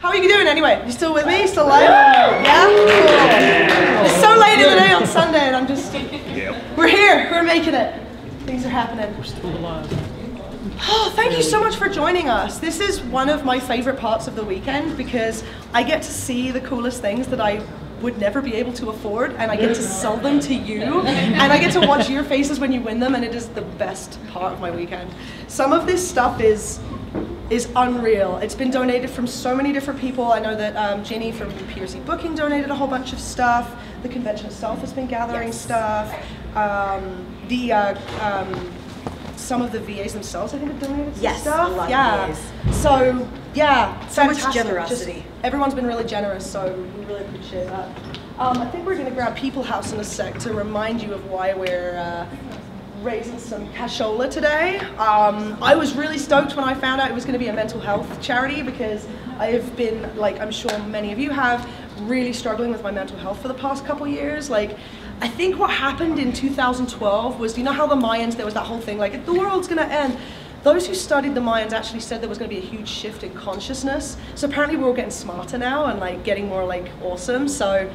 How are you doing anyway? You still with me? Still alive? Yeah? Cool. It's so late in the day on Sunday and I'm just, we're here, we're making it. Things are happening. We're still alive. Oh, thank you so much for joining us. This is one of my favorite parts of the weekend because I get to see the coolest things that I would never be able to afford, and I get to sell them to you, and I get to watch your faces when you win them, and it is the best part of my weekend. Some of this stuff is unreal. It's been donated from so many different people. I know that Ginny from PRC Booking donated a whole bunch of stuff. The convention itself has been gathering stuff. Some of the VAs themselves, I think, have donated some stuff. A lot of VAs. So, yeah, so much generosity. Just, everyone's been really generous, so we really appreciate that. I think we're going to grab People House in a sec to remind you of why we're raising some cashola today. I was really stoked when I found out it was going to be a mental health charity because I have been, like I'm sure many of you have, really struggling with my mental health for the past couple years. Like, I think what happened in 2012 was, you know how the Mayans, there was that whole thing, like, the world's gonna end. Those who studied the Mayans actually said there was gonna be a huge shift in consciousness. So apparently we're all getting smarter now and like getting more like awesome. So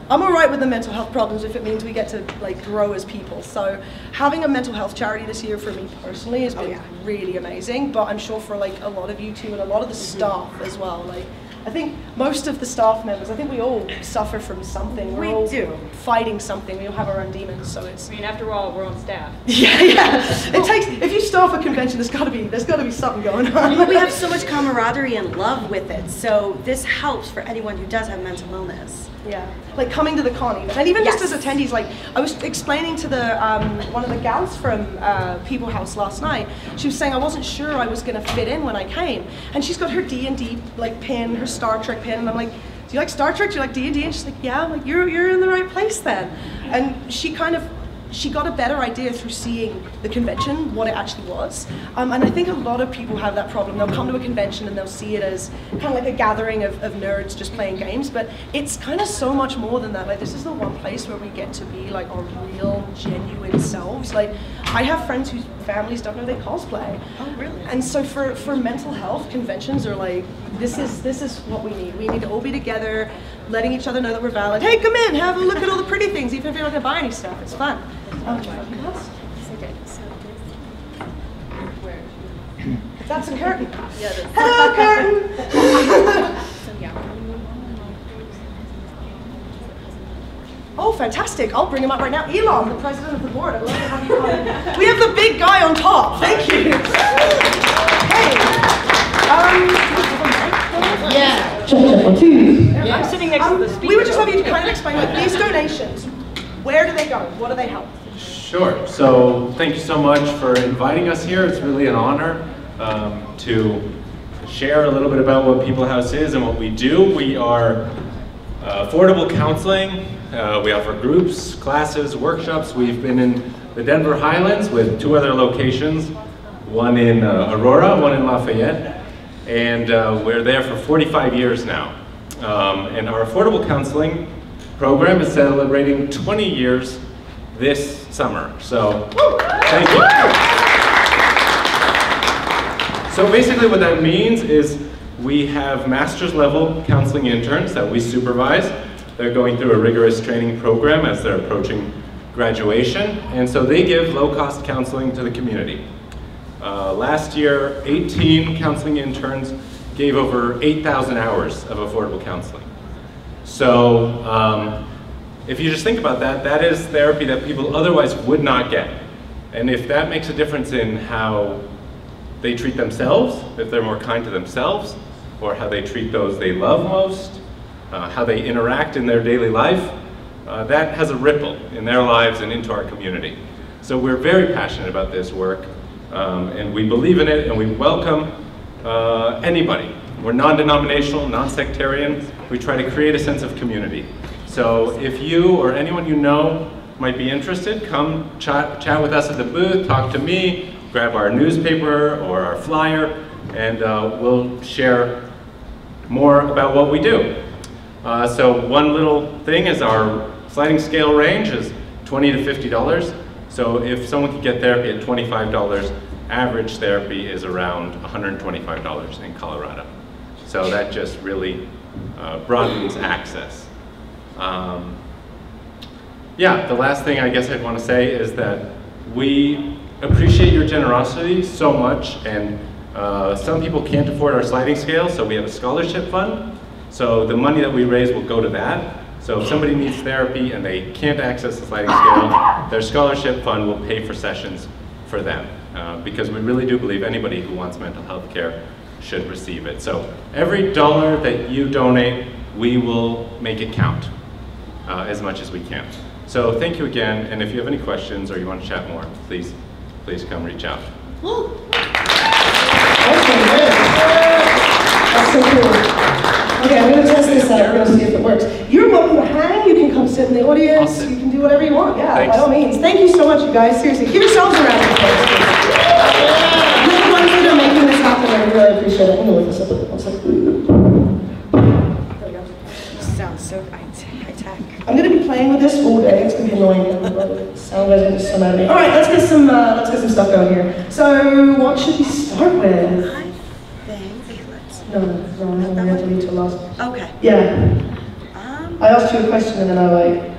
I'm all right with the mental health problems if it means we get to like grow as people. So having a mental health charity this year for me personally has been really amazing, but I'm sure for like a lot of you too and a lot of the staff as well. Like, I think most of the staff members, I think we all suffer from something. We're all fighting something. We all have our own demons, so it's. I mean, after all, we're on staff. Yeah. It takes. If you staff a convention, there's got to be something going on. We have so much camaraderie and love with it, so this helps for anyone who does have mental illness. Yeah, like coming to the con even, and even just as attendees. Like I was explaining to the one of the gals from People House last night. She was saying I wasn't sure I was going to fit in when I came, and she's got her D&D like pin, her Star Trek pin, and I'm like, do you like Star Trek? Do you like D&D? And she's like, yeah. I'm like, you're in the right place then. And she got a better idea through seeing the convention, what it actually was. And I think a lot of people have that problem. They'll come to a convention and they'll see it as kind of like a gathering of nerds just playing games, but it's kind of so much more than that. Like, this is the one place where we get to be like our real, genuine selves. Like, I have friends whose families don't know they cosplay. Oh, really? And so for mental health, conventions are like, this is what we need. We need to all be together, letting each other know that we're valid. Hey, come in, have a look at all the pretty things, even if you're not gonna buy any stuff, it's fun. That's a curtain. Yeah, hello, curtain. Oh, fantastic. I'll bring him up right now. Elon, the president of the board. I'd love to have you come. We have the big guy on top. Thank you. Yeah. I'm sitting next to the speaker. We would just have you to kind of explain, like, these donations, where do they go? What do they help? Sure. So thank you so much for inviting us here. It's really an honor to share a little bit about what People House is and what we do. We are affordable counseling. We offer groups, classes, workshops. We've been in the Denver Highlands with 2 other locations, one in Aurora, one in Lafayette, and we're there for 45 years now. And our affordable counseling program is celebrating 20 years this summer. So, thank you. So basically what that means is we have master's level counseling interns that we supervise. They're going through a rigorous training program as they're approaching graduation, and so they give low-cost counseling to the community. Last year, 18 counseling interns gave over 8,000 hours of affordable counseling. So if you just think about that, that is therapy that people otherwise would not get. And if that makes a difference in how they treat themselves, if they're more kind to themselves, or how they treat those they love most, how they interact in their daily life, that has a ripple in their lives and into our community. So we're very passionate about this work, and we believe in it, and we welcome anybody. We're non-denominational, non-sectarian. We try to create a sense of community. So if you or anyone you know might be interested, come chat with us at the booth, talk to me, grab our newspaper or our flyer, and we'll share more about what we do. So one little thing is our sliding scale range is $20 to $50. So if someone could get therapy at $25, average therapy is around $125 in Colorado. So that just really broadens access. Yeah, the last thing I guess I'd want to say is that we appreciate your generosity so much, and some people can't afford our sliding scale, so we have a scholarship fund. So the money that we raise will go to that. So if somebody needs therapy and they can't access the sliding scale, their scholarship fund will pay for sessions for them. Because we really do believe anybody who wants mental health care should receive it. So every dollar that you donate, we will make it count as much as we can. So thank you again, and if you have any questions or you want to chat more, please come reach out. That's so cool. Okay, I'm going to test this out. We're going to see if it works. You're welcome to hang. You can come sit in the audience. You can do whatever you want. Yeah, Thanks. by all means. Thank you so much, you guys. Seriously, give yourselves a round of applause. You're the ones that are making this happen. I really appreciate it. I'm going to look this up. One second. There we go. Sounds so high-tech. I'm going to be playing with this all day. It's going to be annoying. The sound guys are just so mad at me. All right, let's get some stuff going here. So, what should we start with? I think let's. No, we have to leave till last. Okay. Yeah. I asked you a question and then I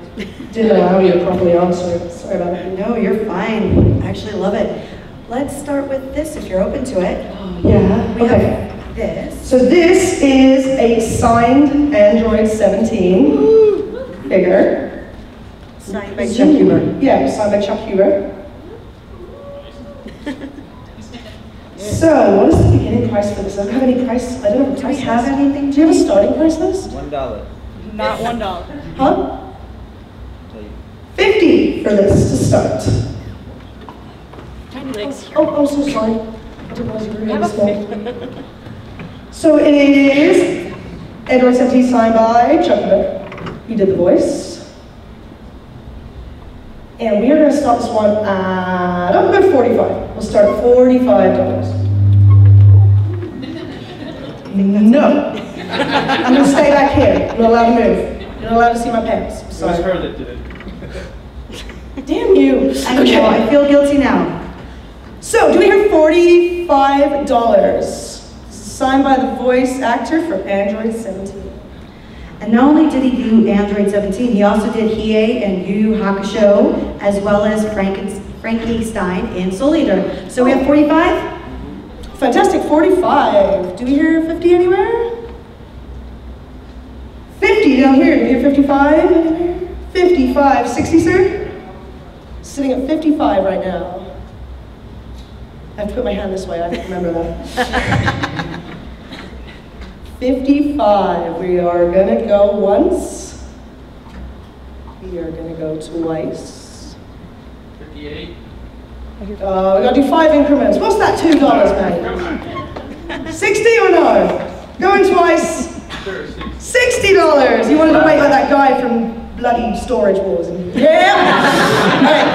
didn't allow you to properly answer it. Sorry about it. No, you're fine. I actually love it. Let's start with this if you're open to it. Yeah. We Okay. have this. So this is a signed Android 17 figure. Signed by Chuck Huber. Yeah, signed by Chuck Huber. So, what is the beginning price for this? I don't have any price. I don't have a Do price. we have list. anything? Do you have a starting price list? $1. Not $1. Huh? Tell you. 50 for this to start. Thanks. Oh, I'm so sorry. I didn't realize you were really small. So it is Android 17 signed by Chuck Huber. He did the voice. And we are going to start this one at, oh, about 45. We'll start at $45. No. I'm going to stay back here. You're not allowed to move. You're not allowed to see my pants. It was Sorry. her that did it. Damn you. I know, I feel guilty now. So, do we hear $45? Signed by the voice actor for Android 17. And not only did he do Android 17, he also did Hiei and Yu Hakusho, as well as Frankenstein in Soul Eater. So we have 45? Fantastic, 45. Do we hear 50 anywhere? 50 down here. Do we hear 55 anywhere? 55. 60, sir? Sitting at 55 right now. I have to put my hand this way, I have to remember that. 55. We are gonna go once. We are gonna go twice. 58. We gotta do 5 increments. What's that, $2, mate? 60 or no? Going twice. Sure, $60. You wanted to wait like that guy from bloody Storage Wars. Yeah. All right.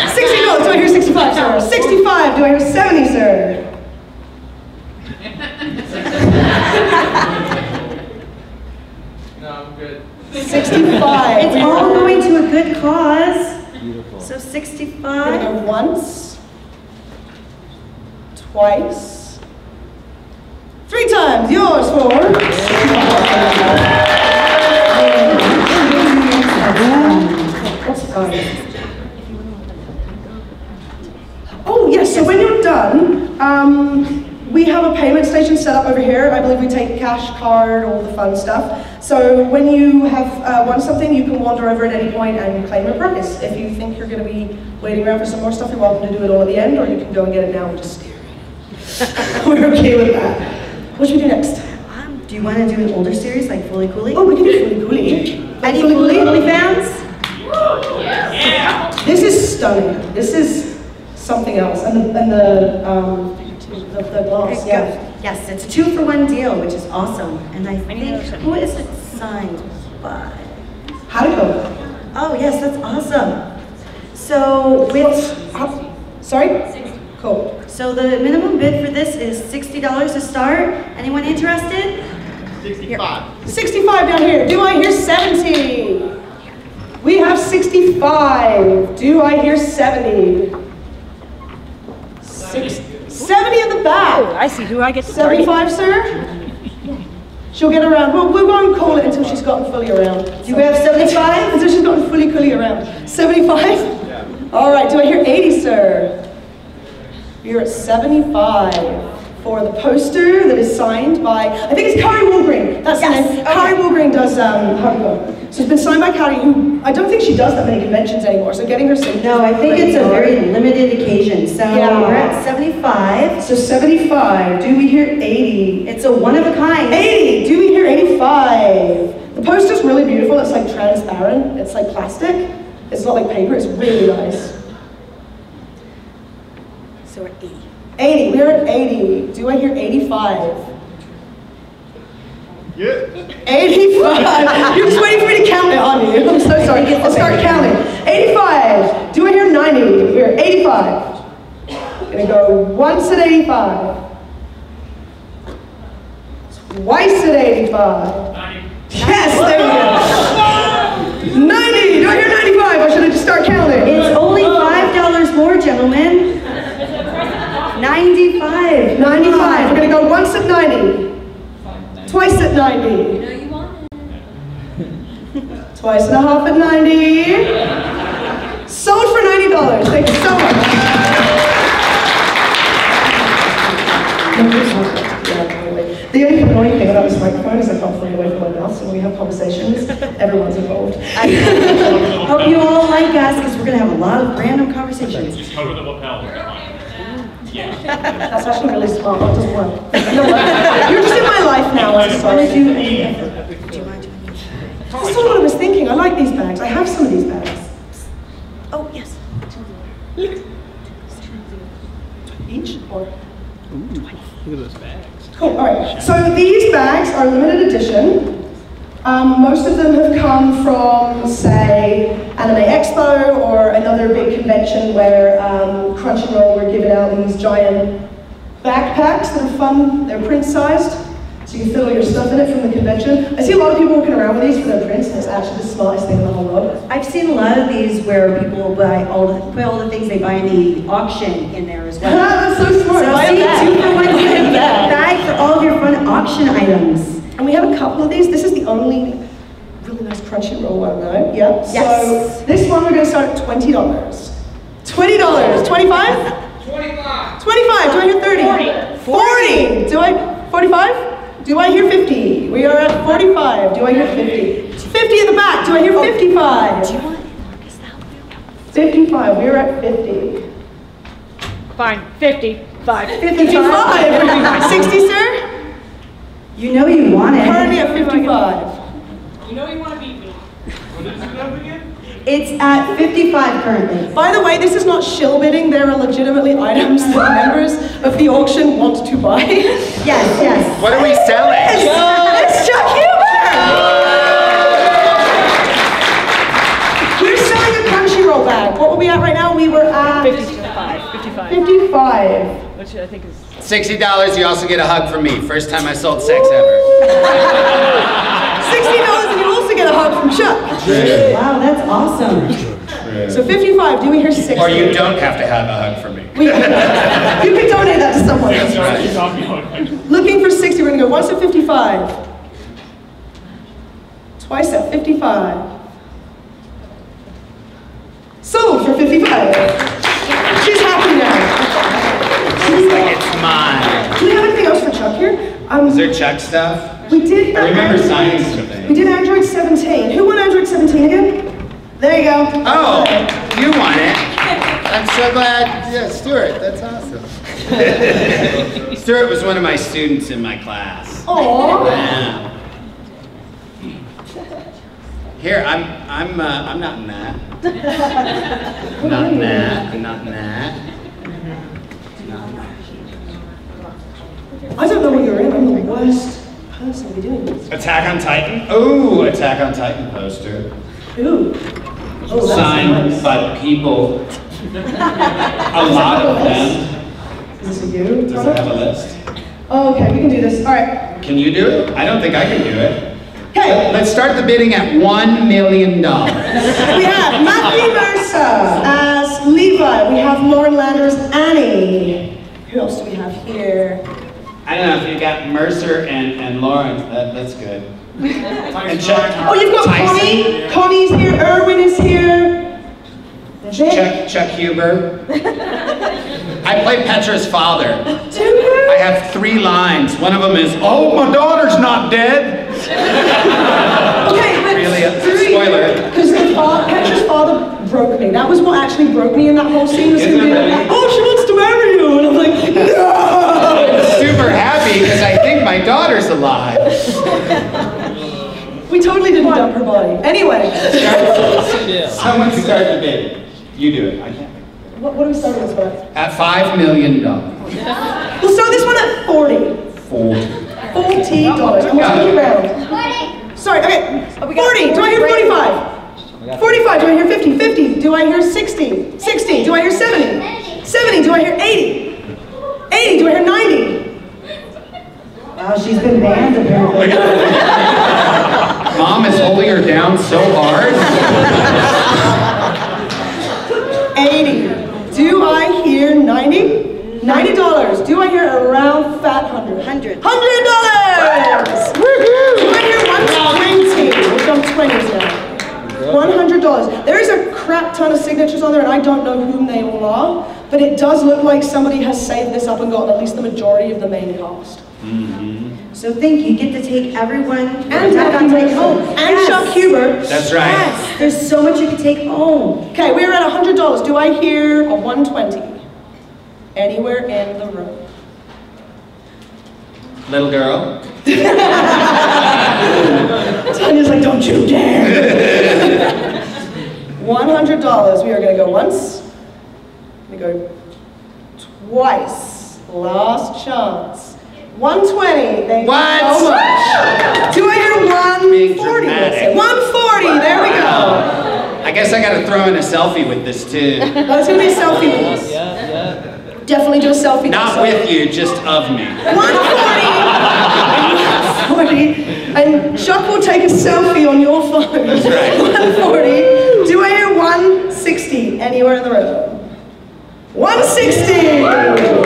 $60. Do I hear 65, sir? 65. Do I hear 70, sir? No, I'm good. 65. It's all going to a good cause. Beautiful. So We're gonna 65. go once, twice, 3 times. Yours for. Oh yes. So when you're done, we have a payment station set up over here. I believe we take cash, card, all the fun stuff. So when you have won something, you can wander over at any point and claim your prize. If you think you're going to be waiting around for some more stuff, you're welcome to do it all at the end, or you can go and get it now and just stare at it. We're okay with that. What should we do next? Do you want to do an older series like Fully Cooley? Oh, we can do Fully Cooley. Any Fully Fully Cooley? Cooley fans? This is stunning. This is something else. And the glass, yeah. Yes, it's a 2-for-1 deal, which is awesome. And I think, who is it signed by? How'd it go? Oh yes, that's awesome. So Sorry? Cool. So the minimum bid for this is $60 to start. Anyone interested? 65. 65 down here. Do I hear 70? We have 65. Do I hear 70? 70 in the back. Oh, I see who I get to start. 75, sir? She'll get around. Well, we won't call it until she's gotten fully around. Do we have 75? Until she's gotten fully around. 75? Yeah. All right, do I hear 80, sir? You're at 75 for the poster that is signed by, I think it's Carrie Walgreen. That's the name. Okay. Carrie Walgreen does Hardcore. So it's been signed by Carrie, who, I don't think she does that many conventions anymore, so getting her signature. No, I think it's a very limited occasion. So Yeah. we're at 75. So 75, do we hear 80? It's a one of a kind. 80, do we hear 85? The poster's really beautiful, it's like transparent, it's like plastic. It's not like paper, it's really nice. So we're at 80. 80, we're at 80. Do I hear 85? Yeah. 85! You're just waiting for me to count it on you. I'm so sorry. I'll start counting. 85! Do I hear 90? We're at 85. Gonna go once at 85. Twice at 85. 90. Yes, there we go. 90! Do I hear 95? Or should I just start counting? It's only $5 more, gentlemen. 95. 95. We're gonna go once at 90. Twice at 90. No, you want it. Twice and a half at 90. Sold for $90. Thank you so much. The only annoying thing about this microphone is I can't fly away from my mouth, so when we have conversations, everyone's involved. Hope you all like us because we're going to have a lot of random conversations. Just cover the lapel. Yeah. That's actually really smart. That doesn't work. You know what? You're just in my life now. I'm sorry. Do you mind doing That's not what I was thinking. I like these bags. I have some of these bags. Oh, yes. Each or? Look at those bags. Cool, all right. So these bags are limited edition. Most of them have come from, say, Anime Expo or another big convention where Crunchyroll were giving out these giant backpacks that are fun. They're print-sized, so you can fit all your stuff in it from the convention. I see a lot of people walking around with these for their prints, and it's actually the smartest thing in the whole world. I've seen a lot of these where people will buy put all the things they buy in the auction in there as well. That's so smart. So Buy a see, bag. 2 for 1 bag for all of your fun auction items. And we have a couple of these. This is the only really nice Crunchyroll one, right? Yeah. Yes. So this one we're going to start at $20. $20. 25? 25. 25. Do I hear 30? 40. Do I 45? Do I hear 50? We are at 45. Do I hear 50? 50 in the back. Do I hear 55? 55. We're at 50. Fine, 55. 55. 60, sir? You know you want it. Currently at 55. You know you want to beat me. What is it up again? It's at 55 currently. By the way, this is not shill bidding. There are legitimately items that members of the auction want to buy. Yes, yes. What are we selling? It's Chuck Huber! We're selling a Crunchyroll bag. What were we at right now? We were at 55. 55. 55. Which I think is. $60, you also get a hug from me. First time I sold sex ever. $60 and you also get a hug from Chuck. Wow, that's awesome. So 55, do we hear 60? Or you don't have to have a hug from me. You can donate that to someone. That's right. Looking for 60, we're gonna go once at 55. Twice at 55. Sold for 55. She's happy now. It's mine. Do we have anything else for Chuck here? Is there Chuck stuff? We did. I remember signing something. We did Android 17. Who won Android 17 again? There you go. Oh, you won it. I'm so glad. Yeah, Stuart, that's awesome. Stuart was one of my students in my class. Aww. Yeah. Here, I'm not in that. Not in that. Not in that. I don't know what you're in. I'm the worst person to be doing this. Attack on Titan? Oh, Attack on Titan poster. Ooh. Oh, that's Signed nice. by people. A lot of them. Is this a you? Does it have a list? Oh, okay, we can do this. All right. Can you do it? I don't think I can do it. Okay. Let's start the bidding at $1 million. We have Matthew Mercer as Levi. We have Lauren Lander as Annie. Who else do we have here? I don't know if you got Mercer and Lawrence. That's good. And Oh, you've got Connie. Connie's here. Erwin is here. Chuck Huber. I play Petra's father. Do you? I have 3 lines. One of them is, "Oh, my daughter's not dead." Okay, but Really, spoiler. Because Petra's father broke me. That was what actually broke me in that whole scene. Was him being like, "Oh, she wants to marry you," and I'm like, "No!" I'm super happy because I think my daughter's alive. We totally didn't dump her body. Anyway. Someone start the bid. You do it. I can't. What do we start this with? At $5 million. We'll start this one at 40. $40. And we'll take it round. Sorry, okay. 40. Do I hear 45? 45. Do I hear 50? 50. Do I hear 60? 60. Do I hear 70? 70. Do I hear 80? 80. Do I hear 90? Wow, she's been banned apparently. Mom is holding her down so hard. 80. Do I hear 90? $90. Do I hear around fat $100? $100. $100! Woohoo! Do I hear 120? We've done 20s now. $100. There is a crap ton of signatures on there, and I don't know whom they all are, but it does look like somebody has saved this up and gotten at least the majority of the main cast. So thank you. You get to take everyone And take home. And Chuck Huber. That's right. Yes, there's so much you can take home. Okay, we're at $100. Do I hear a 120? Anywhere in the room. Little girl. Tanya's like, don't you dare. $100. We are going to go once. We're going to go twice. Last chance. 120. Thank What? you so much. Do I hear 140? dramatic. 140. There we go. I guess I gotta throw in a selfie with this too. Oh, it's going to be a selfie with us. Definitely do a selfie. Not with you, just of me. 140. And Chuck will take a selfie on your phone. That's right. 140. Do I hear 160 anywhere in the room? 160. 200.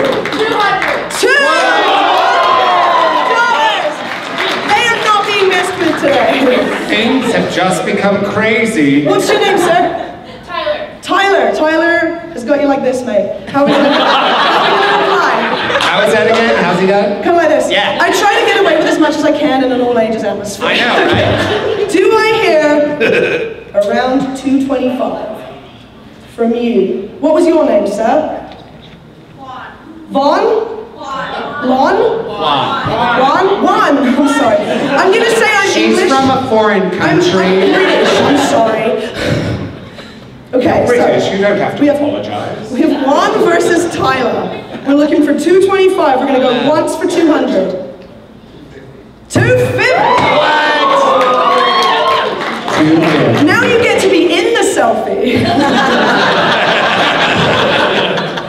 They are not being messed with today. Things have just become crazy. What's your name, sir? Tyler. Tyler has got you like this, mate. How are we gonna reply? How is that again? How's he done? Come like this. Yeah. I try to get away with as much as I can in an all-ages atmosphere. I know, right? Do I hear around 225 from you? What was your name, sir? Vaughn? Lon? Juan? I'm sorry. I'm gonna say I'm She's English. from a foreign I'm country. British. I'm sorry. Okay, British, so you don't have to apologize. we have Juan versus Tyler. We're looking for 225. We're gonna go once for 200. 250. Now you get to be in the selfie.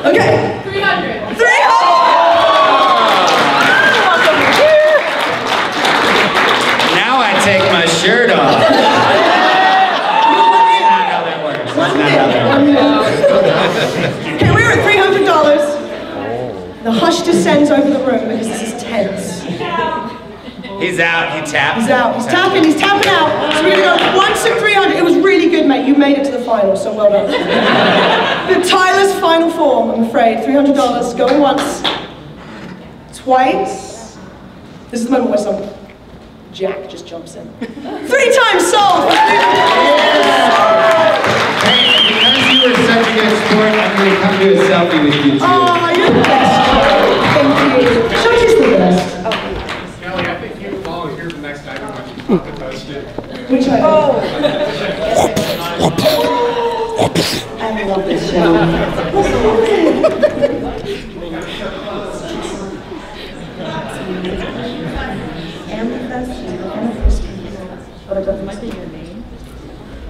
Okay. 300. 300. Now I take my shirt off. Okay, we're at $300. The hush descends over the room because this is tense. He's out, he tapped. He's out. He's tapping out. So we're gonna go once at 300. It was really good, mate. You made it to the final, so well done. But Tyler's final form, I'm afraid. $300 going once, twice. This is the moment where some Jack just jumps in. 3 times sold. Hey, because you were such a good sport, I'm going to come do a selfie with you too. Oh, you're the best. Thank you. Chuck is the best. Kelly, I think you volunteer the next item when you talk to post it. Which I I love this show.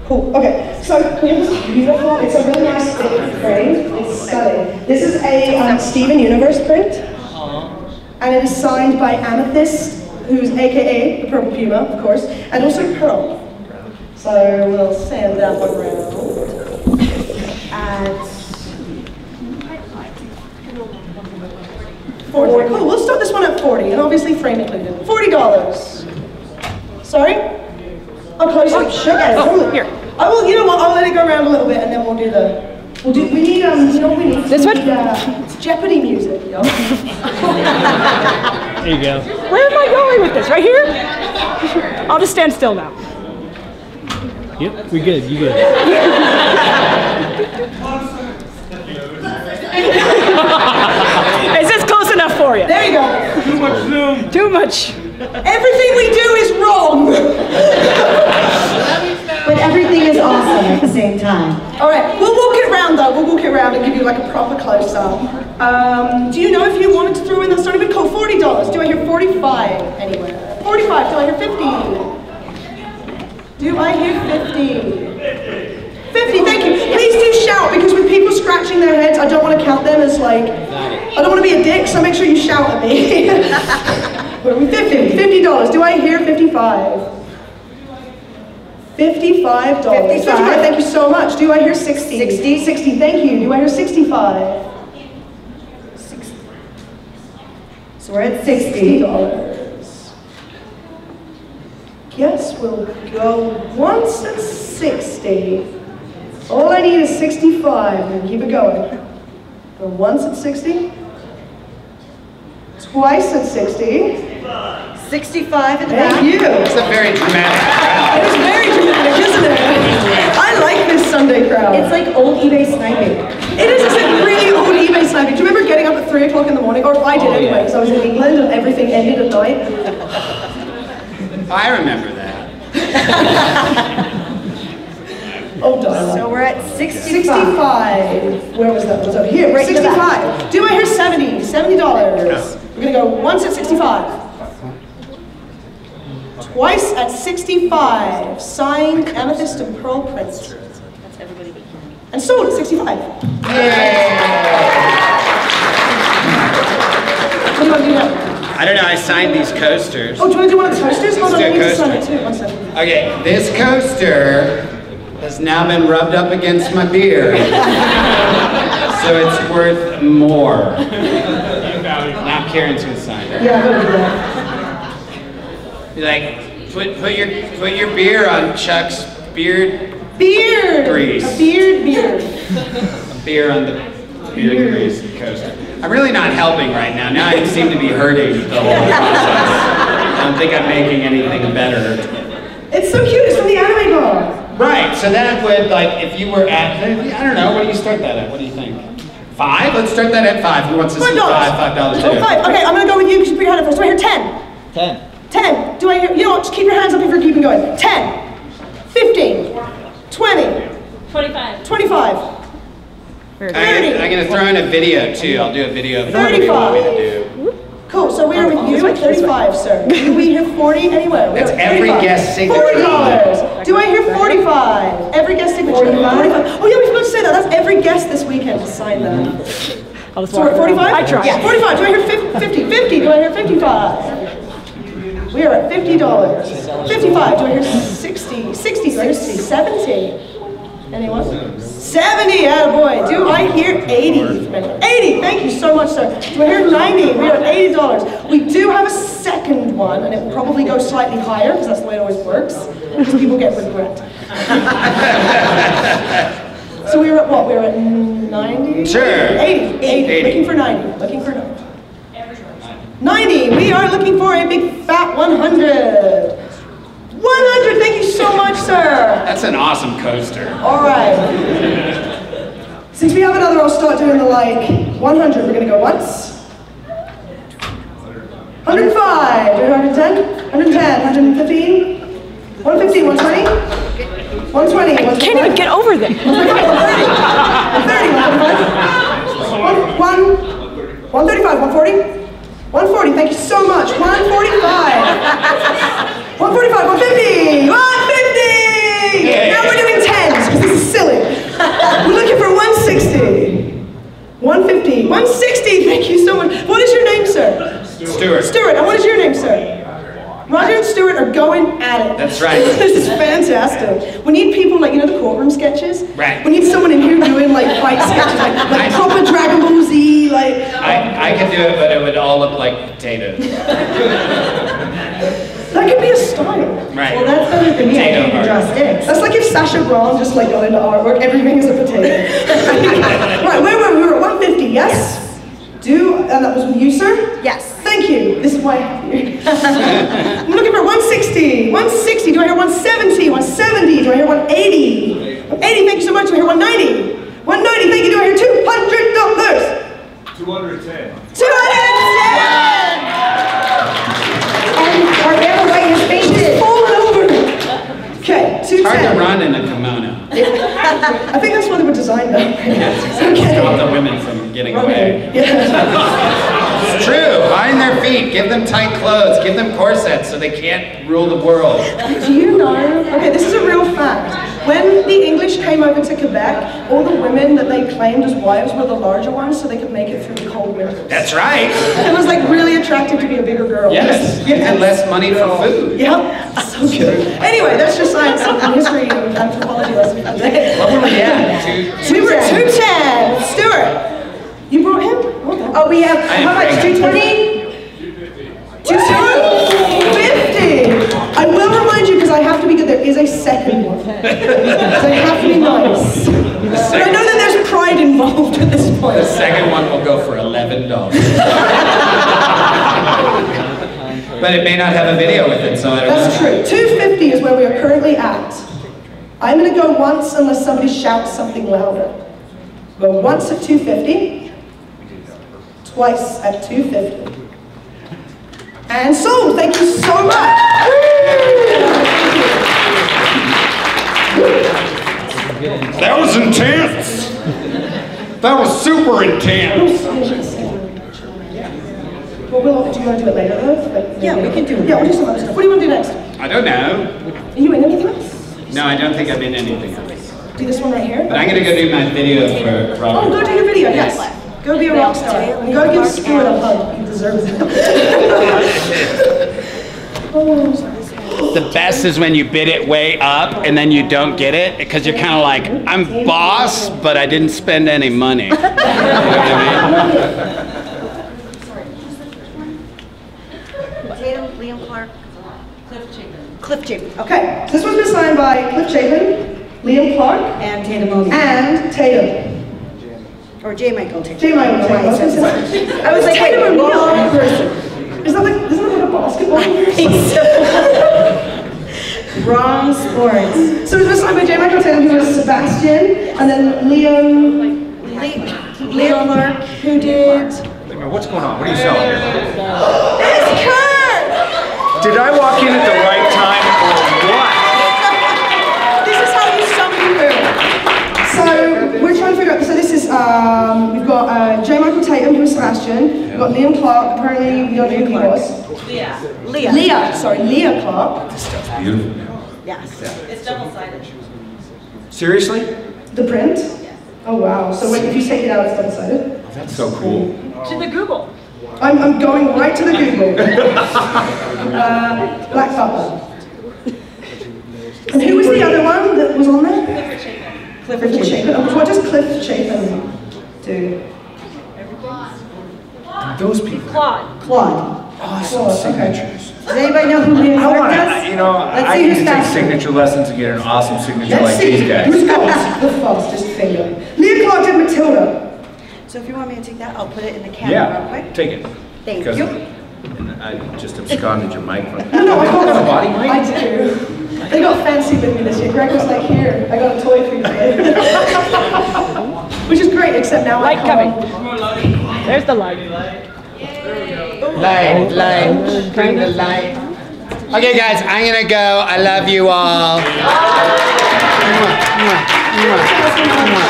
Cool. Okay. So we have this beautiful. It's a really nice thick frame. It's stunning. This is a Steven Universe print, and it is signed by Amethyst, who's AKA the Purple Puma, of course, and also Pearl. So we'll send that one around. And 40. Cool, we'll start this one at 40, and obviously frame included. $40. Sorry? Oh, close up. Sure, guys. Oh, here. I will, you know what, I'll let it go around a little bit, and then we'll do the... we need, you know what we need? This one? Jeopardy music, yo. There you go. Where am I going with this? Right here? I'll just stand still now. Yep, we good. You good. Is this close enough for you? There you go. Too much zoom. Too much. Everything we do is wrong. But everything is awesome at the same time. All right, we'll walk it around though. We'll walk it around and give you like a proper close-up. Do you know if you wanted to throw in the starting bid? Cool, $40. Do I hear 45 anywhere? 45, do I hear 50? Do I hear 50? 50, thank you. Please do shout, because with people scratching their heads, I don't want to count them as like, I don't want to be a dick, so make sure you shout at me. What are we, 50? $50. Do I hear 55? $55. 55, thank you so much. Do I hear 60? 60. 60, thank you. Do I hear 65? 60. So we're at 60. $60. Guess we'll go once at 60. All I need is 65, and keep it going. Go once at 60. Twice at 60. 65 in the back. Thank you. It's a very dramatic crowd. It is very dramatic, isn't it? I like this Sunday crowd. It's like old eBay sniping. It is like really old eBay sniping. Do you remember getting up at 3 o'clock in the morning? Or I did anyway, because I was in England and everything ended at night. I remember that. Oh, darling. So we're at 65. 65. Where was that? It was over here. Right in the 65. Do I hear 70? $70. We're going to go once at 65. Twice at 65. Signed amethyst and pearl print. That's everybody but me. And sold at 65. What do you want to do now? I don't know, I signed these coasters. Oh, do you want to do one of the toasters? Hold on, Let's I do need a to sign it coaster. too. One second. Okay, this coaster has now been rubbed up against my beard. So it's worth more. Now Karen's gonna sign it. Yeah, I'm going to do that. Be like, put your beer on Chuck's beard. Beard! Grease. A beard. Beer on the beard grease coaster. I'm really not helping right now. Now I seem to be hurting the whole process. I don't think I'm making anything better. It's so cute. It's from the anime bar. Right, so that would, like, if you were at, I don't know, what do you start that at? What do you think? 5? Let's start that at 5. Who wants to see $5? $5 too. Oh, 5. Okay, I'm going to go with you because you put your hand up first. Do I hear 10? 10. 10. Do I hear, you know what, just keep your hands up if you're keeping going. 10. 15. 20. 25. 25. I'm going to throw in a video, too. I'll do a video of what you want me to do. Cool, so we are with you at 35, sir. Do we hear 40 anywhere? That's every guest signature. $40. Do I hear 45? Every guest signature. 45. Oh yeah, we forgot to say that. That's every guest this weekend to sign that. I'll just So we're at 45? I tried. Yeah, 45. Do I hear 50? 50. Do I hear 55? We are at $50. 55. Do I hear 60? 60. Do I hear 70? Anyone? 70, attaboy. Do I hear 80? 80, thank you so much, sir. Do I hear 90? We are at $80. We do have a second one, and it will probably go slightly higher, because that's the way it always works, because people get regret. So we were at what? We were at 90? Sure. 80. Looking for 90. Looking for 90. 90. We are looking for a big fat 100. 100, thank you so much, sir. That's an awesome coaster. All right. Since we have another, I'll start doing the like 100. We're gonna go once. 105, 110, 110, 115, 115, 120, 120, 125. I can't even get over there. 130, 135, 140, 140, thank you so much. 145. 145, 150, 150! Now we're doing 10s, because this is silly. We're looking for 160. 150, 160, thank you so much. What is your name, sir? Stuart. Stuart, and what is your name, sir? Roger and Stuart are going at it. That's right. This is fantastic. We need people like, you know the courtroom sketches? Right. We need someone in here doing like fight sketches, like proper Dragon Ball Z, like... I could do it, but it would all look like potatoes. That could be a style. Right. Well, that's better than me. I can't even draw sticks. That's like if Sacha Braun just like got into artwork, everything is a potato. Right, where were we? We were at 150, yes? And that was with you, sir? Yes. Thank you. This is why I have you. I'm looking for 160. 160. Do I hear 170? 170. Do I hear 180? 180. Thank you so much. Do I hear 190? 190. Thank you. Do I hear $200? 210. 210. And our ever right, his face is Falling over. Okay, It's hard to 210. run in a kimono. I think that's why they were designed that way. Stop the women from getting away. Yeah. It's true. Bind their feet. Give them tight clothes. Give them corsets so they can't rule the world. Do you know? Okay, this is a real fact. When the English came over to Quebec, all the women that they claimed as wives were the larger ones, so they could make it through the cold winters. That's right. It was like really attractive to be a bigger girl. Yes. And less money for food. Yep. So good. Anyway, that's your science and history and anthropology lesson for today. What were we at? We were at 210. Stuart, you brought him? Oh, we have, how much, 220? 250. I will remind you, because I have to be good, there is a second one. So I have to be nice. But I know that there's pride involved at this point. The second one will go for $11. But it may not have a video with it, so I don't know. That's true. 250 is where we are currently at. I'm going to go once unless somebody shouts something louder. Go once at 250. Twice at 250. And sold. Thank you so much. That was intense. That was super intense. Well, do you want to do it later though? Yeah, we can do it. Yeah, we'll do some other stuff. What do you want to do next? I don't know. Are you in anything else? No, I don't think I'm in anything else. Do this one right here. But I'm going to go do my video for Robert. Oh, go do your video, yes. Go be a rock star. And go give Stuart a hug. He deserves it. The best is when you bid it way up and then you don't get it because you're kind of like, I'm boss, but I didn't spend any money. You know what I Tatum, Liam Clark, Cliff Chapin. Okay, so this one's been signed by Cliff Chapin, Liam Clark, And Tatum O'Neill. and Tatum. Or J. Michael Tatum. J. Michael Tatum. I was like, Tatum wait, O'Neill. wrong person. Isn't that like a basketball? Wrong sports. So it was signed by J. Michael Tatum, who was Sebastian, and then Liam Clark, who did... What's going on? What are you selling here? It's Kurt! Did I walk in at the right time or what? This is how you summon Kurt. So we're trying to figure out, so this is, we've got J. Michael Tatum, who was Sebastian, we've got Liam Clark, apparently we don't know who he was. Leah Clark. This stuff's beautiful now. Yes. It's double-sided. Seriously? The print? Oh wow, so wait, if you take it out, it's double-sided? Oh, that's so cool. To the Google. I'm going right to the Google. Black Butler. And who was the other one that was on there? Clifford Chapin. Oh, what does Cliff Chapin do? Those people. Claude. Awesome Claude, signatures. Does anybody know who Liam I Clark want does? to, you know, Let's I see need who's to take faster. signature lessons to get an awesome signature Let's like see these guys. who's got the fastest finger. Leah Clark did Matilda. So if you want me to take that, I'll put it in the camera real Yeah, quick. take it. Thank Because you. I just absconded your mic from No, I got a body mic? I do. They got fancy with me this year. Greg was like, here, I got a toy for you today. Which is great, except now Light I can't. There's the light. Light, bring the light. Okay guys, I'm gonna go. I love you all.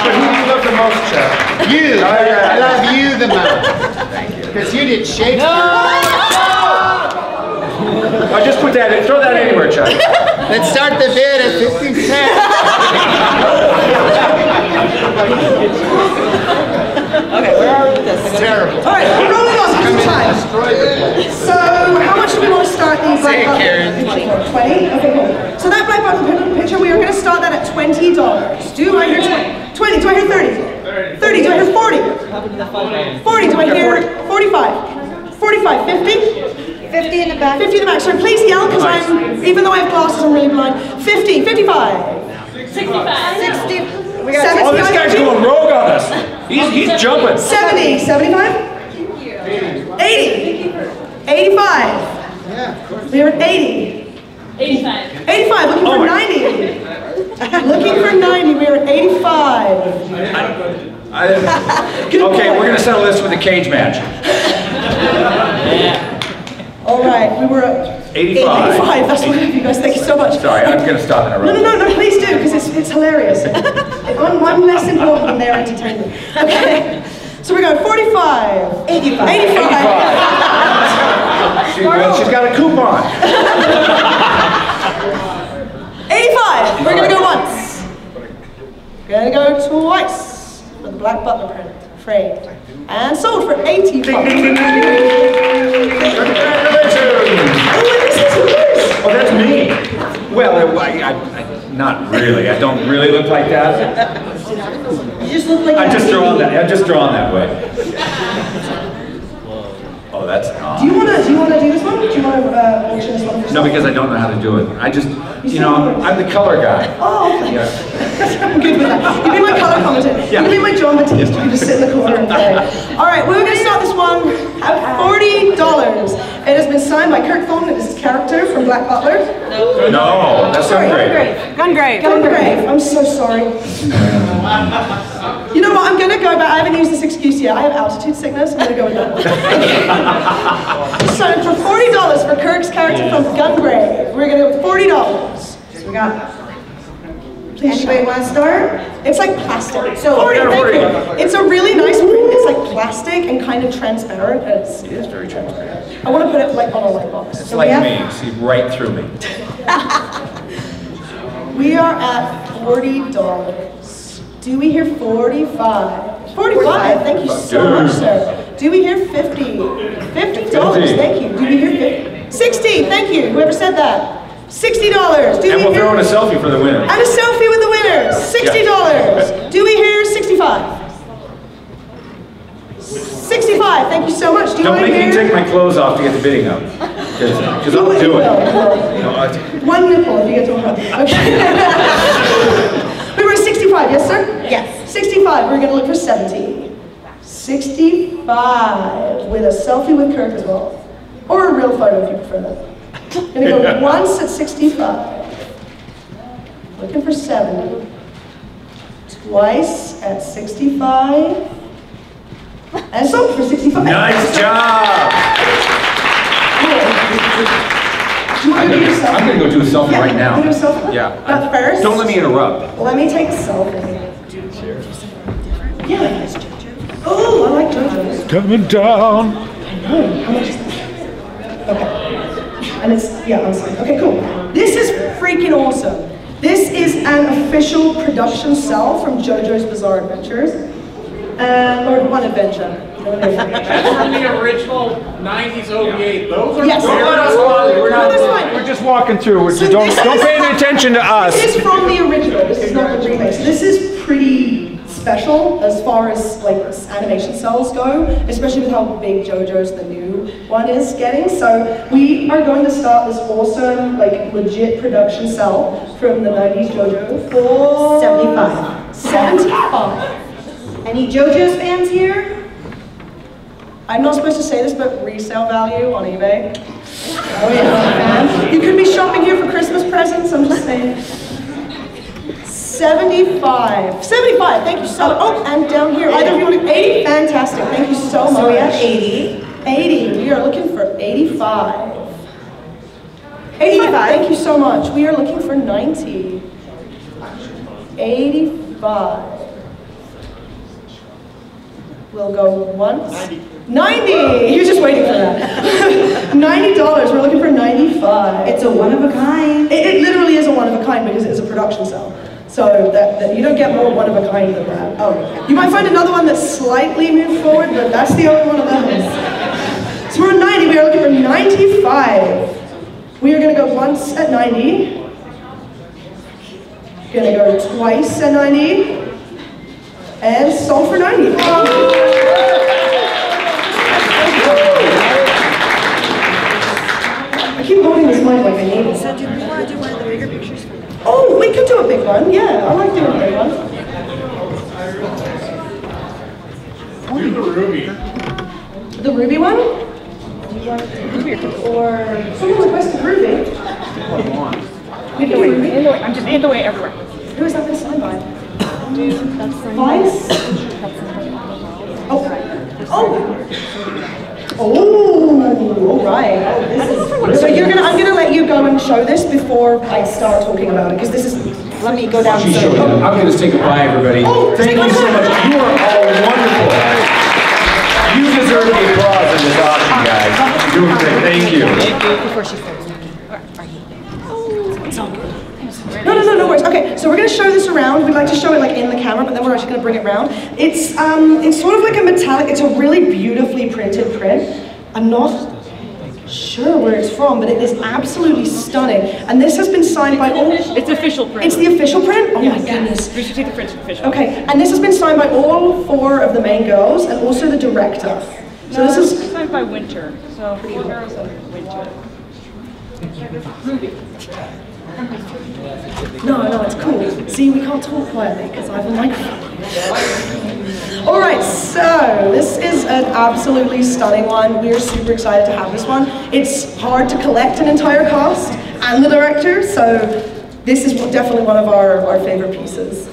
But who do you love the most, Chuck? You, I love you the most. Thank you. Because you did Shakespeare. Oh, just put that in, throw that anywhere, Chuck. Let's start the bid at 50 cents. Okay, where are we with this? It's terrible. All right, we're rolling on. Here's the time. So, how much do we want to start the Say Black it, Butler Karen. picture for? 20? Okay, cool. So that Black Butler picture, we are going to start that at $20. Do I hear 20? $20. 20, do I hear 30? 30, do I hear 40? 40, do I hear 45? 45, 50? 50 in the back. 50 in the back. So please yell, because even though I have glasses, I'm really blind. 50, 55. 65. 60. We got 70, Oh, this guy's going rogue on us. He's jumping. 70, 75? 80. 85. We're at 80. 85. 85, looking for 90. Looking for 90, we're at 85. Good Okay, boy. we're going to settle this with a cage match. All right, we were at 85. 85, that's what I have, you guys, thank you so much. Sorry, I'm going to stop interrupting. No, please do, because it's hilarious. I'm less important than their entertainment. Okay, so we're going 45. 85. 85. She's got a coupon. 85, we're gonna go once. We're gonna go twice with the black butler print, framed, and sold for 85. Congratulations. Oh, this is yours. Oh, that's me. Well, not really. I don't really look like that. You just look like I'm just drawn that way. Oh, that's odd. Do you wanna do this one? Do you wanna auction this one? No, because I don't know how to do it. I'm the color guy. Oh, okay. Yeah. I'm good with that. You be my color commentator. Yeah. You be my John Batiste. You can just sit in the corner and play. All right, we're going to start this one at $40. It has been signed by Kirk Thornton. This is character from Black Butler. No, that's not great. Gungrave. Gungrave. I'm so sorry. You know what? I'm going to go back. I haven't used this excuse yet. I have altitude sickness. I'm going to go with that one. So for $40 for Kirk's character from Gungrave, we're going to go with $40. So we got. Anybody want to start? It's like plastic. So, 40, thank you. It's a really nice print. It's like plastic and kind of transparent. It is very transparent. I want to put it like on a light box. It's like me. You see right through me. We are at $40. Do we hear 45? 45, thank you so much, sir. Do we hear 50? $50, thank you. Do we hear 50? 60, thank you. Whoever said that. $60. And we'll throw in a selfie for the winner. And a selfie with the winner. $60. Do we hear 65? 65. Thank you so much. Do you Don't want to make me hear? take my clothes off to get the bidding up. Because I'll do it. One nipple if you get to 100. Okay. We were at 65. Yes, sir. Yes. 65. We're going to look for 70. 65 with a selfie with Kirk as well, or a real photo if you prefer that. Gonna go once at 65. Looking for 70. Twice at 65. And so for 65. Nice job! Do you want to do your selfie? I'm going to go do a selfie right now. You do a selfie? Yeah. But first. Don't let me interrupt. Let me take a selfie. Yeah. Oh, I like JoJo's. Coming down. How much is that? Okay. And it's, yeah, I'm sorry. Okay, cool. This is freaking awesome. This is an official production cell from JoJo's Bizarre Adventures. Or One Adventure. From the original 90s OVA, those are Yes. very No, that's fine. We're just walking through. So Don't this pay is- any attention to us. This is from the original. This is not the remake. So this is pretty special as far as like animation cells go, especially with how big JoJo's the new one is getting. So we are going to start this awesome, like legit production cell from the 90s JoJo for 75. 75. Any JoJo's fans here? I'm not supposed to say this, but resale value on eBay. Oh yeah, you could be shopping here for Christmas presents, I'm just saying. 75. 75, thank you so much. Oh, and down here, either of you want to, 80? Fantastic, thank you so much. So we have 80. 80, we are looking for 85. 85, thank you so much. We are looking for 90. 85. We'll go once. 90! He was just waiting for that. $90, we're looking for 95. It's a one of a kind. It literally is a one of a kind because it's a production cell. So that you don't get more one of a kind than that. Oh, you might find another one that's slightly moved forward, but that's the only one of those. So we're at 90, we are looking for 95. We are gonna go once at 90. Gonna go twice at 90. And sold for 90. I keep holding this mic like I need it. So do we want to do one of the bigger pictures for them? Oh, we could do a big one. Yeah, I like doing a big one. Do the ruby. The ruby one? Or someone requested ruby. We can do ruby. I'm just in the way everywhere. Who is that been signed by? Vice? Oh. All right. So I'm gonna let you go and show this before I start talking about it, because this is. Let me go down. I'm going to say goodbye, everybody. Oh, thank you so much. You are all wonderful. You deserve the applause in this auction, guys. You're doing great. Thank you. Before she starts talking. No worries. Okay, so we're going to show this around. We'd like to show it like in the camera, but then we're actually going to bring it around. It's sort of like a metallic. It's a really beautifully printed print. I'm not sure where it's from, but it is absolutely stunning. And this has been signed by all. It's official print. It's the official print. Oh my goodness. We should take the print official. Okay, and this has been signed by all 4 of the main girls and also the director. So this is signed by Winter. So 4 girls and Winter. Ruby. No, it's cool. See, we can't talk quietly because I have a microphone. All right, so this is an absolutely stunning one. We're super excited to have this one. It's hard to collect an entire cast and the director, so this is definitely one of our favorite pieces.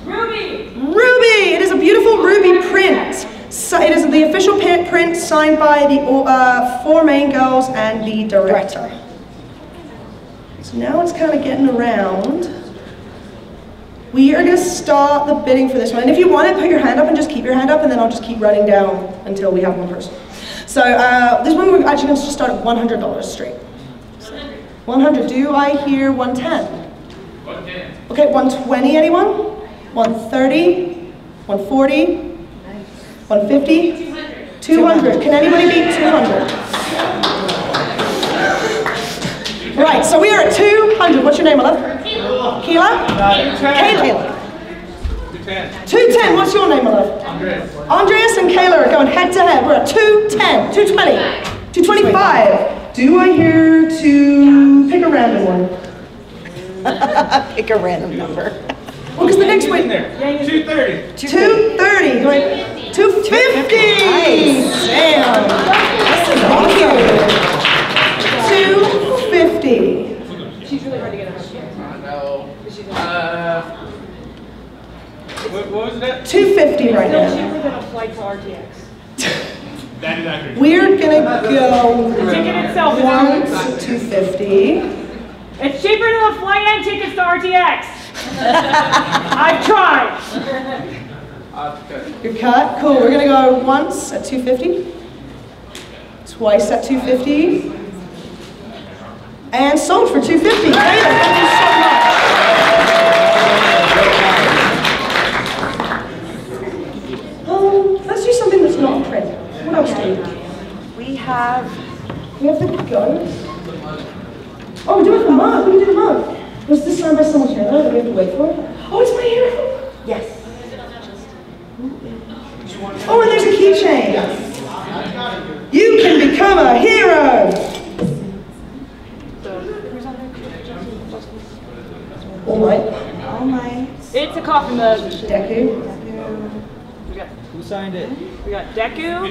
Ruby! Ruby! It is a beautiful ruby print. So it is the official print signed by the 4 main girls and the director. So now it's kind of getting around. We are going to start the bidding for this one. And if you want it, put your hand up and just keep your hand up, and then I'll just keep writing down until we have one person. So this one we're actually going to start at $100 straight. 100. Do I hear 110? 110. Okay, 120, anyone? 130? 140? 150? 200. Can anybody beat 200? Right, so we are at 200. What's your name, my love? Keela? Kayla. 210. What's your name, my love? Andreas and Kayla are going head to head. We're at 210, 220, 225. Do I hear to pick a random one? Pick a random number. Well, because the next one. 230. 230. 250. Damn. Thank you. 250. She's really hard to get a hold of. What was that? 250 right Still now. cheaper than a flight to RTX. That is accurate. We're gonna go The ticket itself is once 250. It's cheaper than the flight and tickets to RTX. I've tried. Good cut. Cool. We're gonna go once at 250. Twice at 250. And sold for 250. Thank you so much. Let's do something that's not print. What else do we have? We have the guns. Oh, we're doing the mug. We can do the mug. Was this signed by someone's hero that we have to wait for? Oh, it's my hero. yes. Oh, and there's a keychain. You can become a hero. All right. All mine. It's a coffee mug. Deku. Who signed it? We got Deku.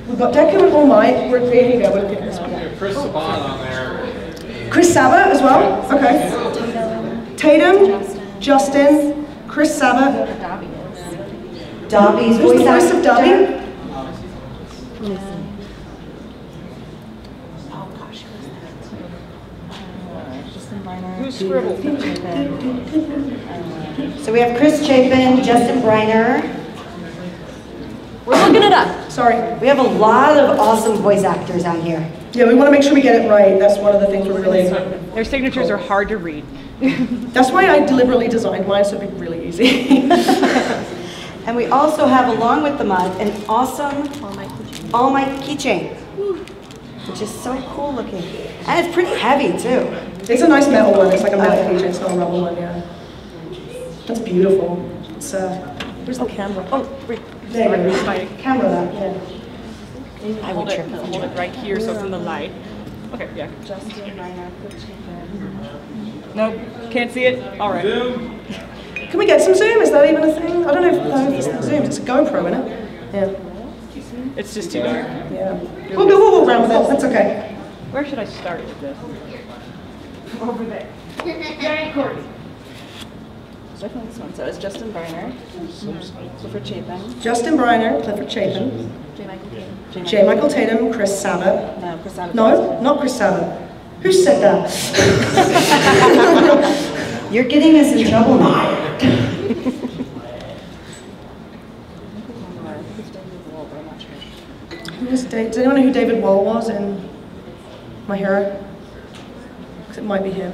We've got Deku and All Might. Here you go. We're looking at this one. Chris Saban on there. Chris Sabat as well. Okay. Tatum, Justin, Chris Sabat. Dobby's Who's the voice of Dobby? Who's scribbled? So we have Chris Chapin, Justin Briner. We're looking it up. Sorry. We have a lot of awesome voice actors out here. Yeah, we want to make sure we get it right. That's one of the things we're really. Their signatures are hard to read. That's why I deliberately designed mine so it'd be really easy. And we also have, along with the mug, an awesome All Might keychain, which is so cool looking. And it's pretty heavy too. It's a nice metal one. It's like a metal keychain. It's not a rubber one, yeah. That's beautiful. It's, where's the camera? Oh, right. There you go. Camera that, yeah. I would hold it right here so it's in the light. Okay, yeah. Nope, can't see it? All right. Can we get some zoom? Is that even a thing? I don't know if it's zooms. It's a GoPro, isn't it? Yeah. It's just too dark. Yeah. We'll go around with it. That's okay. Where should I start with this? Over there. Very Courtney. Definitely this one. So it's Justin Barnard, Clifford Chapin, Justin Briner, Clifford Chapin, J. Michael Tatum. J. Michael Tatum, Chris Sabat. No, Chris Sabat. No, not Chris Sabat. Who said that? You're getting us in trouble now. Does anyone know who David Wall was in My Hero? Because it might be him.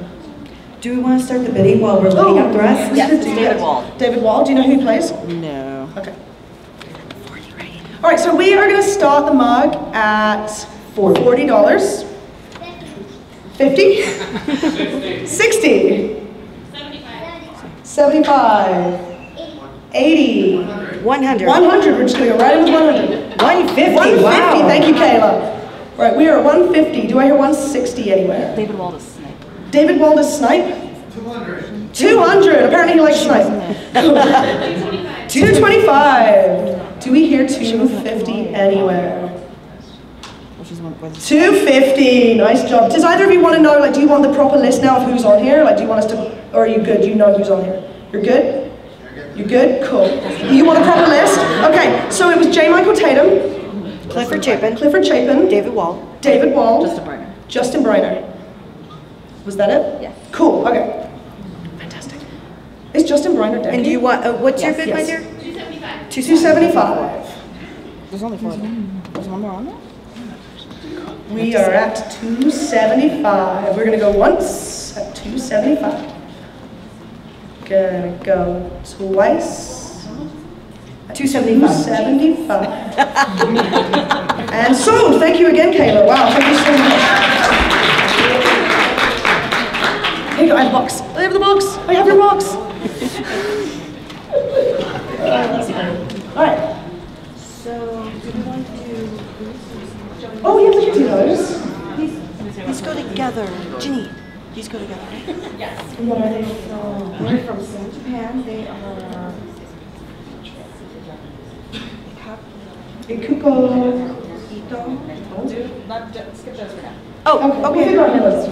Do we want to start the bidding while we're loading up the rest? Yes, it's David Wall. David Wall, do you know who he plays? No. Okay. All right, so we are going to start the mug at $40. 50? 60? 75? 80? 100. 100, we're just going to go right in with 100. 150, 150, wow. thank you, Kayla. Right, we are at 150. Do I hear 160 anywhere? David Wall is Snipe. David Wall does snipe? 200. 200, apparently he likes snipe. 225. Do we hear 250 anywhere? 250, nice job. Does either of you want to know, like, do you want the proper list now of who's on here? Like, do you want us to, or are you good? Do you know who's on here? You're good? You good? Cool. You want a proper list? Okay, so it was J. Michael Tatum, Clifford Chapin, David Wall, Justin Barnard. Justin Briner. Was that it? Yes. Cool, okay. Fantastic. Is Justin Briner dead? And do you want, what's your bid, my yes. dear? 275. There's only 4 of them. There's one more on there? We are at 275. We're gonna go once at 275. Gonna go twice. 275. 275. And sold. Thank you again, Kayla. Wow, thank you so much. Here you go, I have a box. I have the box. I have your box. All right. So, do we want to Oh, yeah, we can do those. These go together. Ginny, these go together, right? Yes. What are they? They're from Japan. They are Ikuko. Ito. Skip those for now. Oh, okay. Figure out those.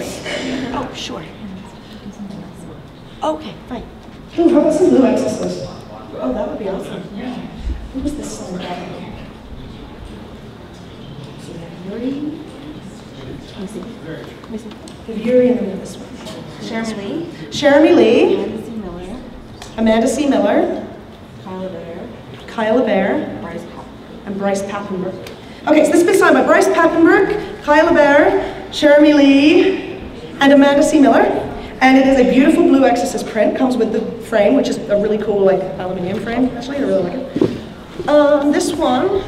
Oh, sure. Okay, fine. Ooh, how about some blue exorcist? Oh, that would be awesome. What was this song about? So we have Yuri. Let me see. We have Yuri and then this one. Jeremy Lee. Jeremy Lee. Amanda C. Miller. Amanda C. Miller. Kyla Bear. Kyla Bear. Bryce Pop. And Bryce Pappenberg. Okay, so this is signed by Bryce Pappenberg, Kyla Bear, Jeremy Lee, and Amanda C. Miller. And it is a beautiful blue Exorcist print. Comes with the frame, which is a really cool, like, aluminum frame. Actually, I really like it. This one.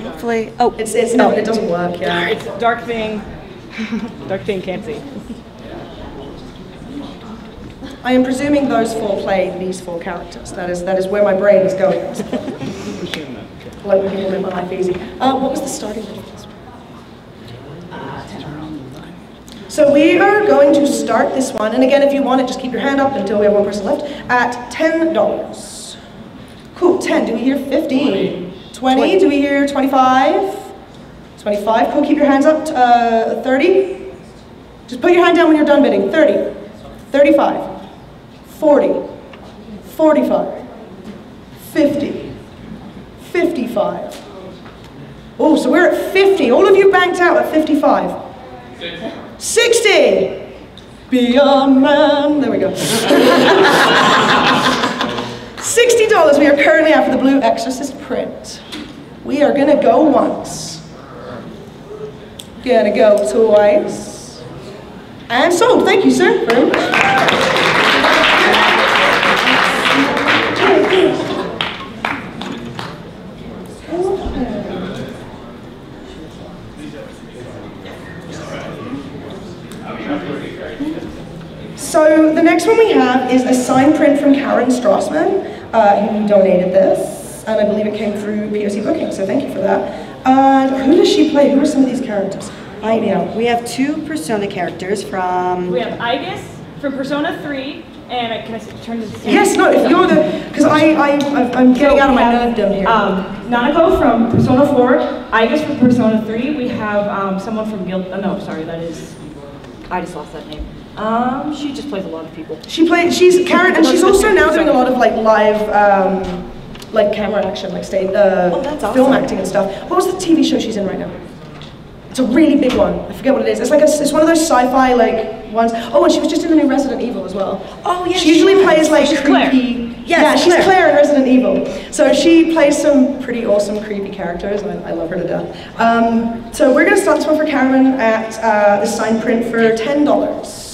Hopefully. Oh, It's no, it doesn't work. Yeah. It's dark thing. Dark thing can't see. I am presuming those 4 play these 4 characters. That is where my brain is going. Like when people make my life easy. What was the starting bid of this one? So we are going to start this one, and again, if you want it, just keep your hand up until we have 1 person left, at $10. Cool, 10, do we hear 15? 20, do we hear 25? 25, cool, keep your hands up, 30? Just put your hand down when you're done bidding, 30, 35, 40, 45, 50, 55. Oh, so we're at 50, all of you banked out at 55. 60! Be a man. There we go. $60 we are currently at for the blue Exorcist print. We are gonna go once. Gonna go twice. And sold. Thank you, sir, very much. So the next one we have is a sign print from Karen Strassman, who donated this, and I believe it came through POC Booking, so thank you for that. Who does she play? Who are some of these characters? I know. We have 2 Persona characters from... We have Aegis from Persona 3, and can I turn this? Yes, no, if you're the... Because I'm getting out of my nerddom here. Nanako from Persona 4, Aegis from Persona 3. We have someone from Guild... no, sorry, that is... I just lost that name. She just plays a lot of people. She's Karen, and she's also now doing a lot of like live, like camera action, like stage, that's awesome. film acting and stuff. What was the TV show she's in right now? It's a really big one. I forget what it is. It's like it's one of those sci-fi like ones. Oh, and she was just in the new Resident Evil as well. Oh yeah. She usually plays like she's creepy. Claire. Yeah, she's Claire in Resident Evil. So she plays some pretty awesome creepy characters, and I love her to death. So we're gonna start this one for Karen at the sign print for $10.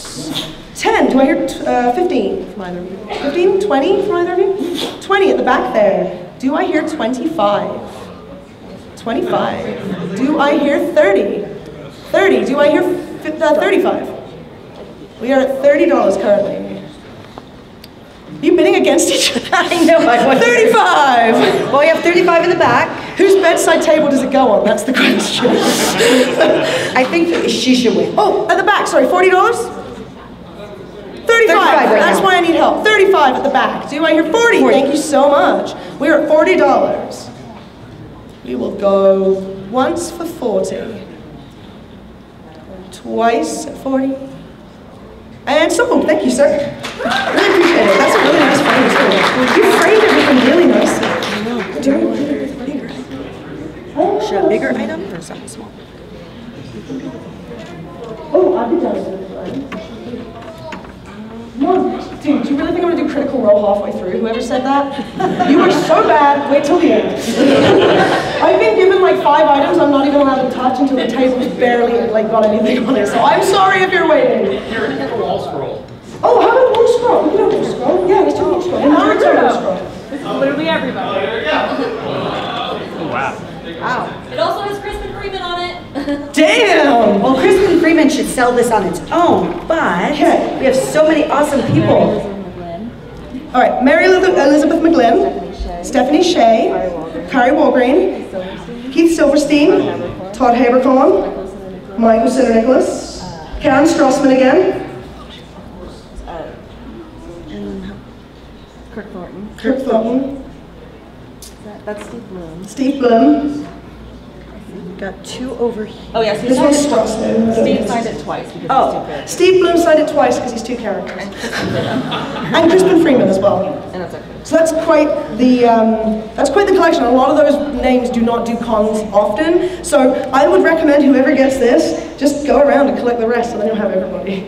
10, do I hear 15 from either of you? 15, 20 from either of you? 20 at the back there. Do I hear 25? 25. Do I hear 30? 30, do I hear 35? We are at $30 currently. Are you bidding against each other? I know. 35! Well, we have 35 in the back. Whose bedside table does it go on? That's the question. I think she should win. Oh, at the back, sorry, $40? 35 right that's now. why I need help. 35 at the back. Do I hear 40? Thank you so much. We are at $40. We will go once for 40. Twice at 40. And sold. Thank you, sir. Really appreciate it. That's a really nice frame, too. You framed everything really nicely. Do we want to do a bigger item? Should a bigger item or something small? Oh, I'd be done with it. Dude, do you really think I'm going to do Critical Role halfway through? Whoever said that? You were so bad, wait till the end. I've been given like 5 items I'm not even allowed to touch until the table's barely like got anything on it, so I'm sorry if you're waiting. Here, get the wall scroll. Oh, how about wall scroll? We can do a wall scroll. Yeah, let's do a wall scroll. Now it's a wall scroll. This is literally everybody. Oh, wow. Wow. It also has Crispin Freeman on it. Damn! Well, Crispin Freeman should sell this on its own, but we have so many awesome people. All right, Mary Elizabeth McGlynn, Stephanie Shea, Carrie Walgreen, Keith Silverstein, Todd Habercorn, Michael Sinner Nicholas, Karen Strassman again, Kirk Thornton. Kirk Thornton, That's Steve Bloom. Steve Bloom. Got 2 over here. Oh yes, This one's Strassman. Steve signed it twice because he's too good. Steve Bloom signed it twice because he's 2 characters. And Crispin Freeman as well. And that's okay. So that's quite the collection. A lot of those names do not do cons often. So I would recommend whoever gets this, just go around and collect the rest, and then you'll have everybody.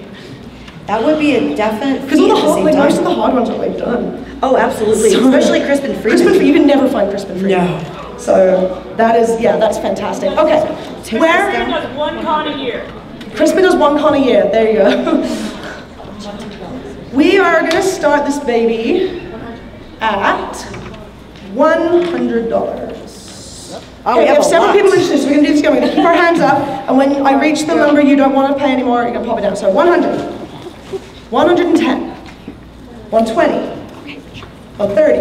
That would be a definite Because feat at the same time. most of the hard ones are like done. Oh, absolutely. So- Especially Crispin Freeman. You can never find Crispin Freeman. No. So that is, yeah, that's fantastic. Okay, Crispin where? does 1 con a year. Crispin does 1 con a year. There you go. We are going to start this baby at $100. Oh, We have several people interested, so we're going to do this again. We're going to keep our hands up, and when I reach the number you don't want to pay anymore, you're going to pop it down. So 100, 110, 120, 130,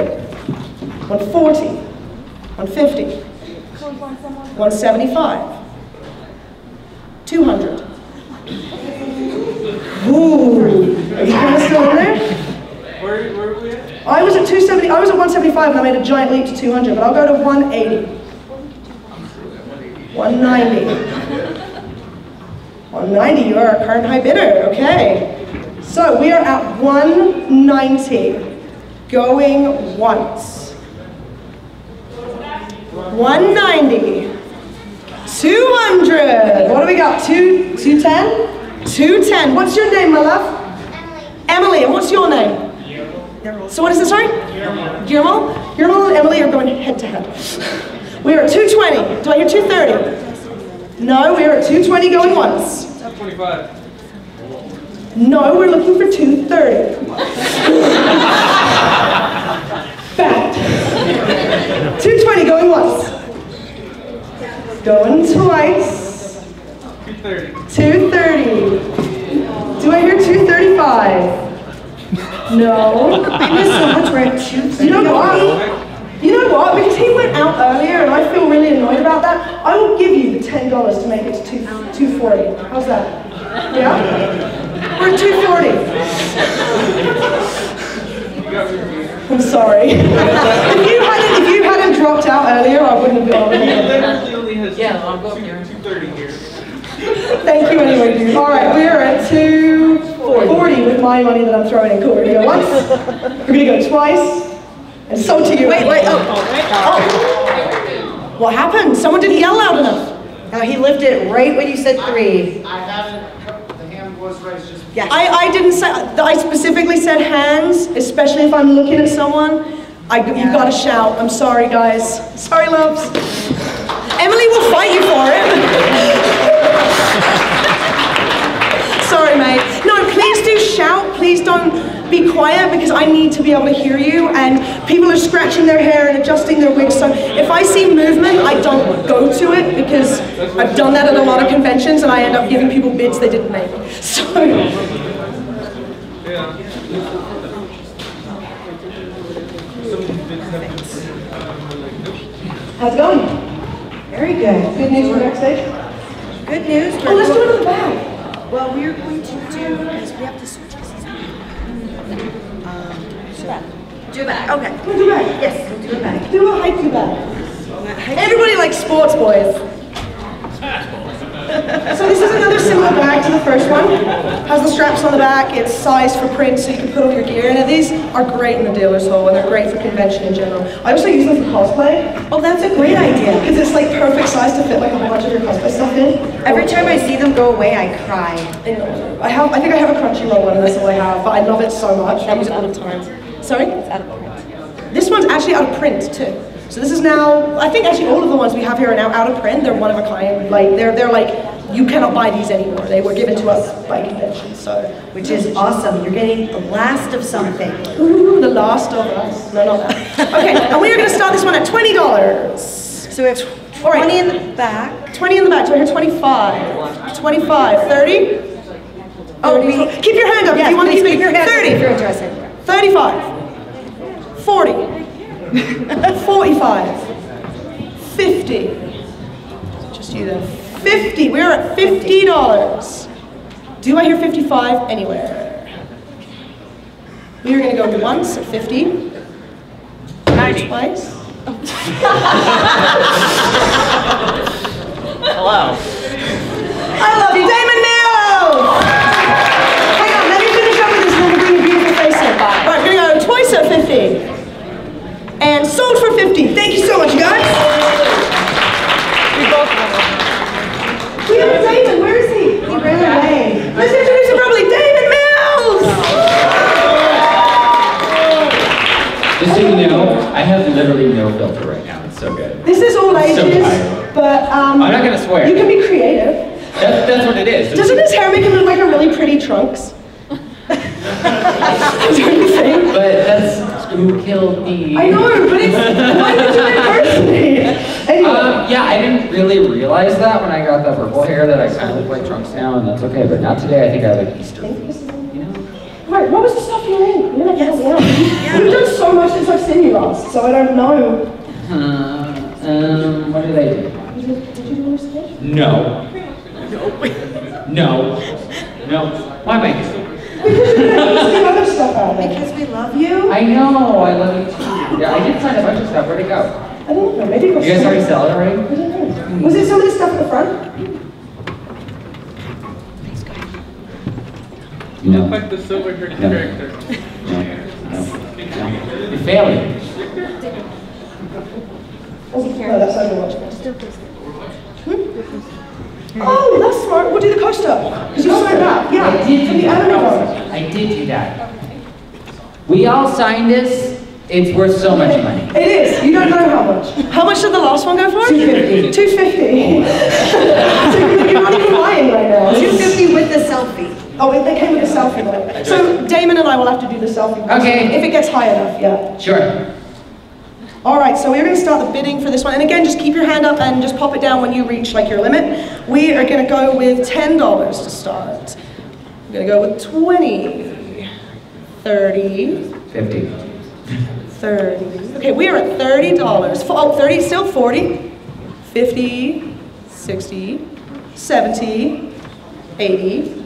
140, 150, 175, 200. Ooh, are you guys still in there? Where are we at? I was at 270. I was at 175, and I made a giant leap to 200. But I'll go to 180, 190, 190. You are a current high bidder. Okay. So we are at 190, going once. 190, 200. What do we got? 210? 210. What's your name, my love? Emily. And what's your name? So what is it, sorry? Guillermo. Guillermo and Emily are going head to head. We are at 220. Do I hear 230? No, we are at 220 going once. 25. No, we're looking for 230. Fact. 220 going once. Going twice. 230. 230. Do I hear 235? No. I missed so much. We're at 2:30. You know what? You know what? Because he went out earlier and I feel really annoyed about that, I will give you the $10 to make it to 240. How's that? Yeah? We're at 240. I'm sorry. if you hadn't dropped out earlier, I wouldn't have been on here. Yeah, I'll go up here. 230 here. Thank you anyway, dude. All right, we're at 240 with my money that I'm throwing in. Cool, we're gonna go once, we're gonna go twice, and so to you. Wait, oh. What happened? Someone didn't yell loud enough. No, he lifted it right when you said 3. I haven't, the hand was raised just. Yes. I didn't say, I specifically said hands, especially if I'm looking at someone. You've got to shout. I'm sorry, guys. Sorry, loves. Emily will fight you for it. Sorry, mate. No, please do shout. Please don't be quiet because I need to be able to hear you. And people are scratching their hair and adjusting their wigs. So if I see movement, I don't go to it because I've done that at a lot of conventions and I end up giving people bids they didn't make. So. How's it going? Very good. Good news for backstage? Good news. Oh, let's do it in the back. Well, we're going to do, because we have to switch because he's do it back. Okay. We'll do back. Yes, we'll do it back. Do a haiku back. Everybody likes sports, boys. So this is another similar bag to the first one. Has the straps on the back, it's sized for print so you can put all your gear in it. These are great in the dealer's hall and they're great for convention in general. I also use them for cosplay. Oh, that's a great idea. Because it's like perfect size to fit like a whole bunch of your cosplay stuff in. Every time I see them go away, I cry. I think I have a Crunchyroll one and that's all I have, but I love it so much. I use it all the time. Sorry? It's out of print. This one's actually out of print too. So this is now, I think actually all of the ones we have here are now out of print. They're one of a kind. Like they're like, you cannot buy these anymore. They were given to us by convention, so. Which is awesome. You're getting the last of something. Ooh, the last of us. No, not that. Okay, and we are going to start this one at $20. So we have 20 in the back. 20 in the back, so here 25. 25, 30? Oh, keep your hand up if you want to keep your hand 30. If you're interested. 35. 40. 45. 50. Just you there. 50. We're at $50. Do I hear 55 anywhere? We are going to go once at 50. 90. Twice. Hello. I love you, Damon Neal! Hang on, let me finish up with this and then we'll bring your beautiful face in. Right, we're going to go twice at 50. And sold for 50. Thank you so much, you guys. We have Damon. Where is he? He ran away. Let's introduce him properly. Damon Mills! Just so you know, I have literally no filter right now. It's so good. This is all ages, so tired. but I'm not gonna swear. You can be creative. That's what it is. Doesn't his hair make him look like a really pretty trunks? Don't you think? But that's who killed me. I know, but it's why would you impersonate? Anyway. Yeah, I didn't really realize that when I got that purple hair that I kind of look like Trunks now, and that's okay. But not today. I think I have like Easter. You know? Right. What was the stuff you were in? You're like, yes. You've done so much since I've seen you last, so I don't know. What did I do? Did you do a sketch? No. No. No. Why am I here? Because you're going to see other stuff out there. Because we love you. I know, I love you too. Yeah, I did sign a bunch of stuff. Where'd it go? I don't know, maybe it was. You guys already sell it already? I don't know. Was it some of the stuff at the front? No. Like the silver-haired No. character. No. You're failing. No, that's Overwatch. Oh, that's smart. We'll do the coaster. Because you signed that. Yeah. I did from do the anime that. one. I did do that. We all signed this. It's worth so much money. It is. You don't know how much. How much did the last one go for? $250. $250. You're not even lying right now. $250 with the selfie. Oh, they came with a selfie though. So Damon and I will have to do the selfie. Okay. If it gets high enough, yeah. Sure. All right, so we're going to start the bidding for this one. And again, just keep your hand up and just pop it down when you reach like your limit. We are going to go with $10 to start. We're going to go with 20, 30. 50. 30. Okay, we are at $30. Oh, 30, still 40. 50, 60, 70, 80.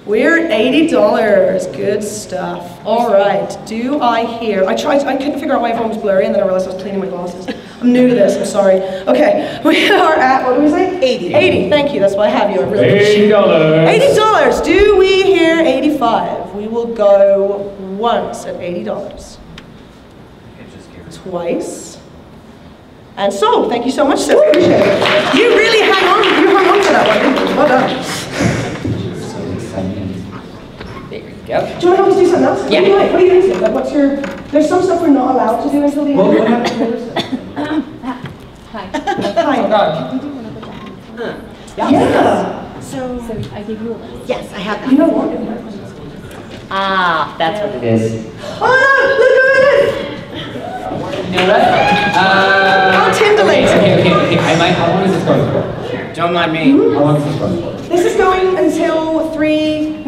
We're at $80. Good stuff. All right. Do I hear? I couldn't figure out why everyone was blurry, and then I realized I was cleaning my glasses. I'm new to this. I'm sorry. Okay, we are at, what did we say? 80. 80. Thank you. That's why I have you. I really appreciate it. $80. Do we hear 85? We will go once at $80. Twice. And sold. Thank you so much, sir. Appreciate it. You really hung on to that one, didn't you? Well done. Yep. Do you want to help us do something else? Yeah. What are you into? Like, what's your? There's some stuff we're not allowed to do until the end. Well, what happened? Hi. Hi. Oh, God. Yeah. So I gave you a list. Yes, I have that. You know what? Ah, that's what it is. Oh, look at this! You know that? How titillating. Okay. How long is this going for? Don't mind me. How long is this going for? This is going until 4:45.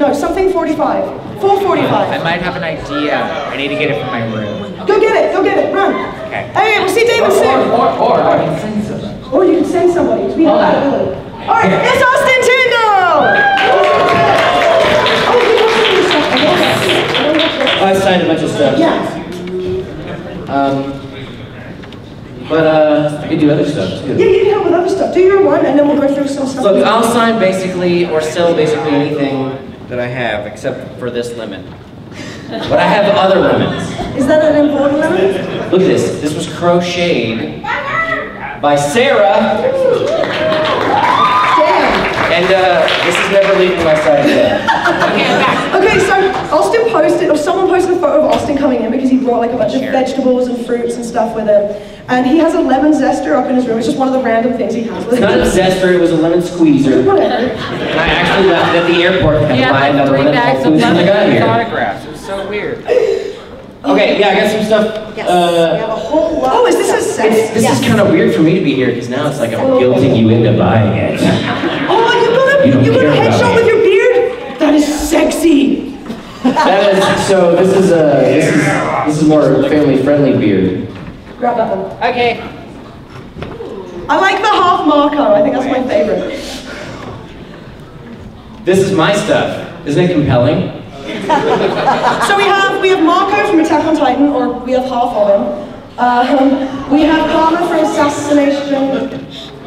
4:45. I might have an idea. I need to get it from my room. Go get it, run. Okay. Hey, we'll see David soon. Or I can send something. Or you can send somebody, because we have that ability. All right, it's Austin Tyndall! I signed a bunch of stuff. Yeah. But I could do other stuff too. Yeah, you can help with other stuff. Do your one, and then we'll go through some stuff. Look, I'll sign basically, or sell basically anything that I have, except for this lemon. But I have other lemons. Is that an important lemon? Look at this. This was crocheted by Sarah. And this is never leaving my side again. Okay, so Austin posted, or someone posted a photo of Austin coming in because he brought like a bunch of vegetables and fruits and stuff with him. And he has a lemon zester up in his room. It's just one of the random things he has with It's him. not a zester, it was a lemon squeezer. Whatever. And I actually left it at the airport and had to buy another one at Whole Foods when I got here. Autographs. It was so weird. Okay, yeah, I got some stuff. Yes, we have a whole lot. Oh, is this a set? This is kind of weird for me to be here because now it's like I'm guilting you into buying it. Oh, you got a headshot with your beard? That is sexy. That is, so this is more family friendly beard. Grab that one. Okay. I like the half Marco. I think that's my favorite. This is my stuff. Isn't it compelling? So we have Marco from Attack on Titan, or we have half of him. We have Karma from Assassination.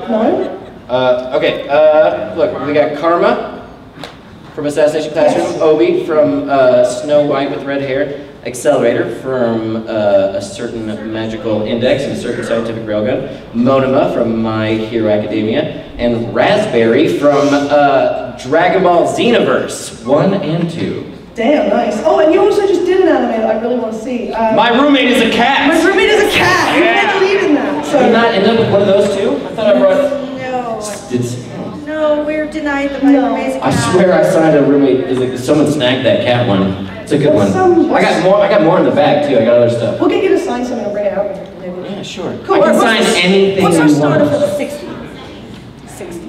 No? Look, we got Karma from Assassination Classroom, Obi from Snow White with red hair, Accelerator from a certain magical index and a certain scientific railgun, Monoma from My Hero Academia, and Raspberry from Dragon Ball Xenoverse 1 and 2. Damn, nice. Oh, and you also just did an anime that I really want to see. My roommate is a cat! My roommate is a cat! You played the lead in that. So. Did you not end up with one of those too? I thought I brought... No, we're denied the amazing. I swear I signed a roommate. Someone snagged that cat one. It's a good one. I got more in the bag too. I got other stuff. We'll get you to sign something and bring it out. Yeah, sure. Cool. I can sign anything What's our you starter want. for the 60?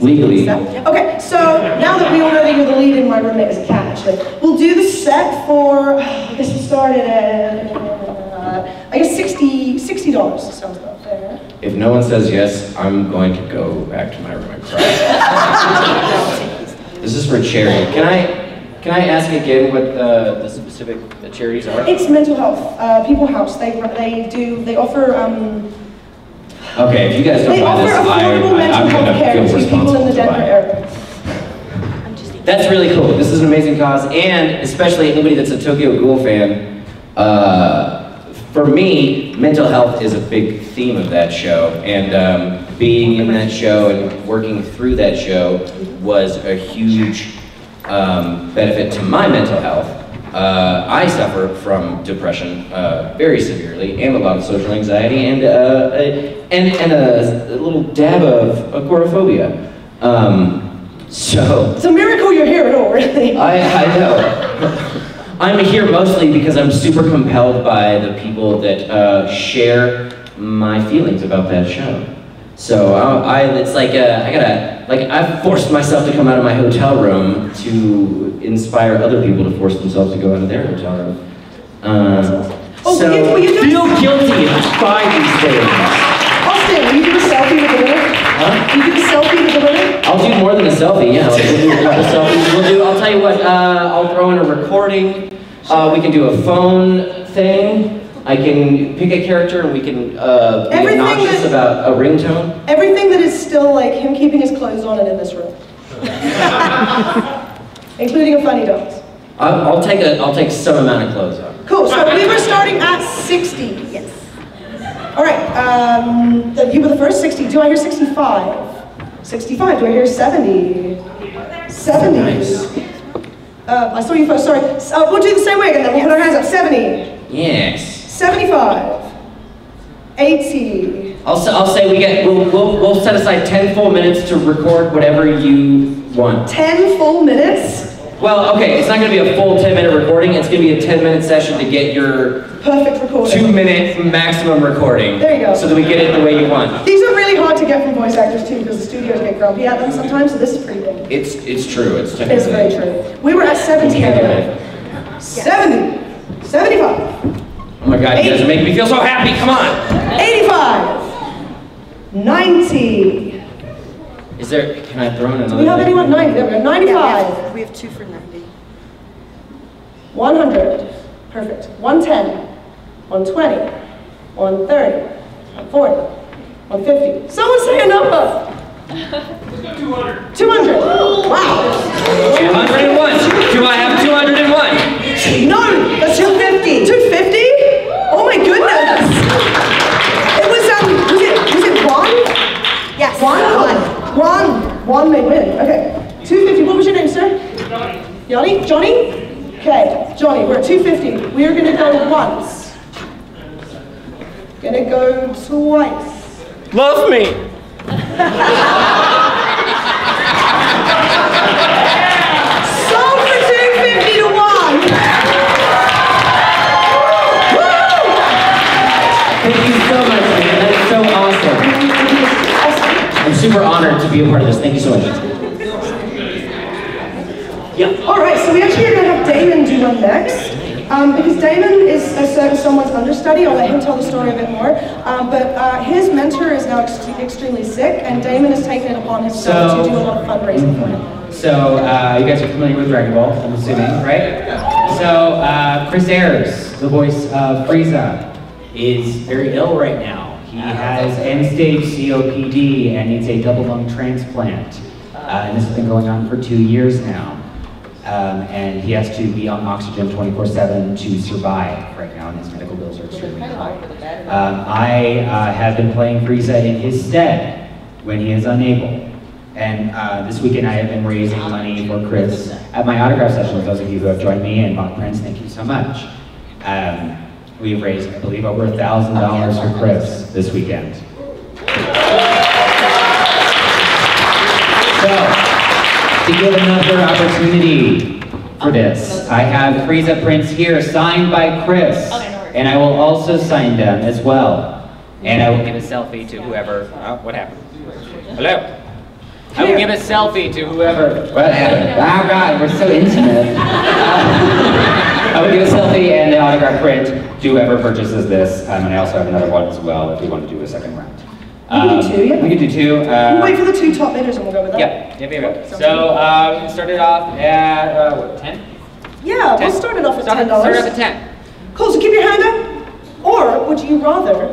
Legally. Okay, so now that we all know that you're the lead and my roommate is a cat, actually, we'll do the set for, I guess we started at, I guess $60 sounds about fair. If no one says yes, I'm going to go back to my room and cry. This is for charity. Can I ask again what the specific charities are? It's mental health. People House. They offer. Okay, if you guys don't buy this, affordable mental I'm health going to care feel to people in responsible the to Denver buy it. area. That's really cool. This is an amazing cause, and especially anybody that's a Tokyo Ghoul fan, for me, mental health is a big theme of that show, and being in that show and working through that show was a huge benefit to my mental health. I suffer from depression very severely, and a lot of social anxiety, and a little dab of agoraphobia. So it's a miracle you're here at all, really. I know. I'm here mostly because I'm super compelled by the people that share my feelings about that show. So it's like I've forced myself to come out of my hotel room to inspire other people to force themselves to go out of their hotel room. So feel guilty and try these things. Austin, will you do a selfie with the winner? Huh? Will you do a selfie with the winner? I'll do more than a selfie, yeah. We'll do a couple selfies. I'll tell you what, I'll throw in a recording. We can do a phone thing. I can pick a character and we can be obnoxious about a ringtone. Everything that is still like him keeping his clothes on and in this room. Including a funny dance. I'll take some amount of clothes off. Cool, so we were starting at 60. Yes. All right, you were the first 60. Do I hear 65? 65, do I hear 70? 70. Nice. I saw you first, sorry. We'll do the same way again then. We'll put our hands up. 70. Yes. 75. 80. I'll say we'll set aside 10 full minutes to record whatever you want. 10 full minutes? Well, okay, it's not going to be a full 10-minute recording. It's going to be a 10-minute session to get your perfect recording. 2-minute maximum recording. There you go. So that we get it the way you want. These are really hard to get from voice actors too, because the studios get grumpy at them sometimes. So this is pretty good. It's true. It's It's very true. We were at 70. 70. 75. Oh my God, you guys are making me feel so happy. Come on. 85. 90. Is there? Can I throw in another? Do we have anyone? 90. There we go. 95. We have 2 for 90. 100. Perfect. 110. 120. 130. 140. 150. Someone say a number. 200. 200. Wow. 201. Do I have 201? No, that's 250. 250? Oh my goodness. It was it one? Yes. One may win. Okay. 250. What was your name, sir? Johnny. Johnny? Okay. Johnny, we're at 250. We are gonna go once. Gonna go twice. Love me. Sold for 250 to 1. Thank you so much, man. That's so awesome. I'm super honored to be a part of this. Thank you so much. Yeah. All right, so we actually are going to have Damon do one next. Because Damon is someone's understudy. I'll let him tell the story a bit more. But his mentor is now extremely sick, and Damon has taken it upon himself to do a lot of fundraising for him. So, you guys are familiar with Dragon Ball, I'm assuming, right? So, Chris Ayers, the voice of Frieza, is very ill right now. He has end-stage COPD and needs a double lung transplant. And this has been going on for 2 years now. And he has to be on oxygen 24/7 to survive right now, and his medical bills are extremely high. I have been playing Frieza in his stead when he is unable. And this weekend I have been raising money for Chris at my autograph sessions. Those of you who have joined me and bought prints, thank you so much. We've raised, I believe, over $1,000 for Chris this weekend. So, to give another opportunity for this, I have Frieza prints here signed by Chris, and I will also sign them as well. And I will give a selfie to whoever. What happened? Hello. I will give a selfie to whoever. What happened? Oh God, we're so intimate. I will give a selfie and the autograph print to whoever purchases this, and I also have another one as well if you want to do a second round. We can do 2, yeah? We can do 2. We'll wait for the 2 top bidders and we'll go with that. Yep. So, we started off at, what, 10? Yeah, we'll start it off at $10. Start off at 10. Cool, so keep your hand up. Or would you rather?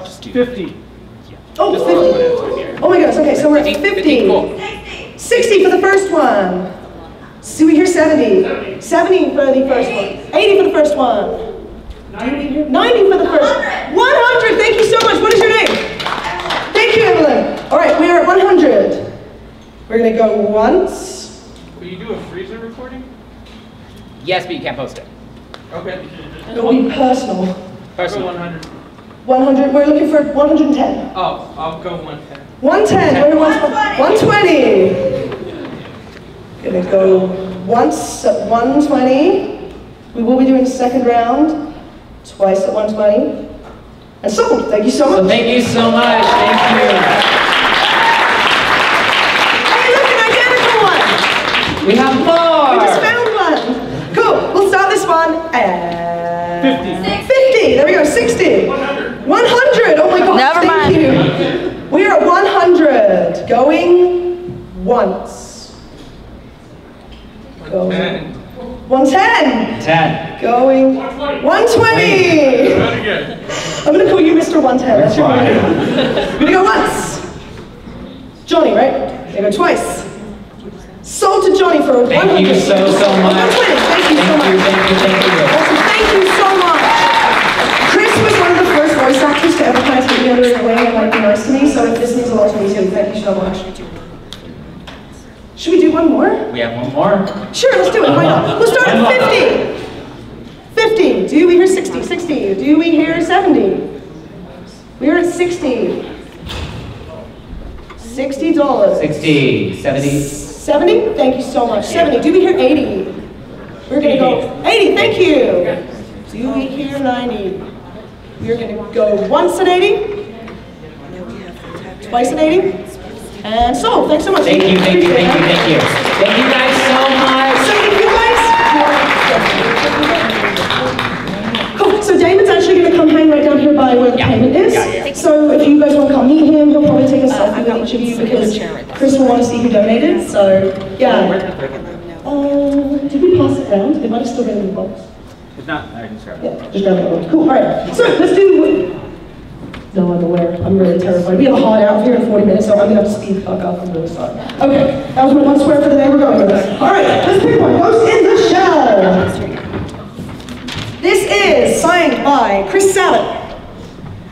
Just do 50. Oh, 50. Oh my goodness, okay, so we're at 50. 60 for the first one. So we hear 70. 70 for the first one. 80 for the first one. 90 for the first one. 100, thank you so much. What is your name? Thank you, Evelyn. All right, we are at 100. We're gonna go once. Will you do a Frieza recording? Yes, but you can't post it. Okay. It'll be personal. Personal. 100. 100, we're looking for 110. Oh, I'll go 110. 110, everyone's 120. Gonna go once at 120. We will be doing a second round twice at 120, and sold. Thank you so much. So thank you so much. Thank you. Hey, look, an identical one. We have more. We just found one. Cool. We'll start this one at 50. There we go. 60. 100. 100. Oh my gosh. Never mind. Thank you. We are at 100. Going once. Going. 110. 10. Going 120. I'm going to call you Mr. 110. That's your name. We're going to go once. Johnny, right? We're going to go twice. Sold to Johnny for 100. Thank you so much. 120. Thank you so much. Thank you. Awesome. Thank you so much. Chris was one of the first voice actors to ever kind of take me under his wing and like be nice to me, so this means a lot to me too. Thank you so much. Should we do one more? We have one more. Sure, let's do it. Why not? We'll start at 50. 50. Do we hear 60? 60. Do we hear 70? We're at 60. $60. 60, 70. 70? Thank you so much. 70. Do we hear 80? We're going to go 80. Thank you. Do we hear 90? We're going to go once at 80. Twice at 80. And so, thanks so much. Thank you. Thank you guys so much. So, you guys. Cool. So Damon's actually going to come hang right down here by where the payment is. So if you guys want to come meet him, he'll probably take a selfie with each of you because Chris will want to see who donated. So, yeah. Did we pass it around? It might have still been in the box. If not, I can grab it. Yeah, just grab it. Cool. All right. So let's do. No, I'm aware. I'm really terrified. We have a hard out here in 40 minutes, so I'm going to have to speed the fuck up. I'm really sorry. Okay, that was my one swear for the day. We're going with this. All right, let's pick one. Ghost in the Shell. This is signed by Chris Sabat.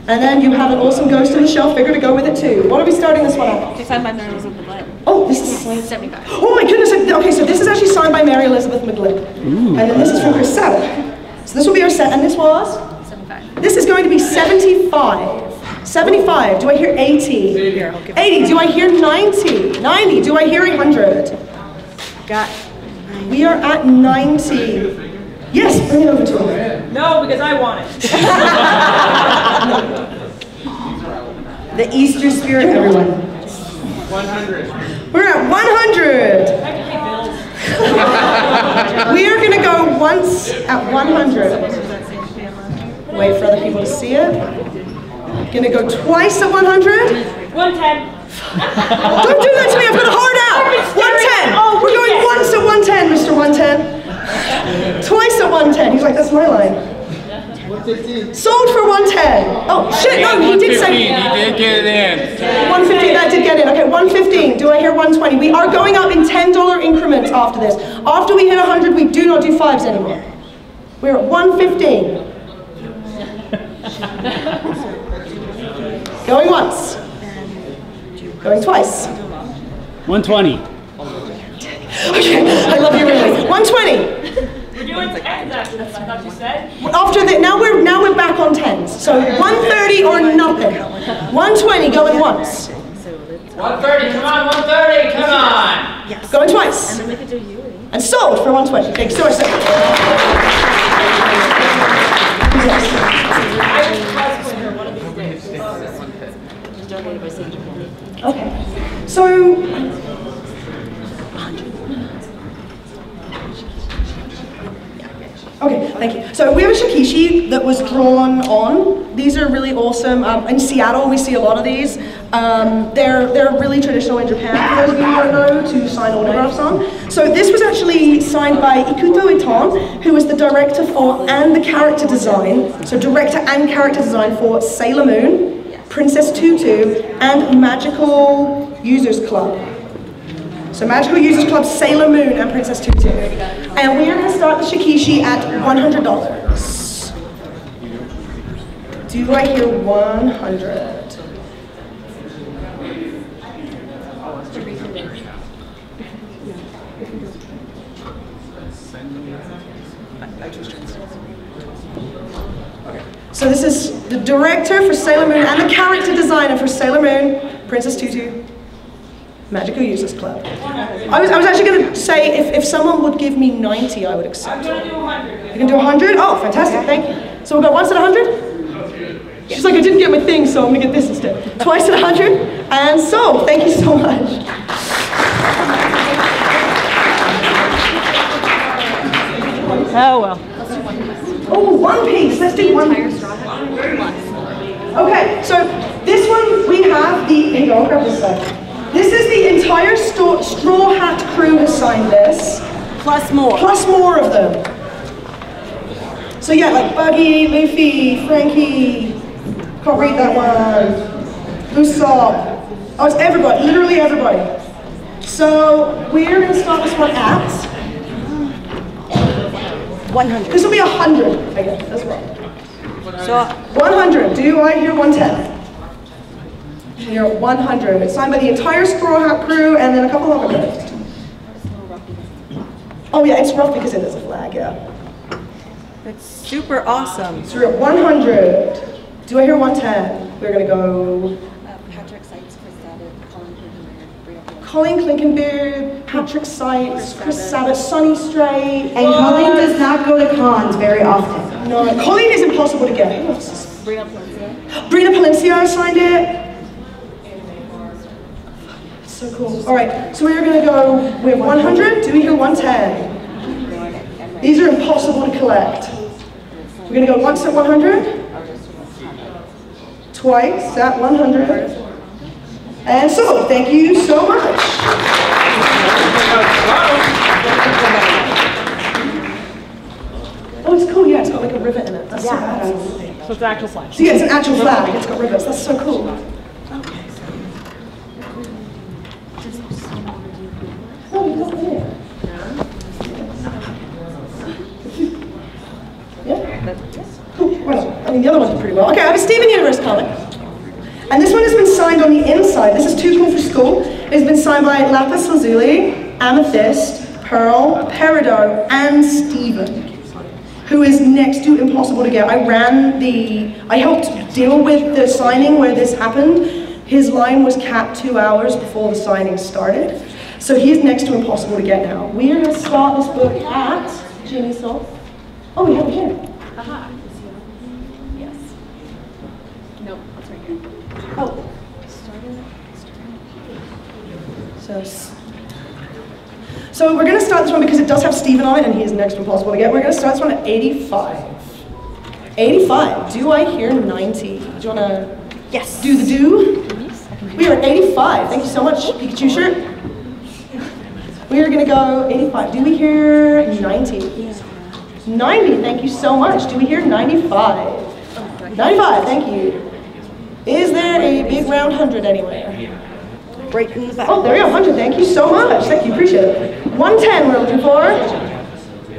And then you have an awesome Ghost in the Shell figure to go with it too. What are we starting this one at? It's signed by Mary Elizabeth McGlynn. Oh, this is 75. Oh my goodness. Okay, so this is actually signed by Mary Elizabeth McGlynn. And then this is from Chris Sabat. So this will be our set, and this was? 75. This is going to be 75. 75, do I hear 80? 80, do I hear 90? 90, do I hear 100? Got. We are at 90. Yes, bring it over to him. No, because I want it. The Easter spirit, everyone. 100. We're at 100. We are going to go once at 100. Wait for other people to see it. Gonna go twice at 100. 110. Don't do that to me, I've got a hard out. 110. Oh, we're going once at 110, Mr. 110. Twice at 110. He's like, that's my line. 115. Sold for 110. Oh shit, no, he did say. He did get it in. 115, that did get in. Okay, 115. Do I hear 120? We are going up in $10 increments after this. After we hit 100, we do not do fives anymore. We're at 115. Going once. Going twice. 120. Okay, I love you really. 120. We're doing 10s after this, I thought you said. After that, now we're back on 10s. So 130 or nothing. 120 going once. 130, come on, 130, come on. Yes. Going twice. And then we could do you. And sold for 120. Thanks so much. Okay, so okay, thank you. So we have a shakishi that was drawn on. These are really awesome. In Seattle, we see a lot of these. They're really traditional in Japan, for those of you who don't know, to sign autographs on. So this was actually signed by Ikuto Iton, who was the director for and the character design, so director and character design for Sailor Moon, Princess Tutu, and Magical Users Club. So Magical Users Club, Sailor Moon, and Princess Tutu. And we are going to start the shakishi at $100. Do I hear 100? So this is the director for Sailor Moon and the character designer for Sailor Moon, Princess Tutu. Magical Users Club. I was actually going to say, if someone would give me 90, I would accept it. I'm going to do 100. You can do 100? Oh, fantastic, thank you. So we'll go once at 100? She's like, I didn't get my thing, so I'm going to get this instead. Twice at 100? And so, thank you so much. Oh, well. Oh, One Piece. Let's do One Piece. Okay, so this one we have the, here you go, I'll grab this side. This is the entire Straw Hat crew has signed this. Plus more. Plus more of them. So yeah, like Buggy, Luffy, Frankie, can't read that one, Usopp. Oh, it's everybody, literally everybody. So we're going to start this one at 100. This will be 100, I guess, as well. So 100. Do I hear 110? You're at 100. It's signed by the entire Straw Hat crew and then a couple of others. Oh yeah, it's rough because it is a flag, yeah. That's super awesome. So we're at 100. Do I hear 110? We're gonna go Patrick Sykes, Chris Sabat, Colleen Klinkenbeard, Patrick Sykes, Chris Sabat, Sonny Strait. And Colleen does not go to cons very often. No, Colleen is impossible to get. Who else is Brina Palencia. Brina Palencia signed it. So cool. All right, so we're gonna go, we have 100, do we hear 110? These are impossible to collect. We're gonna go once at 100, twice at 100, and so, thank you so much. Oh, it's cool, yeah, it's got like a rivet in it. That's so badass. So it's an actual flag. So yeah, it's an actual flag, it's got rivets, that's so cool. Oh, you got it in. Yeah? Cool, well, I mean the other ones are pretty well. Okay, I have a Steven Universe comic. And this one has been signed on the inside. This is Too Cool for School. It's been signed by Lapis Lazuli, Amethyst, Pearl, Peridot, and Steven, who is next to impossible to get. I helped deal with the signing where this happened. His line was capped 2 hours before the signing started. So he's next to impossible to get now. We are going to start this book at Jimmy Soul. Oh, we have it here. Aha. Yes. Nope, that's right here. Oh. So we're going to start this one because it does have Steven on it and he is next to impossible to get. We're going to start this one at 85. 85. Do I hear 90? Do you want to do the do? We are at 85. Thank you so much, Pikachu shirt. We are going to go 85. Do we hear 90? 90. Thank you so much. Do we hear 95? 95. Thank you. Is there a big round 100 anywhere? Right in the back. Oh, there we go, 100, thank you so much. Thank you, appreciate it. 110 we're looking for.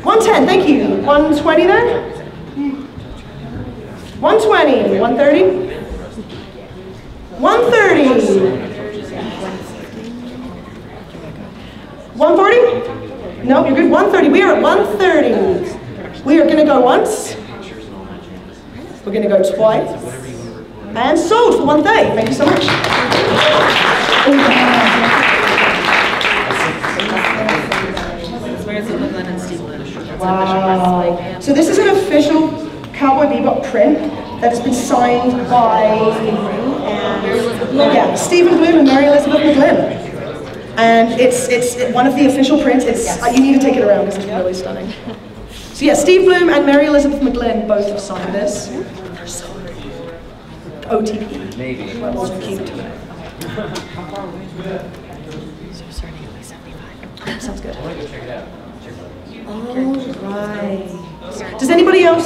110, thank you. 120 then? 120, 130? 130. 140? Nope, you're good. 130, we are at 130. We are gonna go once. We're gonna go twice. And sold for 130, thank you so much. Wow. So this is an official Cowboy Bebop print that has been signed by Stephen Bloom and Mary Elizabeth McGlynn. And it's one of the official prints. It's you need to take it around because it's really stunning. So yeah, Steve Bloom and Mary Elizabeth McGlynn both have signed this. They're so OTP. Maybe. Well, cute. So starting at 75. Sounds good. Alright. Does anybody else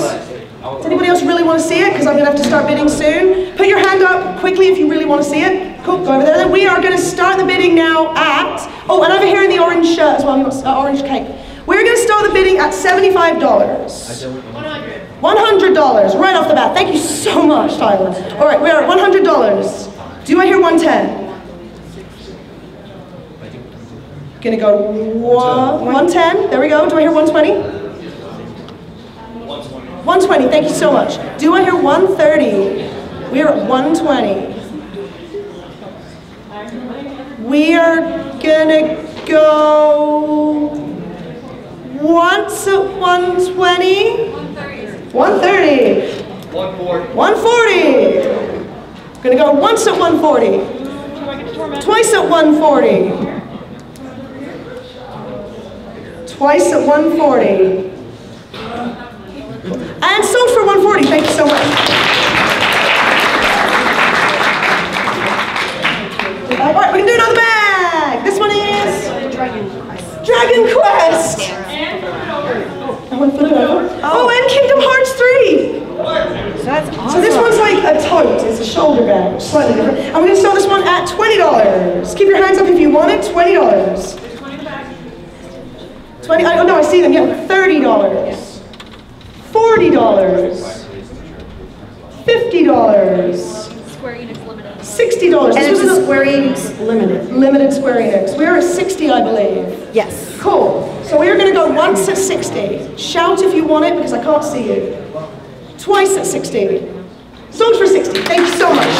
really want to see it? Because I'm going to have to start bidding soon. Put your hand up quickly if you really want to see it. Cool, go over there. Then we are going to start the bidding now at, oh, and over here in the orange shirt as well, orange cake. We're going to start the bidding at $75. $100 right off the bat. Thank you so much, Tyler. All right, we're at $100. Do I hear 110? Gonna go 110. There we go. Do I hear 120? 120. Thank you so much. Do I hear 130? We are at 120. We are gonna go once at 120. 130. 140. 140. Gonna go once at 140. Twice at 140. Twice at 140. And sold for 140. Thank you so much. All right, we can do another bag. This one is Dragon Quest. Oh, and Kingdom Hearts 3. So that's awesome. So this one's like a tote. It's a shoulder bag, slightly different. And we're going to sell this one at $20. Keep your hands up if you want it. $20. 20. Oh no, I see them. Yeah, $30. $40. $50. Square Enix Limited. $60. And it's a Square Enix Limited. Limited Square Enix. We are at 60, I believe. Yes. Cool. So we are going to go once at 60. Shout if you want it because I can't see you. Twice at 60. Sold for 60. Thank you so much.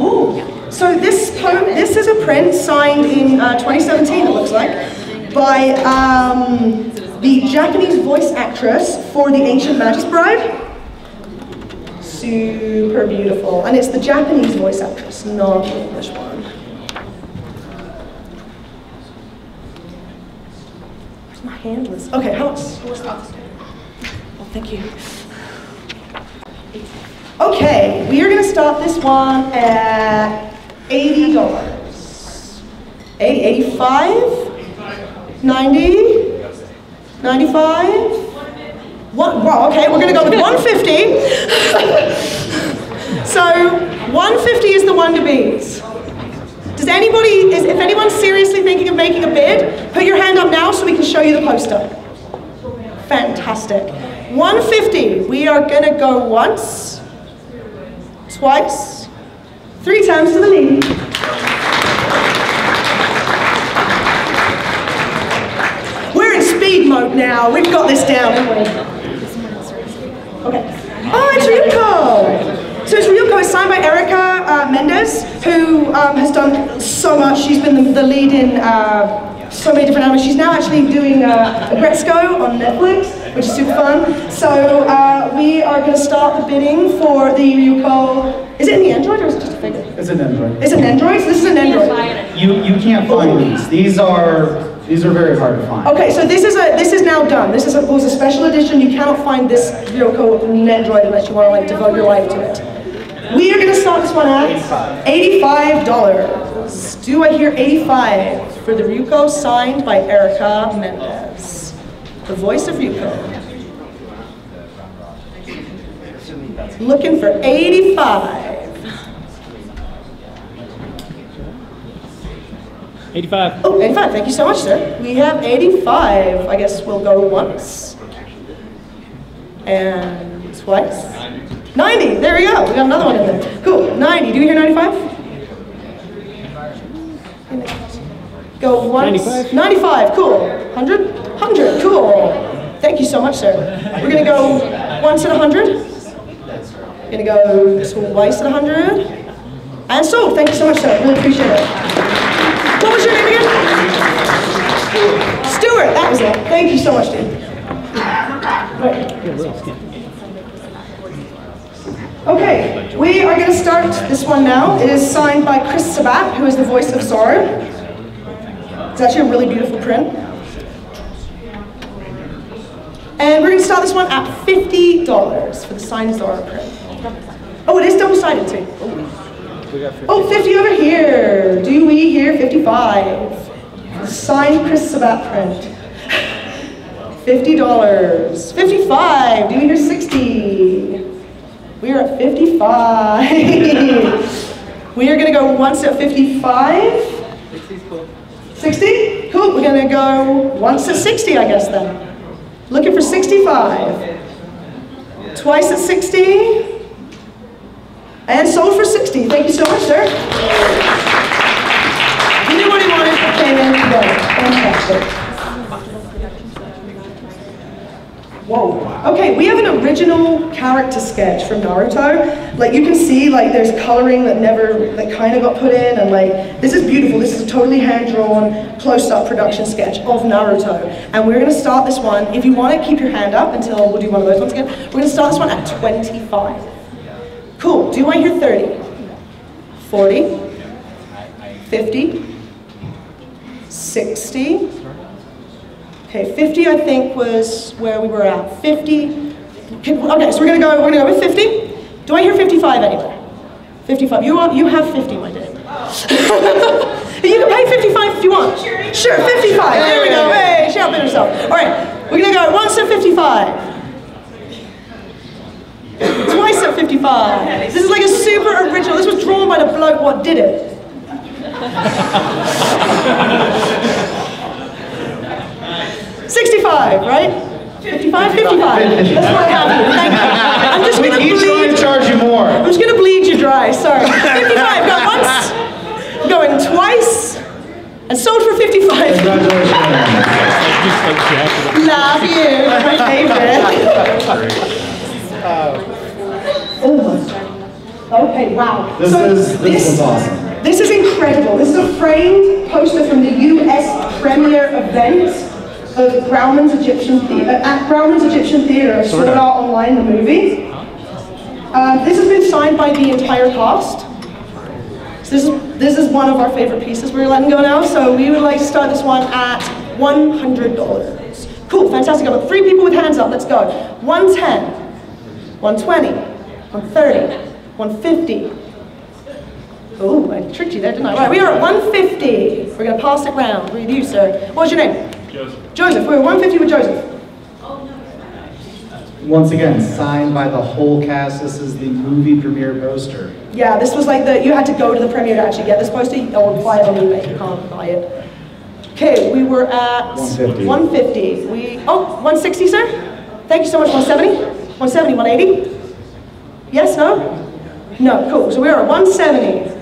Oh, so this is a print signed in 2017, it looks like, by the Japanese voice actress for the Ancient Magus Bride. Super beautiful, and it's the Japanese voice actress, not the English one. Where's my handless? Okay, how much? Oh, thank you. Okay, we are going to start this one at $80. 80, 85, 90, 95. What? Wow, okay, we're going to go with 150. So, 150 is the one to beat. Does anybody, if anyone's seriously thinking of making a bid, put your hand up now so we can show you the poster. Fantastic. 150, we are going to go once, twice, 3 times to the lead. We're in speed mode now. We've got this down, haven't we? Okay. Oh, it's Ryuko. So it's Ryuko. It's signed by Erica Mendez, who has done so much. She's been the lead in so many different animes. She's now actually doing Gretzko on Netflix, which is super fun. So we are going to start the bidding for the Ryuko. Is it in the Android or is it just a figure? It's an Android. It's an Android? So this is an Android. You can't find these. These are very hard to find. Okay, so this is now done. This was a special edition. You cannot find this Ryuko in an Android unless you want to like devote your life to it. We are going to start this one at $85. Do I hear 85 for the Ryuko signed by Erica Mendez, the voice of Ryuko? Looking for 85. 85. Oh, 85. Thank you so much, sir. We have 85. I guess we'll go once. And twice. 90. There we go. We got another one in there. Cool. 90. Do you hear 95? Go once. 95. 95. Cool. 100? 100. Cool. Thank you so much, sir. We're going to go once at 100. We're going to go twice at 100. And sold. Thank you so much, sir. Really appreciate it. What was your name again? Stuart. That was it. Thank you so much, dude. Okay, we are going to start this one now. It is signed by Chris Sabat, who is the voice of Zora. It's actually a really beautiful print. And we're going to start this one at $50 for the signed Zora print. Oh, it is double-sided too. Oh, 50 over here. Do we hear 55? Signed Chris Sabat print. $50. 55. Do we hear 60? We are at 55. We are going to go once at 55. 60? Cool. We're going to go once at 60, I guess then. Looking for 65. Twice at 60. And sold for 60. Thank you so much, sir. He knew what he wanted. Came in. Fantastic. Whoa. Okay, we have an original character sketch from Naruto. Like you can see, like there's coloring that never, like kind of got put in, and like this is beautiful. This is a totally hand-drawn, close-up production sketch of Naruto. And we're gonna start this one. If you want to keep your hand up until we'll do one of those ones again. We're gonna start this one at 25. Cool. Do I hear 30? 40? 50? 60? Okay, 50 I think was where we were at. 50. Okay, so we're gonna go with 50. Do I hear 55 anywhere? 55. You have 50, my dear. You can pay 55 if you want. Sure, 55. There we go. Hey, she outbid herself. All right, we're gonna go once at 55. Twice at 55. This is like a super original. This was drawn by the bloke what did it. 65, right? 55, 55. That's what I have here. Thank you. I'm just going to bleed. Try to charge you more. I'm just going to bleed you dry. Sorry. 55. Go once. Going twice. And sold for 55. Congratulations. Love you. My favorite. Oh. Okay. Wow. This is awesome. This is incredible. This is a framed poster from the US premiere event of Grauman's Egyptian Theatre, at Grauman's Egyptian Theatre, Sword Art Online, the movie. This has been signed by the entire cast. So this is one of our favorite pieces we're letting go now, so we would like to start this one at $100. Cool, fantastic. I've got 3 people with hands up, let's go. 110, 120, 130, 150. Oh, I tricked you there, didn't I? Right, we are at 150. We're going to pass it round. With you, sir. What's your name? Joseph. Joseph. We're at 150 with Joseph. Once again, signed by the whole cast. This is the movie premiere poster. Yeah, this was like you had to go to the premiere to actually get this poster, or buy it on eBay. You can't buy it. Okay, we were at 150. 150. 160, sir? Thank you so much. 170? 170, 180? Yes, no? No, cool. So we are at 170.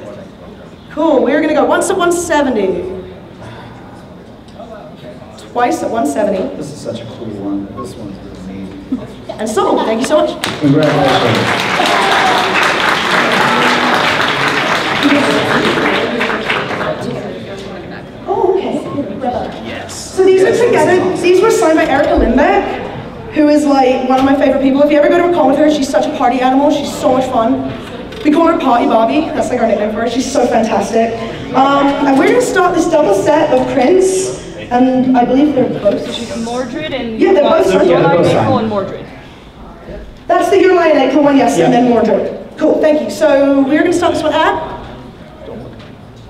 Cool, we're gonna go once at 170. Twice at 170. This is such a cool one. This one's really neat. And sold. Thank you so much. Congratulations. Oh, okay. Yes. So these are together. These were signed by Erica Lindbeck, who is like one of my favorite people. If you ever go to a con with her, she's such a party animal. She's so much fun. We call her Party Bobby. That's like our nickname for her. She's so fantastic. And we're going to start this double set of prints. And I believe they're both. Mordred and yeah, they're both signed. April and Mordred. That's the Your Lie in April one, yes, yeah. And then Mordred. Cool, thank you. So we're going to start this one at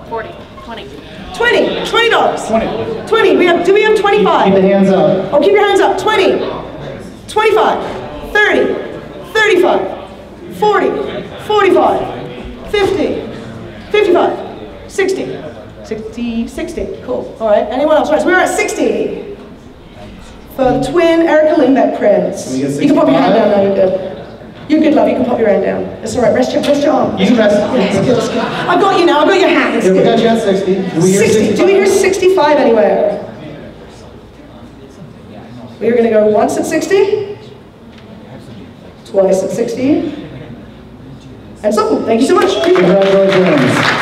40, 20. 20, $20. 20. Do we have 25? Keep the hands up. Oh, keep your hands up. 20, 25, 30, 35, 40, 45, 50, 55, 60. 60. Cool. All right. Anyone else? Right. So we're at 60 for the twin Erica Lindbeck prints. You can pop your hand down now. You're good. You're good, love. You can pop your hand down. It's all right. Rest your arm. You can rest. Yes, good. I've got you now. I've got your hand. It's Yeah, good. we got you at 60. Do we hear 60. Do we hear 65 anywhere? We're going to go once at 60, twice at 60, and so thank you so much. Congratulations.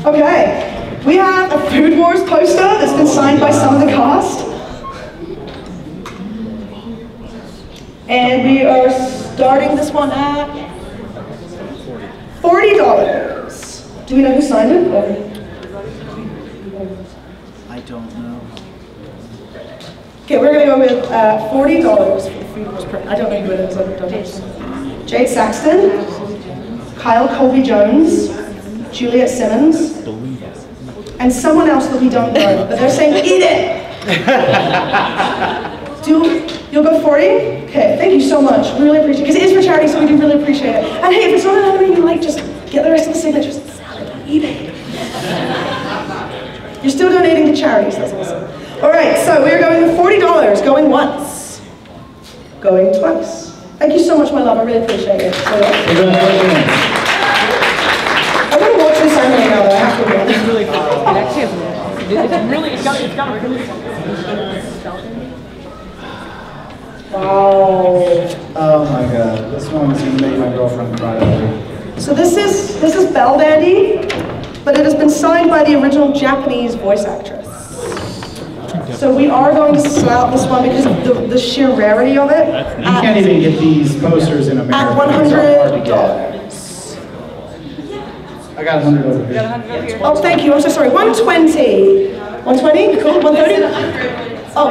Okay, we have a Food Wars poster that's been signed by some of the cast. And we are starting this one at $40. Do we know who signed it? I don't know. Okay, we're going to go with $40 for the Food Wars print. I don't know who it is. I don't know. Jade Saxton, Kyle Colby-Jones, Juliet Simmons, and someone else that we don't know, but they're saying, eat it! You'll go 40? Okay, thank you so much. We really appreciate it. Because it is for charity, so we do really appreciate it. And hey, if it's not an anime you like, just get the rest of the signatures and sell it on eBay. You're still donating to charities, that's awesome. All right, so we're going with $40, going once, going twice. Thank you so much, my love. I really appreciate it. I want to watch this anime now, though. I have to It's got a really. Oh my god, this one's gonna make my girlfriend cry already. So this is Bell Dandy, but it has been signed by the original Japanese voice actress. So we are going to sell out this one because of the sheer rarity of it. You can't even get these posters in America. At $100. I got 100 over here. Oh, thank you. I'm so sorry. 120. 120? Cool. 130? Oh.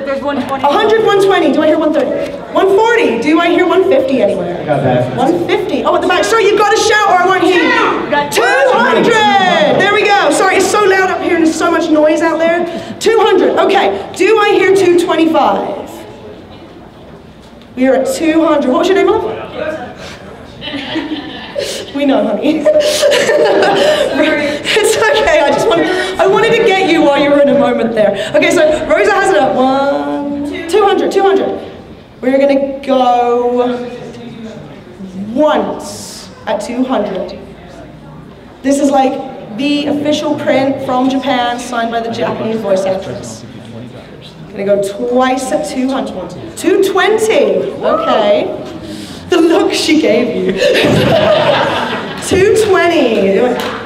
There's 120. 100, 120. Do I hear 130? 140. Do I hear 150 anywhere? I got that. 150. Oh, at the back. Sorry, you've got to shout or I won't hear you. 200. There we go. Sorry, it's so loud up here and there's so much noise out there. 200. Okay. Do I hear 225? We are at 200. What was your name, love? We know, honey. It's okay. I wanted to get you while you were in a moment there. Okay, so Rosa has it up. 200. We're gonna go once at 200. This is like the official print from Japan, signed by the Japanese voice actress. Gonna go twice at 200. 220. Okay. The look she gave you. 220.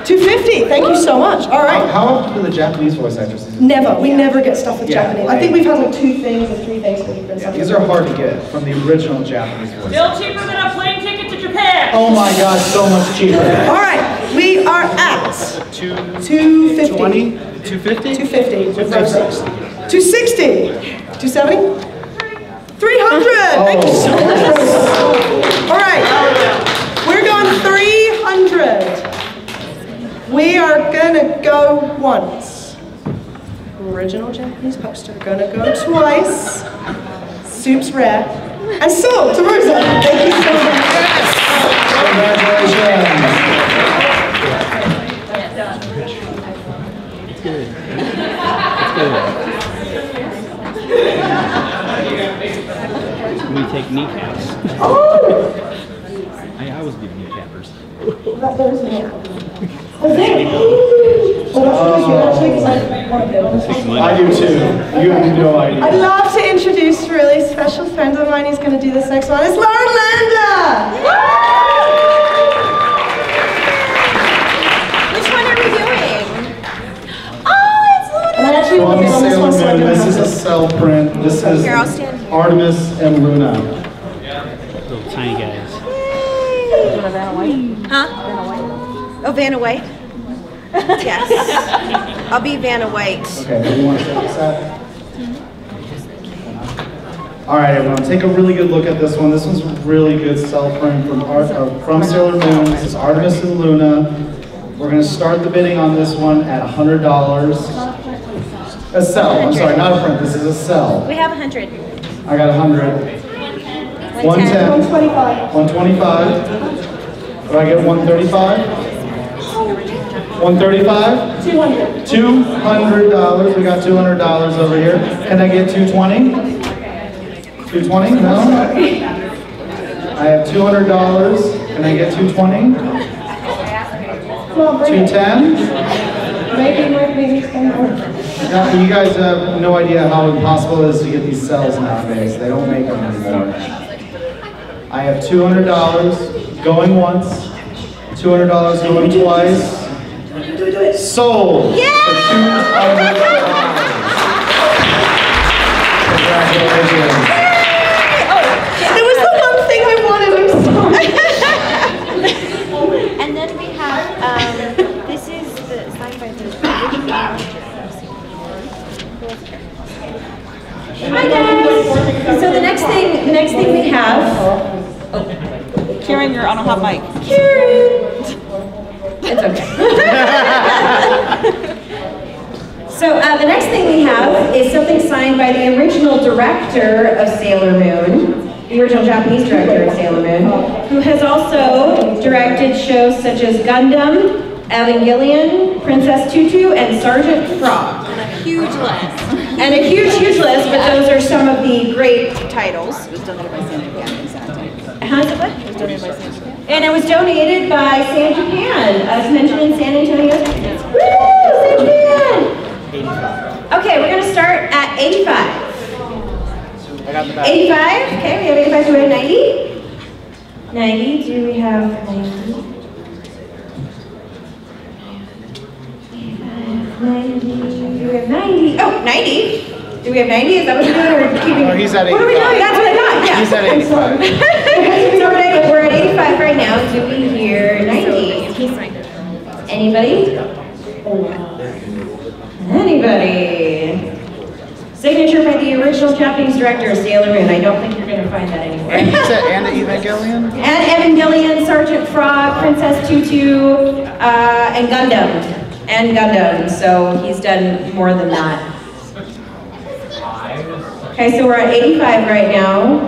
250. Thank you so much. All right. How often do the Japanese voice actresses? Never. We never get stuff with Japanese. Like, I think we've had like 2 things or 3 things that we've been yeah, these are hard to get from the original Japanese voice. Still cheaper than a plane ticket to Japan. Oh my god, so much cheaper. All right. We are at 250. 250? 250. 260. 270. 300! Thank you so much. All right, we're going 300. We are gonna go once. Original Japanese poster. Gonna go twice. Soup's rare. And so, to Rosa. Thank you so much. Congratulations. It's good. It's good. We take kneecaps. Oh! I always give kneecappers. There's me. I do too. You have no idea. I'd love to introduce a really special friend of mine who's going to do this next one. It's Lauren Landa! Which one are we doing? Oh, it's Luna! And I actually want to get on this one so I can This have is a this. cell print. This is Here, I'll stand here. Artemis and Luna. Little tiny guys. Huh? Oh, Vanna White? Yes. I'll be Vanna White. Okay, do you want to set this up? All right, everyone, take a really good look at this one. This one's a really good cell print from Sailor Moon. This is Artemis and Luna. We're going to start the bidding on this one at $100. A cell, I'm sorry, not a print. This is a cell. We have 100. I got 100. 110. 125. 125. Do I get 135? 135? 200. $200. We got $200 over here. Can I get 220? 220? No? I have $200. Can I get 220? 210? Maybe spend more. Now, you guys have no idea how impossible it is to get these cells nowadays. They don't make them anymore. I have $200 going once, $200 going twice. Sold for $200. Congratulations. It was the one thing I wanted. I'm sorry. And then we have, this is the signed by the Hi guys. So the next thing we have. Karen, you're on a hot mic. Karen. It's okay. So the next thing we have is something signed by the original director of Sailor Moon, the original Japanese director of Sailor Moon, who has also directed shows such as Gundam, Evangelion, Princess Tutu, and Sergeant Frog. huge list. And a huge list, but those are some of the great titles. It was donated by San Japan, exactly. How's it what? It was donated by San Japan. And it was donated by San Japan, as mentioned in San Antonio. Woo! San Japan! 85? Okay, we have 85. Do we have 90? 90, do we have 90? 90, do we have 90? Oh, 90? Do we have 90? Is that what we're doing, or keeping? Oh, he's at 85. What are we doing? That's what I thought, yeah. He's at 85. So we're at 85 right now. Do we hear 90? Anybody? Anybody? Signature by the original Japanese director, Sailor Moon. I don't think you're going to find that anywhere. And he said, and Evangelion? And Evangelion, Sergeant Frog, Princess Tutu, and Gundam. And Gundam, so he's done more than that. Okay, so we're at 85 right now.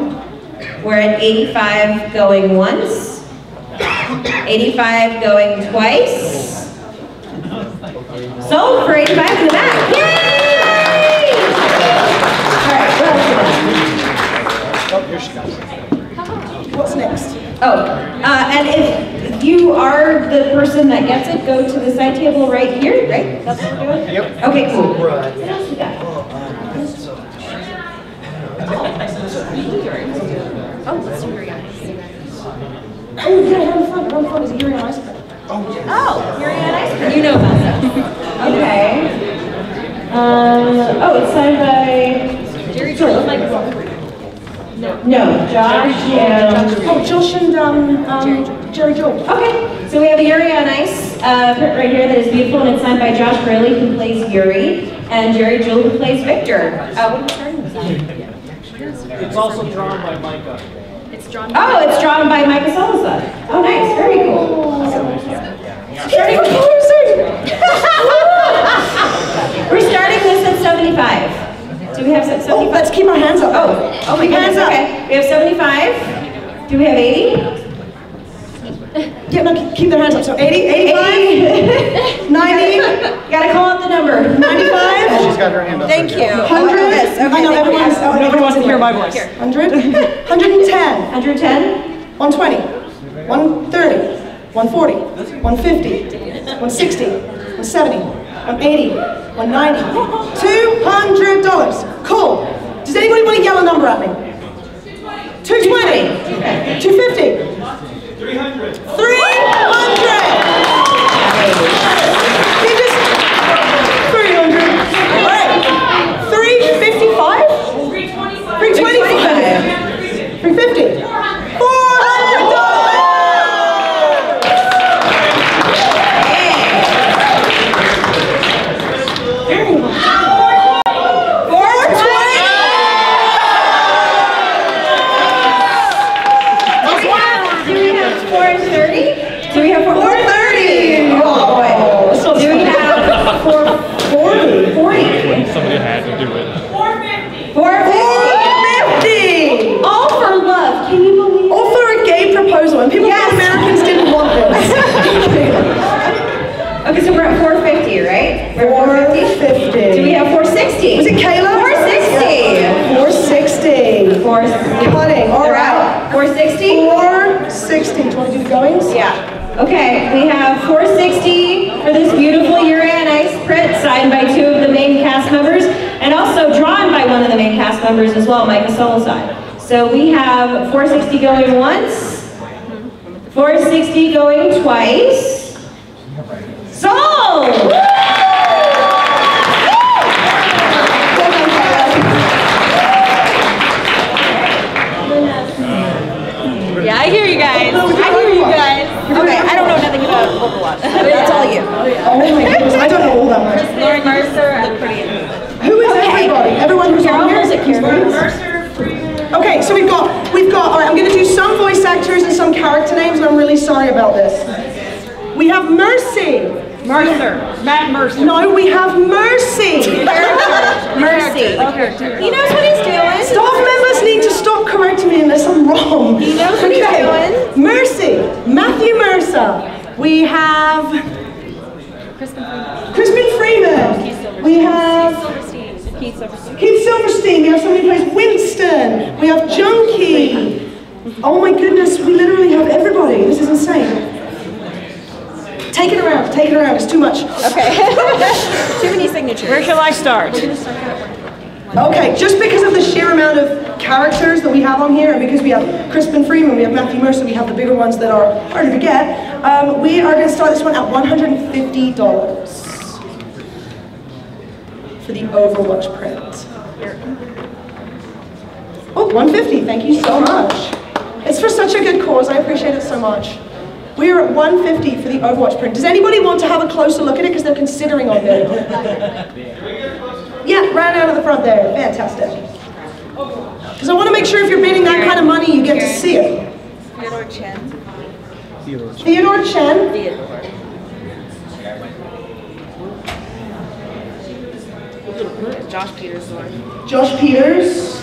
We're at 85 going once. 85 going twice. Sold for 85 in the back. Yay! Oh, here she comes. What's next? Oh, and if you are the person that gets it, go to the side table right here, right? That's what we're doing? Yep. Okay, cool. What else we got? Oh, let's do Yuri on Ice. Oh, yeah, around the front is a Yuri on Ice cream. Oh, Yuri on Ice cream. You know about that. Okay. Oh, it's signed by... Jerry Sorry. No, Josh and... Oh, Josh and Jerry Joel. Okay, so we have a Yuri on Ice print right here that is beautiful, and it's signed by Josh Gurley, who plays Yuri, and Jerry Joel, who plays Victor. What are you starting with that? It's also drawn by Micah. It's drawn. Oh, it's drawn by Micah Salazar. Oh, nice, very cool. Starting We're starting this at 75. Do we have 75? Oh, let's keep our hands up. Oh, my goodness, okay. We have 75. Do we have 80? Yeah, no, keep their hands up. So 80, 85, 90. Gotta call out the number. 95. She's got her hand up. Thank you. 100. Okay, I know everyone's. Everyone can hear my voice. 100. 110. 110. 120. 130. 140. 150. 160. 170. 180. 190. $200. Cool. Does anybody want to yell a number at me? 220. 250. 300. 300! You just 300. All right. 355? 325. 350. $400. Do we have 430? Oh boy. Do we have 440? 40. Somebody had to do it. 450. 450! All for love. Can you believe it? All for a gay proposal, and people think Americans didn't want this. Okay, so we're at 450, right? We're at 450. Do we have 460? Was it Kayla? 460. 460. 460. Cutting. All right. 460? 460. Do you want to do the goings? Yeah. Okay, we have 460 for this beautiful Yuri on Ice print signed by two of the main cast members and also drawn by one of the main cast members as well, Micah Soloside. So we have 460 going once, 460 going twice. Sold! Yeah, I hear you guys. I hear you guys. Okay, I don't know nothing about Overwatch. That's all you. Oh my goodness, I don't know all that much. Lauren Mercer, look pretty. Who is everybody? Everyone who's on here? Mercer, Okay, so we've got, all right, I'm going to do some voice actors and some character names, and I'm really sorry about this. We have Mercy. Matt Mercer. No, we have Mercy. Mercy. He knows what he's doing. Staff members need to stop correcting me unless I'm wrong. He knows what he's doing. Mercy. Matthew Mercer. We have Crispin Freeman. We have Keith Silverstein. Keith Silverstein. We have somebody who plays Winston. We have Junkie. Oh my goodness, we literally have everybody. This is insane. Take it around, it's too much. Okay. Too many signatures. Where shall I start? We're gonna start out Okay, just because of the sheer amount of characters that we have on here, and because we have Crispin Freeman, we have Matthew Mercer, we have the bigger ones that are harder to get, we are going to start this one at $150 for the Overwatch print. Oh, $150, thank you so much. It's for such a good cause, I appreciate it so much. We are at $150 for the Overwatch print. Does anybody want to have a closer look at it because they're considering on bidding? Yeah, right out of the front there, fantastic. Because I want to make sure if you're bidding that kind of money, you get to see it. Theodore Chen. Theodore Chen. Josh Peters. Josh Peters.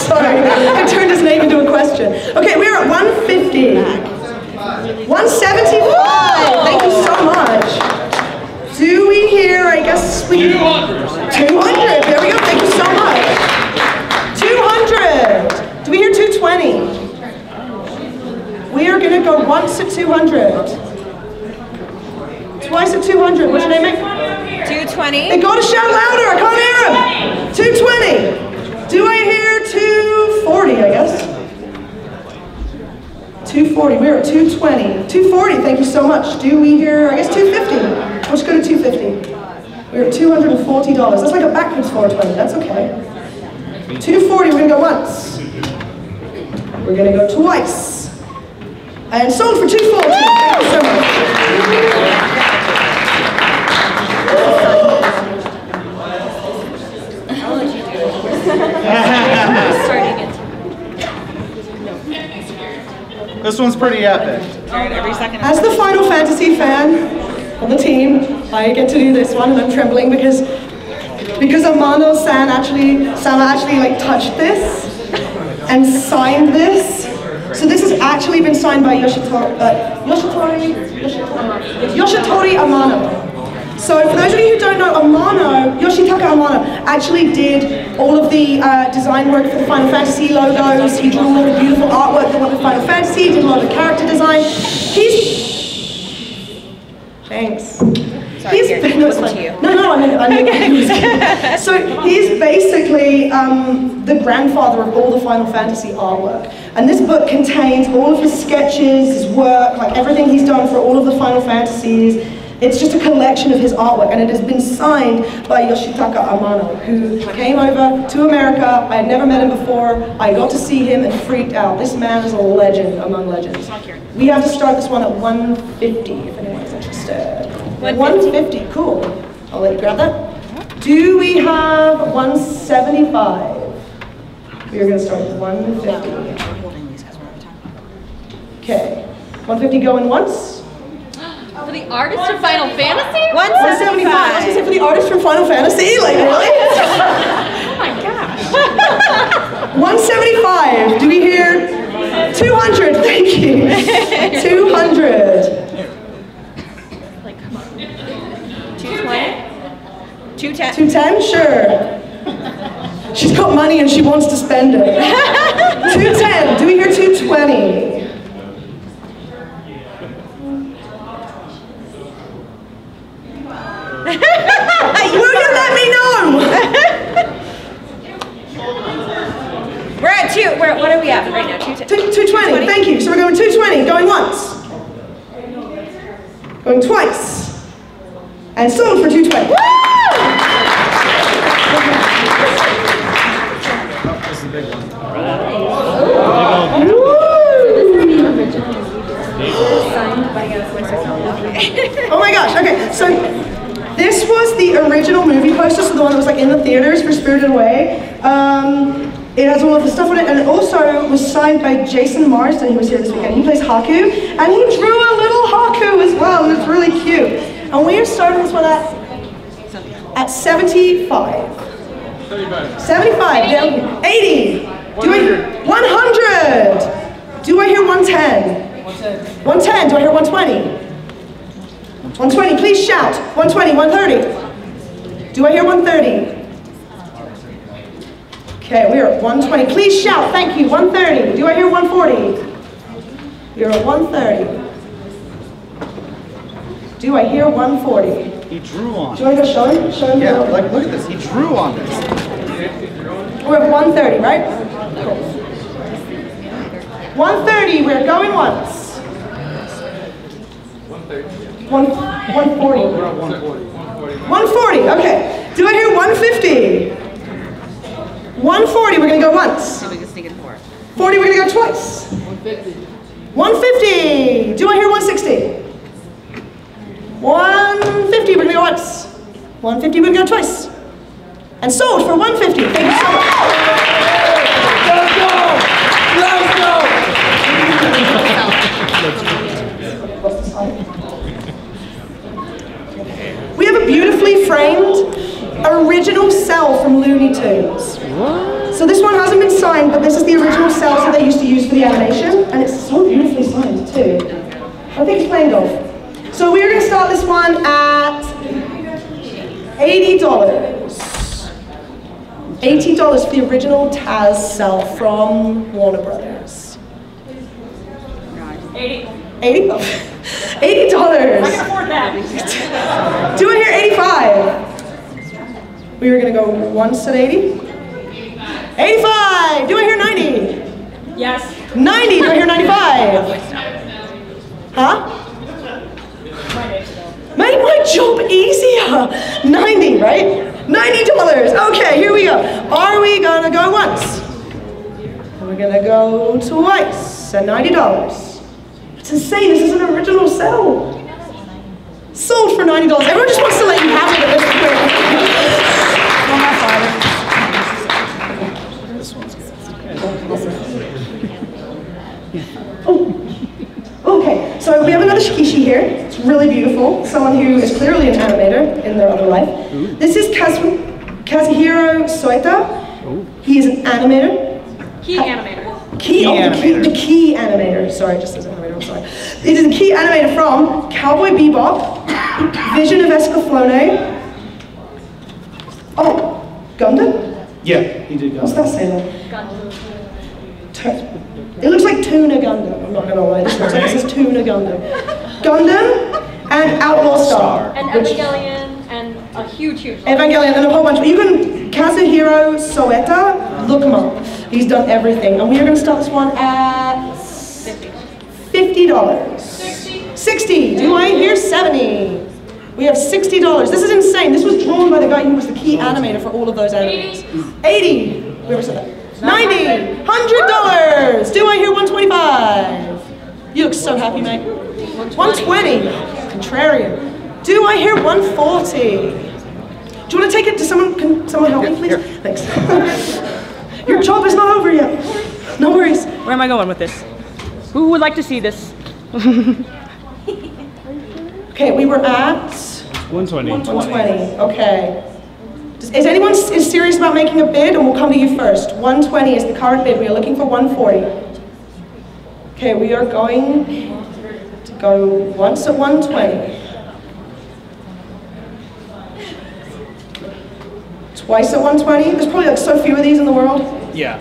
Sorry, I turned his name into a question. Okay, we're at $150. $175. Thank you so much. Do we hear? I guess we. 200. 200. There we go. Thank you so much. 200. Do we hear 220? We are going to go once at 200. Twice at 200. What's your name? 220. They got to shout louder. I can't hear him. 220. Do I hear 240, I guess? 240. We're at 220. 240. Thank you so much. Do we hear, I guess, 250? Let's go to 250. We're at $240. That's like a backwards 420. That's okay. 240. We're going to go once. We're going to go twice. And sold for 240. Thank you so much. This one's pretty epic. As the Final Fantasy fan on the team, I get to do this one, and I'm trembling because Amano-san Sama actually like touched this and signed this. So this has actually been signed by Yoshitori Amano. So for those of you who don't know, Yoshitaka Amano actually did all of the design work for the Final Fantasy logos. He drew all the beautiful artwork that went with Final Fantasy, did a lot of the character design. Thanks. Sorry, here, listen to you. No, I'm so he's basically the grandfather of all the Final Fantasy artwork. And this book contains all of his sketches, his work, like everything he's done for all of the Final Fantasies. It's just a collection of his artwork, and it has been signed by Yoshitaka Amano, who came over to America. I had never met him before. I got to see him and freaked out. This man is a legend among legends. We have to start this one at 150 if anyone's interested. 150, cool. I'll let you grab that. Do we have 175? We are going to start with 150. Okay, 150 going once. For the artist of Final Fantasy? 175. I was going to say for the artist from Final Fantasy, like really? Oh my gosh. 175. Do we hear 200? Thank you. 200. Like, come on. 220? 210? 210? Sure. She's got money and she wants to spend it. 210. Do we hear 220? Will you let me know? We're at what are we at right now? 220. Thank you. So we're going 220. Going once. Going twice. And sold for 220. Woo! This is a big one. Oh my gosh. Okay. So this was the original movie poster, so the one that was like in the theaters for Spirited Away. It has all of the stuff on it, and it also was signed by Jason Marsden, who was here this weekend. He plays Haku, and he drew a little Haku as well, and it's really cute. And we are starting this one at 75. 75, down 80. 100. Do I hear 110? 110. Do I hear 120? 120, please shout. 120, 130. Do I hear 130? Okay, we are at 120. Please shout. Thank you. 130. Do I hear 140? You're at 130. Do I hear 140? He drew on Do you want to go show him? Show him. Yeah, like, look at this. He drew on this. We're at 130, right? Cool. 130, we're going once. 140. 140, okay. Do I hear 150? 140, we're going to go once. So we can sneak in 4. 40, we're going to go twice. 150. Do I hear 160? 150, we're going to go once. 150, we're going to go twice. And sold for 150. Thank you so much. Let's go! Let's go! We have a beautifully framed original cell from Looney Tunes. So this one hasn't been signed, but this is the original cell that they used to use for the animation, and it's so beautifully signed too. I think he's playing golf. So we are going to start this one at $80. $80 for the original Taz cell from Warner Brothers. 80. 80? $80. I can afford that. Do I hear 85? We were going to go once at 80. 85! Do I hear 90? Yes. 90! Do I hear 95? Huh? Made my job easier! 90, right? $90! Okay, here we go. Are we gonna go once? We're gonna go twice at $90. It's insane, this is an original cell. Sold for $90. Everyone just wants to let you have it at this point. Oh. Okay, so we have another Shikishi here. It's really beautiful. Someone who is clearly an animator in their other life. This is Kazuhiro Soita. He is an animator. Key animator. The key animator. Sorry, just as animator, I'm sorry. It is a key animator from Cowboy Bebop, Vision of Escaflowne. Oh, Gundam? Yeah, he did Gundam. What's that say then? It looks like Tuna Gundam, I'm not gonna lie. This looks like it says Tuna Gundam. Gundam and Outlaw Star. And Evangelion and a huge Evangelion and a whole bunch. You can, Kazuhiro Soeta, look him up. He's done everything. And we are gonna start this one at $50. 60. Do I hear 70? We have $60. This is insane. This was drawn by the guy who was the key animator for all of those animes. 80. Whoever said that. 90. $100. Do I hear 125? You look so happy, mate. 120. Contrarian. Do I hear 140? Do you want to take it to someone? Can someone help me, please? Thanks. Your job is not over yet. No worries. Where am I going with this? Who would like to see this? Okay, we were at 120. 120. Okay. Is anyone serious about making a bid? And we'll come to you first. 120 is the current bid. We are looking for 140. Okay, we are going to go once at 120. Twice at 120. There's probably like so few of these in the world. Yeah.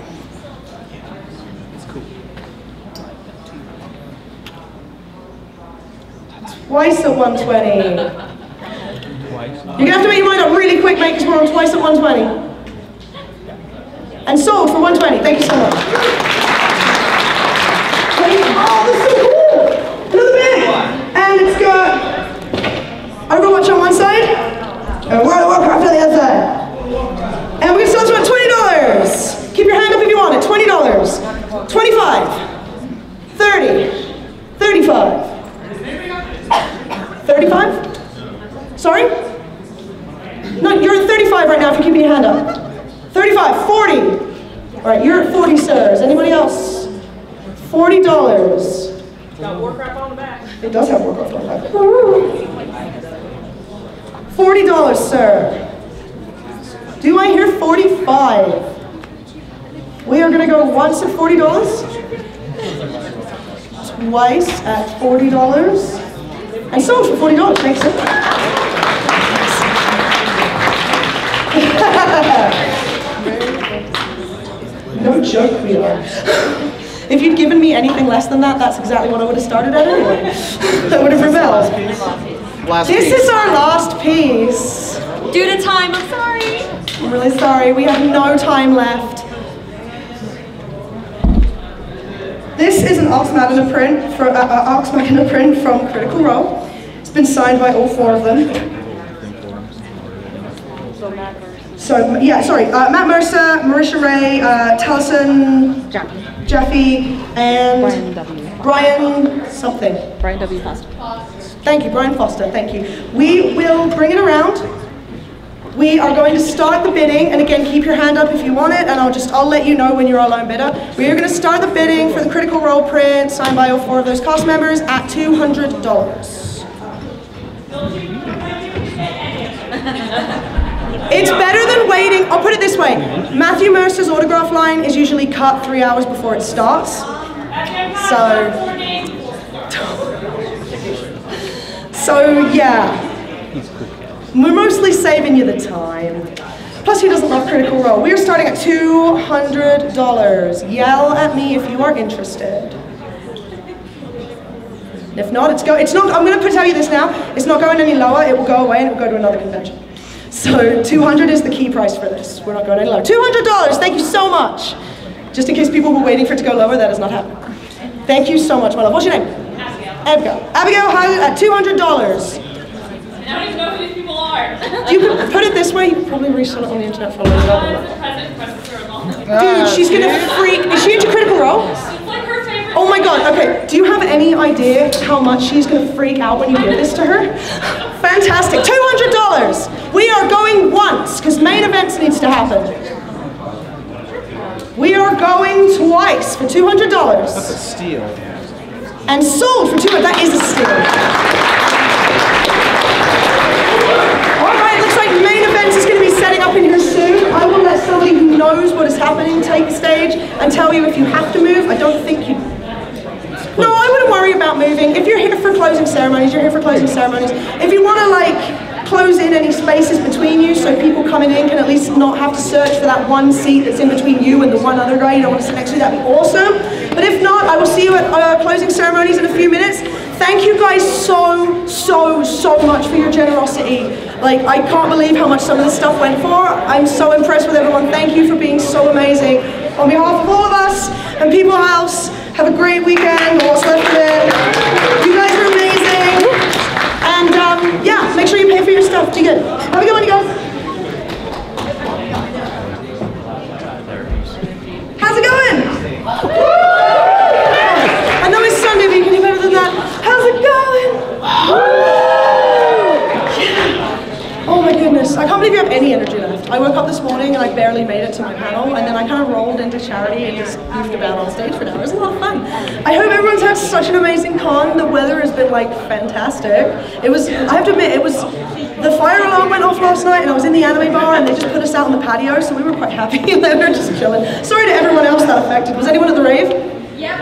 Twice at 120. You're gonna have to make your mind up really quick, mate, because we're on twice at 120. And sold for 120. Thank you so much. Oh, this is so cool! Another bid! And it's got Overwatch on one side, and World of Warcraft on the other side. And we're gonna sell this one at $20. Keep your hand up if you want it. $20. 25. 30. 35. 35? Sorry? No, you're at 35 right now if you're keeping your hand up. 35, 40. All right, you're at 40, sir. Is anybody else? $40. It's got Warcraft on the back. It does have Warcraft on the back. $40, sir. Do I hear 45? We are gonna go once at $40. Twice at $40. And sold for $40, thanks, sir. No joke we are. If you'd given me anything less than that, that's exactly what I would have started at anyway. I would have rebelled. This is our last piece. Due to time, I'm sorry. I'm really sorry, we have no time left. This is an Ox Machina print from Critical Role. It's been signed by all 4 of them. So, yeah, sorry, Matt Mercer, Marisha Ray, Taliesin, Jaffe, and Brian something. Brian W. Foster. Thank you, Brian Foster, thank you. We will bring it around. We are going to start the bidding, and again, keep your hand up if you want it, and I'll let you know when you're our lone bidder. We are going to start the bidding for the Critical Role print, signed by all 4 of those cast members, at $200. It's better than waiting. I'll put it this way. Matthew Mercer's autograph line is usually cut 3 hours before it starts. So yeah. We're mostly saving you the time. Plus, who doesn't love Critical Role? We are starting at $200. Yell at me if you are interested. If not, it's not. I'm going to tell you this now. It's not going any lower. It will go away and it will go to another convention. So $200 is the key price for this. We're not going any lower. $200. Thank you so much. Just in case people were waiting for it to go lower, that is not happening. Thank you so much, my love. What's your name? Abigail. Abigail at $200. I don't even know who these people are. You could put it this way. You could probably resell it on the internet for a little while. Dude, she's gonna freak. Is she into Critical Role? Oh my god, okay. Do you have any idea how much she's gonna freak out when you give this to her? Fantastic. $200. We are going once, because main events needs to happen. We are going twice for $200. That's a steal. And sold for $200. That is a steal. Alright, looks like main events is going to be setting up in here soon. I will let somebody who knows what is happening take the stage and tell you if you have to move. I don't think you... No, I wouldn't worry about moving. If you're here for closing ceremonies, you're here for closing ceremonies. If you want to, like, close in any spaces between you so people coming in can at least not have to search for that one seat that's in between you and the one other guy you don't want to sit next to, that'd be awesome. But if not, I will see you at closing ceremonies in a few minutes. Thank you guys so much for your generosity. Like, I can't believe how much some of this stuff went for. I'm so impressed with everyone. Thank you for being so amazing. On behalf of all of us and People House, have a great weekend, or what's left of it. You guys are amazing. And yeah, make sure you pay for your stuff. Be good. Have a good one, you guys. How's it going? I know it's Sunday, but you can do better than that. How's it going? Oh my goodness, I can't believe you have any energy left. I woke up this morning and I barely made it to my panel, and then I kind of rolled into Charity and just goofed about on stage for an hour. It was a lot of fun. I hope everyone's had such an amazing con. The weather has been like fantastic. It was, I have to admit, it was, the fire alarm went off last night and I was in the anime bar and they just put us out on the patio, so we were quite happy. We were just chilling. Sorry to everyone else that affected. Was anyone at the rave? Yep.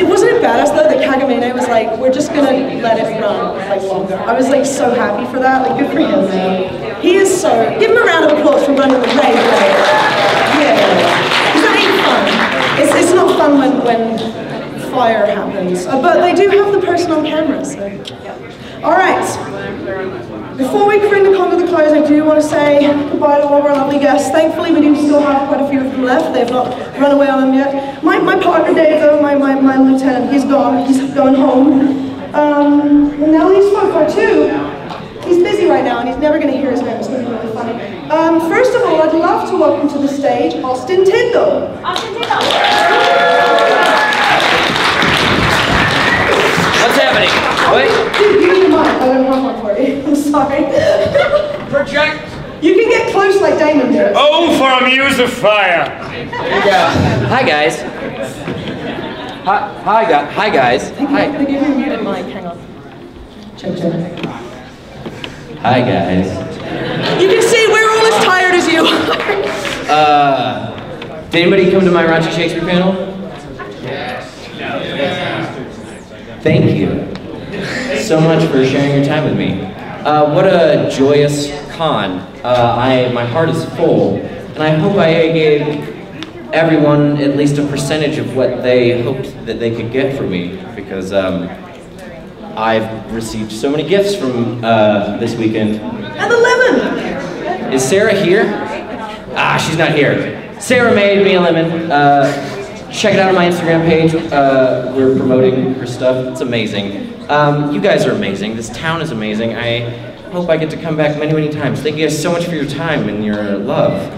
Wasn't it badass though that Kagamine was like, we're just gonna let it run like longer. I was like so happy for that. Like, good for him, man. He is so. Give him a round of applause for running the rave. Yeah. That ain't fun. It's not fun when fire happens. But they do have the person on camera. So. All right. Before we bring the con to the close, I do want to say goodbye to all of our lovely guests. Thankfully, we do still have quite a few of them left. They have not run away on them yet. My partner, Dave, though, my lieutenant, he's gone. He's gone home. And now he's so far too. He's busy right now, and he's never going to hear his name. It's going to be really funny. First of all, I'd love to welcome to the stage Austin Tyndall. Austin Tyndall. What's happening? What? Dude, you need a mic. I don't have one for you. I'm sorry. Project. You can get close like Damon did. Oh, for a muse of fire. There you go. Hi, guys. Hi, guys. I'm going to give you a muted mic. Hang on. Check. Hi, guys. You can see we're all as tired as you are. Did anybody come to my Raunchy Shakespeare panel? Thank you so much for sharing your time with me. What a joyous con. My heart is full, and I hope I gave everyone at least a percentage of what they hoped that they could get from me, because I've received so many gifts from this weekend. And the lemon! Is Sarah here? Ah, she's not here. Sarah made me a lemon. Check it out on my Instagram page. We're promoting her stuff. It's amazing. You guys are amazing. This town is amazing. I hope I get to come back many, many times. Thank you guys so much for your time and your love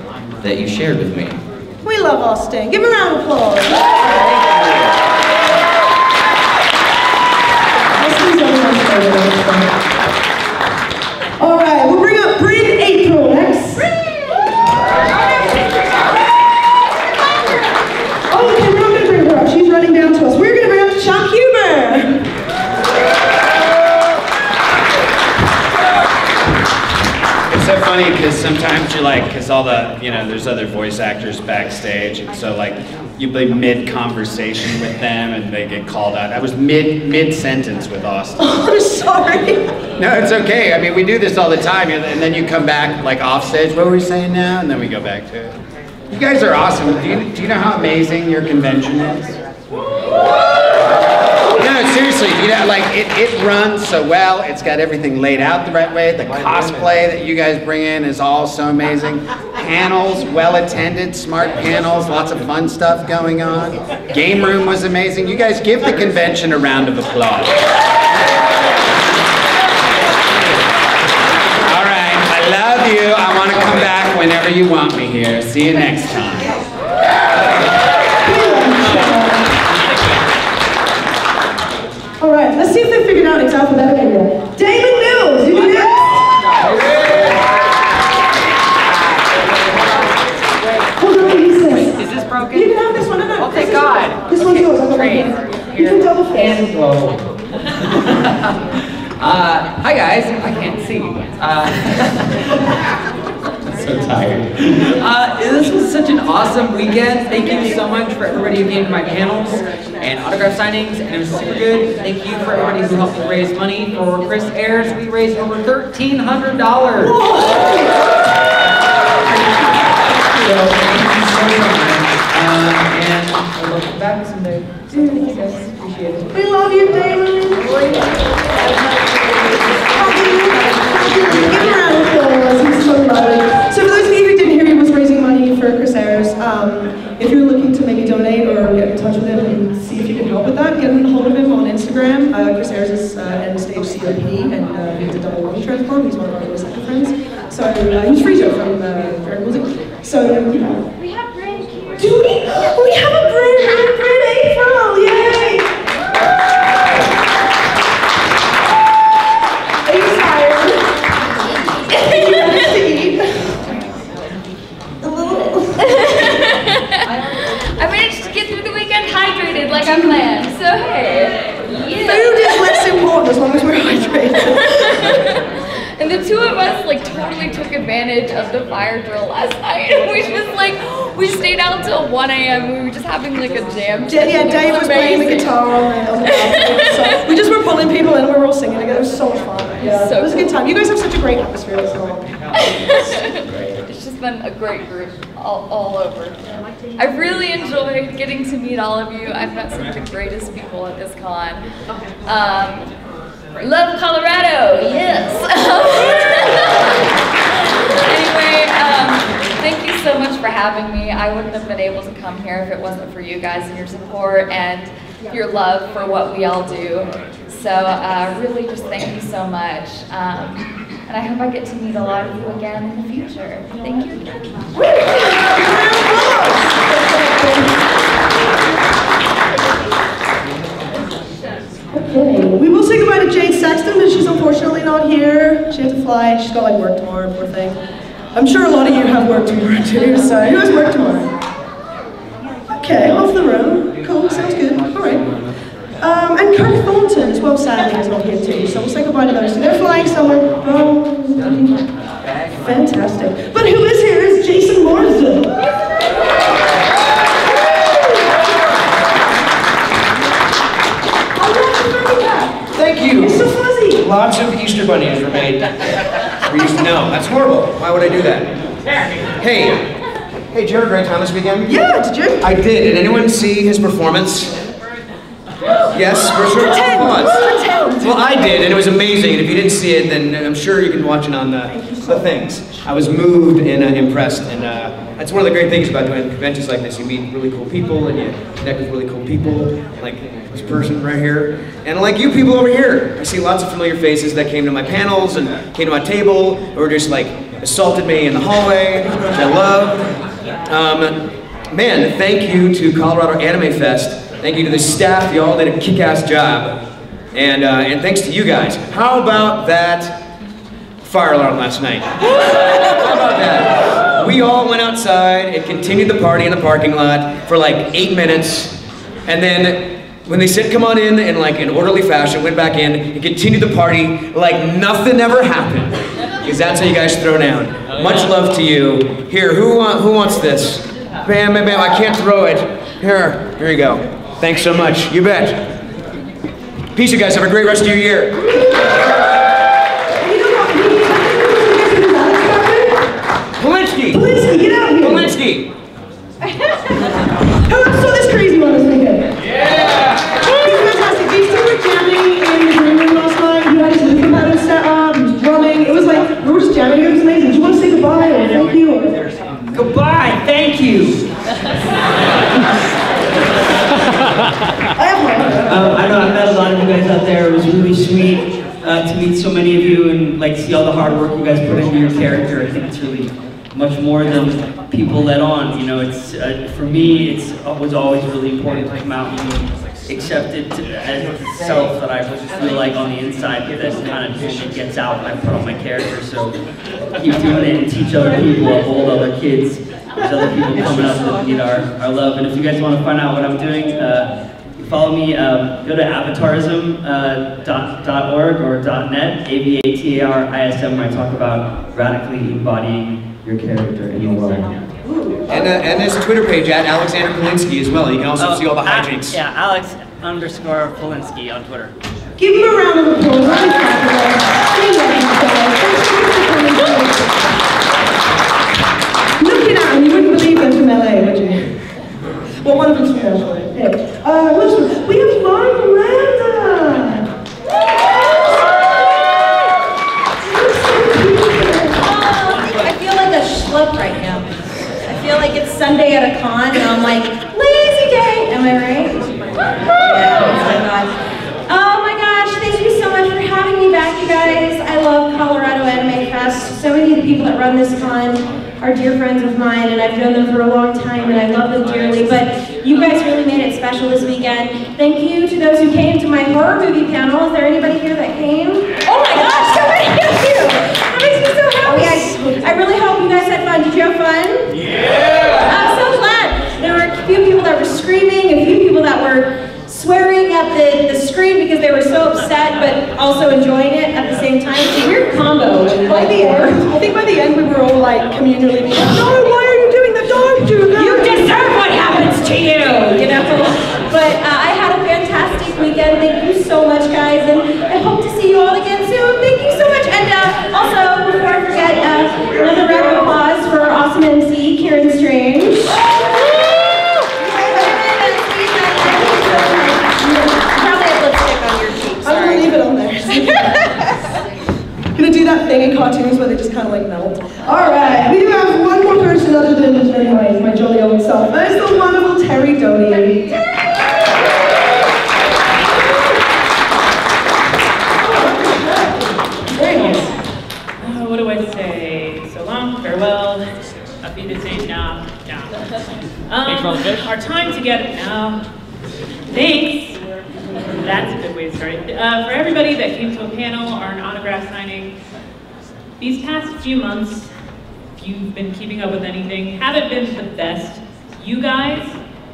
that you shared with me. We love Austin. Give him a round of applause. All right, we'll bring April next. Oh, okay, we're not going to bring her up. She's running down to us. We're going to bring up Chuck Huber. It's so funny because sometimes you're like, because all the, there's other voice actors backstage, and so like you'll be mid-conversation with them and they get called out. I was mid-sentence with Austin. Oh, I'm sorry. No, it's okay. I mean, we do this all the time, and then you come back like off stage. What were we saying now? And then we go back to it. You guys are awesome. Do you know how amazing your convention is? No, seriously, like it runs so well. It's got everything laid out the right way. The cosplay that you guys bring in is all so amazing. Panels, well attended, smart panels, lots of fun stuff going on. Game room was amazing. You guys give the convention a round of applause. All right, I love you. I want to come back whenever you want me here. See you next time. All right, let's see if they figured out it's alphabetical here. David Mills, you do next. Hold on, Lisa. Is this broken? You can have this one. No. Oh, thank God. This one's yours. Great. You can double face. Hi guys. I can't see. So tired. This was such an awesome weekend. Thank you so much for everybody who came to my panels and autograph signings, and it was super good. Thank you for everybody who helped me raise money for Chris Ayers. We raised over $1,300. Thank you so much. And I will come back someday. Thank you guys. Appreciate it. We love you, Damon. Give him a round of applause. He's so lovely. So for those of you who didn't hear, he was raising money for Chris Ayers. If you're looking to maybe donate or get in touch with him and see if you can help with that, get a hold of him on Instagram. Chris Ayers is end-stage COPD, and he's a double lung transplant. He's one of our really second friends. So he's Frasier from Very Music. So, you know. We have Brand here. Do we? We have a Brand April! Yay! Are you tired? Are you ready to eat? I managed to get through the weekend hydrated like I planned, so hey. Yeah. Food is less important as long as we're hydrated. And the two of us like totally took advantage of the fire drill last night. And we just like, we stayed out till 1 a.m. We were just having like a jam. Yeah, Dave was playing the guitar on the so we just were pulling people in and we were all singing together. It was so much fun. Yeah, so it was a good time. You guys have such a great atmosphere this morning. It's just been a great group all over. I've really enjoyed getting to meet all of you. I've met some of the greatest people at this con. Love Colorado, yes. Anyway, thank you so much for having me. I wouldn't have been able to come here if it wasn't for you guys and your support and your love for what we all do. So really just thank you so much. And I hope I get to meet a lot of you again in the future. Thank you again. Okay. We will say goodbye to Jane Sexton, but she's unfortunately not here. She had to fly. She's got like work tomorrow, poor thing. I'm sure a lot of you have work tomorrow too, so who has work tomorrow? Okay, off the room. Cool, sounds good. All right. And Kirk Thornton as well, sadly, is not here too, so we'll say goodbye to those two. They're flying somewhere. Oh, fantastic. But who is here is Jason Morrison. Thank you. It's so fuzzy. Lots of Easter bunnies were made for you to know. That's horrible. Why would I do that? Hey, did you have a great time this weekend? Yeah, did you? I did. Did anyone see his performance? Yes, for sure. Well, I did, and it was amazing. And if you didn't see it, then I'm sure you can watch it on the things. I was moved and impressed, and that's one of the great things about doing conventions like this. You meet really cool people, and you connect with really cool people, like this person right here, and like you people over here. I see lots of familiar faces that came to my panels and came to my table, or just like assaulted me in the hallway, which I loved. Man, thank you to Colorado Anime Fest. Thank you to the staff. You all did a kick-ass job. And thanks to you guys. How about that fire alarm last night? How about that? We all went outside and continued the party in the parking lot for like 8 minutes. And then when they said come on in like an orderly fashion, went back in and continued the party like nothing ever happened. Because that's how you guys throw down. Much love to you. Here, who wants this? Bam, bam, bam, I can't throw it. Here you go. Thanks so much, you bet. Peace, you guys, have a great rest of your year. Polinsky! Polinsky, get out here! Polinsky! Who saw this crazy one this weekend? Yeah! He's fantastic. These two were jamming in the green room last night. He had his looping pattern set up, he was drumming. It was like, we were just jamming, it was amazing. Do you want to say goodbye or thank you? Goodbye, thank you. I know I've met a lot of you guys out there. It was really sweet to meet so many of you and like see all the hard work you guys put into your character. I think it's really much more than people let on. You know, it's for me, it was always really important to come out and accept it as itself that I feel like on the inside, but that kind of shit gets out when I put on my character. So keep doing it and teach other people, uphold other kids. There's other people coming up that need our love. And if you guys want to find out what I'm doing, follow me, go to avatarism.org or .net, AVATARISM, where I talk about radically embodying your character in the world. And there's a Twitter page at Alexander Polinsky as well. You can also see all the hijinks. Yeah, Alex_Polinsky on Twitter. Give him a round of applause. Looking at him, you wouldn't believe them from LA, would you? Well, one of them's from LA. Yeah. We have Lauren Miranda. I feel like a schluck right now. I feel like it's Sunday at a con and I'm like, lazy day. Am I right? Yeah, oh my gosh. Oh my gosh, thank you so much for having me back, you guys. I love Colorado Anime Fest. So many of the people that run this con are dear friends of mine, and I've known them for a long time, and I love them dearly, but you guys really made it special this weekend. Thank you to those who came to my horror movie panel. Is there anybody here that came? Oh my gosh, so many of you! That makes me so happy. I really hope you guys had fun. Did you have fun? Yeah! I'm so glad. There were a few people that were screaming, a few people that were swearing at the screen because they were so upset, but also enjoying it at the same time. It's a weird combo. By the end, I think by the end we were all like communally being like, no, why are you doing that? Don't do that. You deserve what happens to you, you know? But I had a fantastic weekend. Thank you so much, guys, and I hope to see you all again soon. Thank you so much. And also, before I forget, another round of applause for our awesome MC, Karen Strange. I'm gonna leave it on there. Gonna do that thing in cartoons where they just kind of like melt. All right, we have one more person other than my jolly old self. There's the wonderful Terry Doty. Very nice. What do I say? So long, farewell. Auf Wiedersehen now. Thanks for all the fish. Our time together now. Thanks. That's a good way to start. For everybody that came to a panel or an autograph signing, these past few months, if you've been keeping up with anything, haven't been the best. You guys,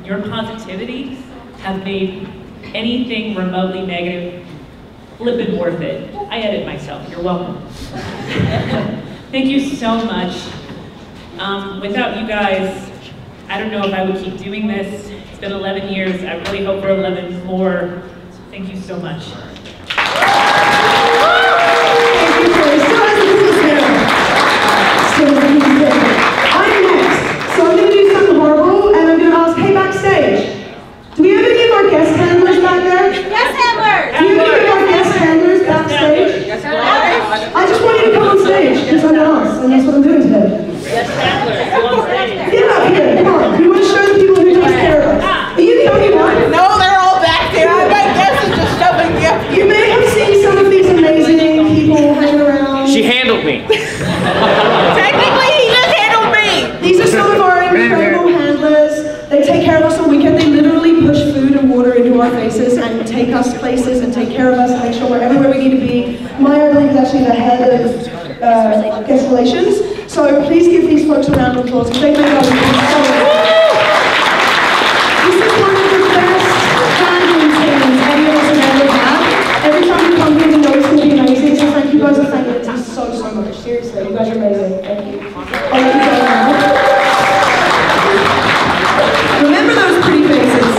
your positivity, have made anything remotely negative flippin' worth it. I edit myself, you're welcome. Thank you so much. Without you guys, I don't know if I would keep doing this. It's been 11 years. I really hope for 11 more. Thank you so much. Thank you, Terry. I'm next. So I'm going to do something horrible, and I'm going to ask, hey, backstage, do we have any of our guest handlers back there? Guest handlers! Do you have any of our guest handlers back handled me. Technically, he just handled me. These are some of our incredible handlers. They take care of us on the weekend. They literally push food and water into our faces and take us places and take care of us and make sure we're everywhere we need to be. Maya, I believe, is actually the head of guest relations. So please give these folks a round of applause. They make us so This is one of the best handling teams any of us have ever had. Every time we come here, we know it's going to be amazing. So thank you guys for thanking us so much. Seriously, you guys are amazing. Thank you. I'll let you go now. Remember those pretty faces.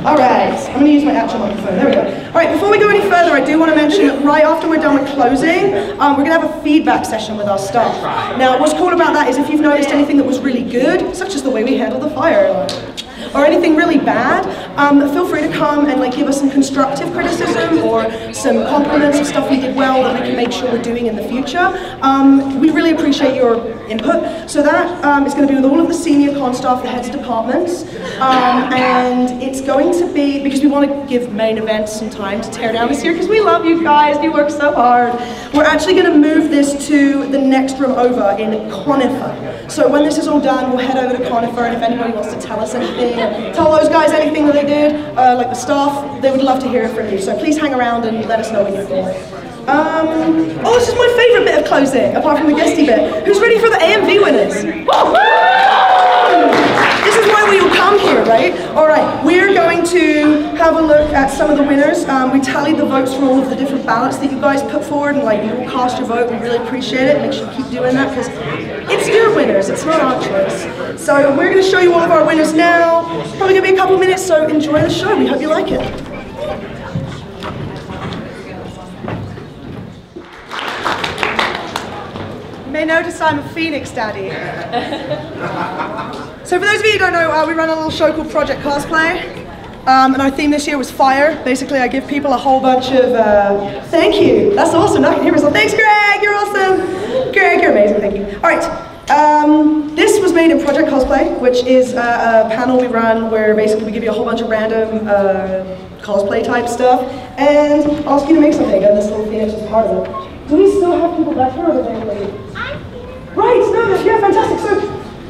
All right, I'm going to use my actual microphone. There we go. All right, before we go any further, I do want to mention that right after we're done with closing, we're going to have a feedback session with our staff. Now, what's cool about that is if you've noticed anything that was really good, such as the way we handled the fire alarm, or anything really bad, feel free to come and give us some constructive criticism or some compliments of stuff we did well that we can make sure we're doing in the future. We really appreciate your input. So that is going to be with all of the senior con staff, the heads of departments, and it's going to be, because we want to give main events some time to tear down this year, because we love you guys, you work so hard. We're actually going to move this to the next room over in Conifer. So when this is all done, we'll head over to Conifer, and if anybody wants to tell us anything, tell those guys anything that they did, like the staff, they would love to hear it from you. So please hang around and let us know when you're there. Oh, this is my favourite bit of closing, apart from the guesty bit. Who's ready for the AMV winners? This is why we all come here, right? All right, we're going to have a look at some of the winners. We tallied the votes from all of the different ballots that you guys put forward, and you all cast your vote. We really appreciate it. Make sure you keep doing that, because it's your winners, it's not our choice. So we're going to show you all of our winners now. Probably going to be a couple minutes, so enjoy the show. We hope you like it. You may notice I'm a Phoenix daddy. So for those of you who don't know, we run a little show called Project Cosplay. And our theme this year was fire. Basically, I give people a whole bunch of, thank you, that's awesome, now I can hear myself. Thanks, Greg, you're awesome. Greg, you're amazing, thank you. All right, this was made in Project Cosplay, which is a panel we run where basically we give you a whole bunch of random cosplay type stuff, and ask you to make something, and this little Phoenix is part of it. Do we still have people back here, or did they leave? Right, no, yeah, fantastic. So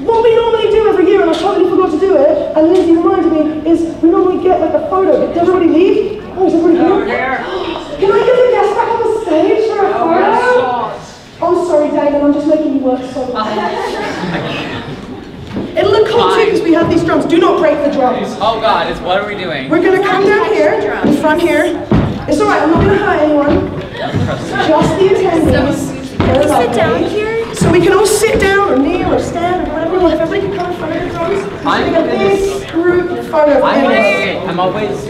what we normally do every year, and I totally forgot to do it, and Lindsay reminded me, is we normally get a photo. Did everybody leave? Oh, is everybody here? Can I get the guests back on the stage for a photo? Oh, sorry, David, I'm just making you work so hard. It'll look cool too, because we have these drums. Do not break the drums. Oh God, what are we doing? We're going to come down here, in front here. It's all right, I'm not going to hurt anyone. Just the attendees. Can we sit down here? So we can all sit down or kneel or stand or whatever. If everybody can come in front of the drums, take a big group photo of I'm always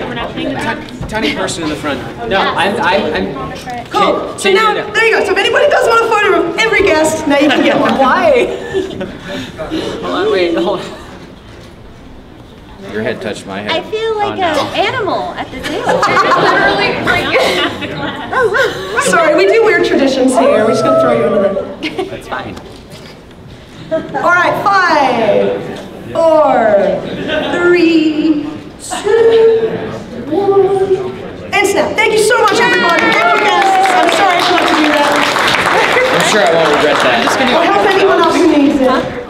tiny person in the front. No, I'm cool. So now, there you go. So if anybody does want a photo of every guest, now you can get one. Why? Hold on, wait, hold on. Your head touched my head. I feel like an animal at the table. Literally. Sorry, we do weird traditions here. We're just going to throw you over there. That's fine. All right, 5, 4, 3, 2, 1. And snap. Thank you so much, everybody. Thank you, guests. I'm sorry I forgot to do that. I'm sure I won't regret that. I'll help anyone else who needs it.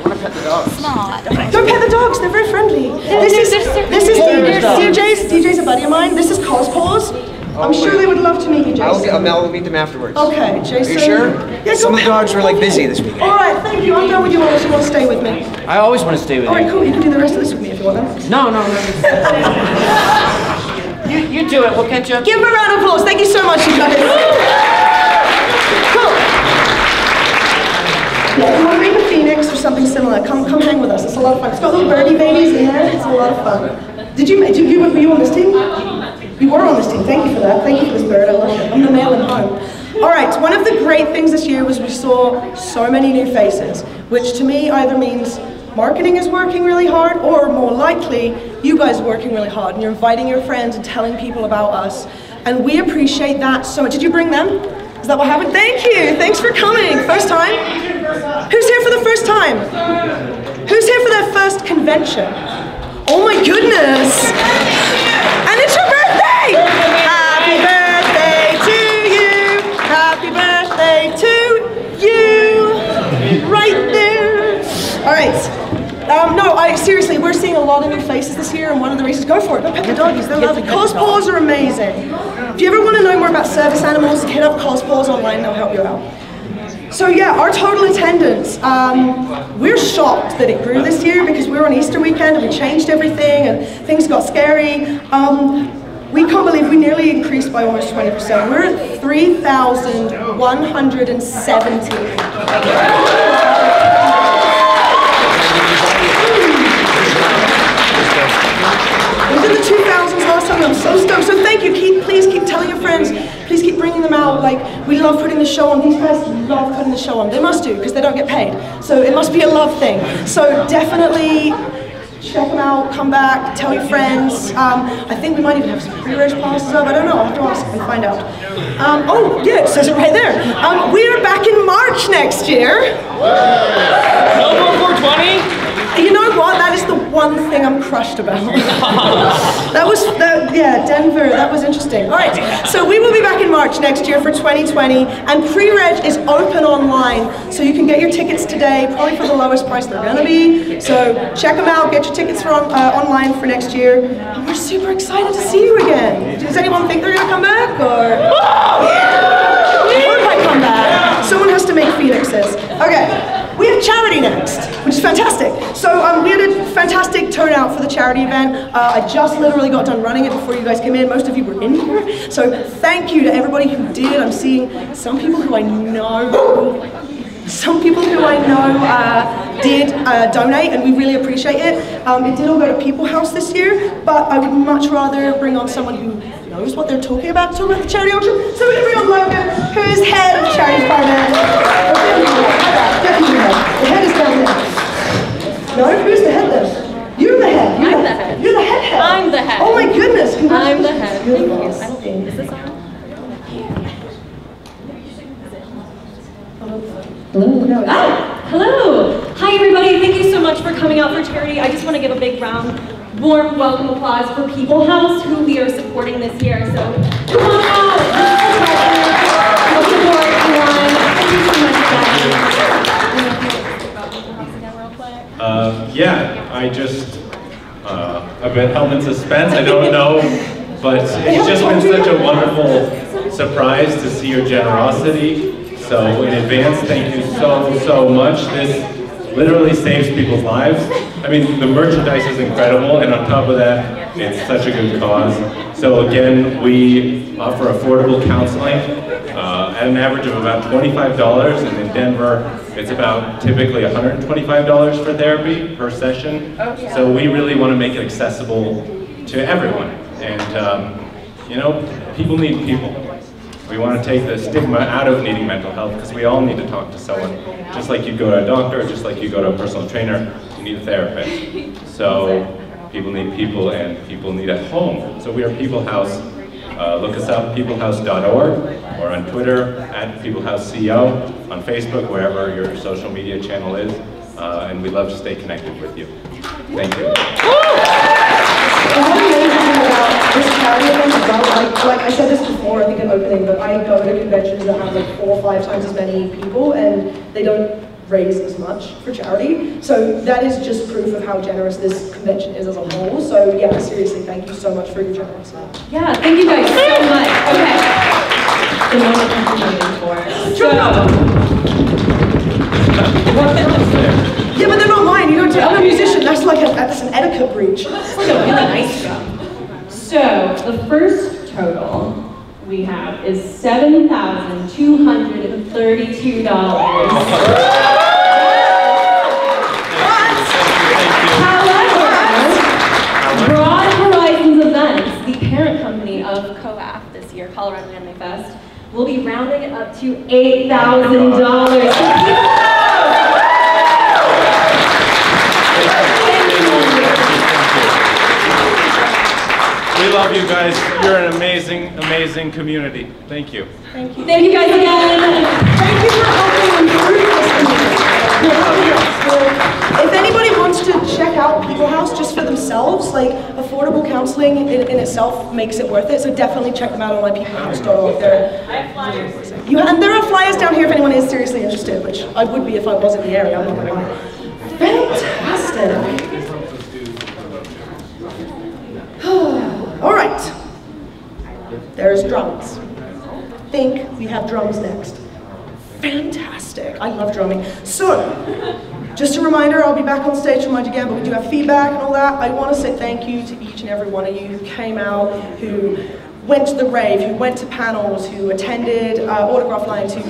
Don't pet the dogs, they're very friendly. This is DJ's a buddy of mine. This is Cospaws. I'm sure they would love to meet you, Jason. I'll meet them afterwards. Okay, Jason. Are you sure? Yeah, some of the dogs were busy this weekend. Alright, thank you. I'm done with you unless you want to stay with me. I always want to stay with you. Alright, cool. You can do the rest of this with me if you want them. No. You do it. We'll catch up. Give them a round of applause. Thank you so much, you guys. Cool. Yeah, if you want to make a Phoenix or something similar, come hang with us. It's a lot of fun. It's got little birdie babies in there. It's a lot of fun. Were you on this team? You were on this team. Thank you for that. Thank you for this bird. I love it. I'm the male in home. All right. One of the great things this year was we saw so many new faces, which to me either means marketing is working really hard, or more likely, you guys are working really hard and you're inviting your friends and telling people about us. And we appreciate that so much. Did you bring them? Is that what happened? Thank you. Thanks for coming. First time? Who's here for the first time? Who's here for their first convention? Oh my goodness. And it's your birthday. Happy birthday to you. Happy birthday to a lot of new faces this year, and one of the reasons, go for it, go pet the doggies, they're lovely. COAF paws are amazing. If you ever want to know more about service animals, hit up COAF paws online, they'll help you out. So yeah, our total attendance, we're shocked that it grew this year because we were on Easter weekend and we changed everything and things got scary. We can't believe we nearly increased by almost 20%. We're at 3,170. It was in the 2000s last time, I'm so stoked. So thank you, please keep telling your friends, please keep bringing them out. Like, we love putting the show on. These guys love putting the show on. They must do, because they don't get paid. So it must be a love thing. So definitely check them out, come back, tell your friends. I think we might even have some pre-reg passes up. I don't know, I'll have to ask and find out. Oh, yeah, it says it right there. We are back in March next year. No more 420? You know what? That is the one thing I'm crushed about. Yeah, Denver, that was interesting. All right, so we will be back in March next year for 2020, and pre-reg is open online, so you can get your tickets today, probably for the lowest price they're gonna be. So check them out, get your tickets for online for next year. And we're super excited to see you again. Does anyone think they're gonna come back, or? Who might come back? Someone has to make phoenixes. Okay. We have charity next, which is fantastic. So we had a fantastic turnout for the charity event. I just literally got done running it before you guys came in. Most of you were in here. So thank you to everybody who did. I'm seeing some people who I know. Did donate, and we really appreciate it. It did all go to People House this year, but I would much rather bring on someone who knows what they're talking about to talk about the charity auction. So we're going to bring on Logan, who is head of the charity department. The head is down there. No, who's the head then? You're the head. I'm the head. You're the head. I'm the head. Oh my goodness. I'm the head. You're the boss. Is this on? Hello. Hello. Hi, everybody. Thank you so much for coming out for charity. I just want to give a big round, warm welcome applause for People House, who we are supporting this year. So come on out. Help support everyone. Thank you so much, guys. Yeah, I've been held in suspense. I don't know, but it's just been such a wonderful surprise to see your generosity. So in advance, thank you so much. This literally saves people's lives. I mean, the merchandise is incredible, and on top of that, it's such a good cause. So again, we offer affordable counseling at an average of about $25, and in Denver, it's about typically $125 for therapy per session. So we really want to make it accessible to everyone. And you know, people need people. We want to take the stigma out of needing mental health, because we all need to talk to someone. Just like you go to a doctor, just like you go to a personal trainer, you need a therapist. So people need people, and people need a home. So we are People House. Look us up, peoplehouse.org, or on Twitter, @peopleHouseCO, on Facebook, wherever your social media channel is. And we love to stay connected with you. Thank you. This charity event as well, like I said this before, I think in opening, but I go to conventions that have like 4 or 5 times as many people, and they don't raise as much for charity. So that is just proof of how generous this convention is as a whole. So yeah, seriously, thank you so much for your generosity. Yeah, thank you guys so much. Okay. The moment I'm waiting for. Yeah, but they're not mine. You don't. I'm a musician. That's like that's an etiquette breach. That's like a really nice job. So the first total we have is $7,232. However, Broad Horizons Events, the parent company of COAF this year, Colorado Anime Fest, will be rounding it up to $8,000. We love you guys. You're an amazing, amazing community. Thank you. Thank you. Thank you guys again. Thank you for helping improve this community. If anybody wants to check out People House just for themselves, like affordable counseling in itself makes it worth it. So definitely check them out on peoplehouse.org. And there are flyers down here if anyone is seriously interested, which I would be if I was in the area. I'm not gonna lie. Fantastic. there's drums. Think we have drums next. Fantastic, I love drumming. So, just a reminder, I'll be back on stage to remind you again, but we do have feedback and all that. I want to say thank you to each and every one of you who came out, who went to the rave, who went to panels, who attended autograph lines, who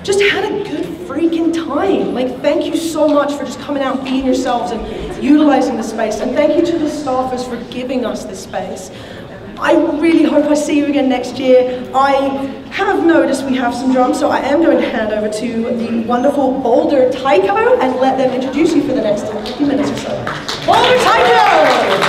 just had a good freaking time. Like, thank you so much for just coming out and being yourselves and utilizing the space. And thank you to the staffers for giving us this space. I really hope I see you again next year. I have noticed we have some drums, so I am going to hand over to the wonderful Boulder Taiko and let them introduce you for the next 50 minutes or so. Boulder Taiko!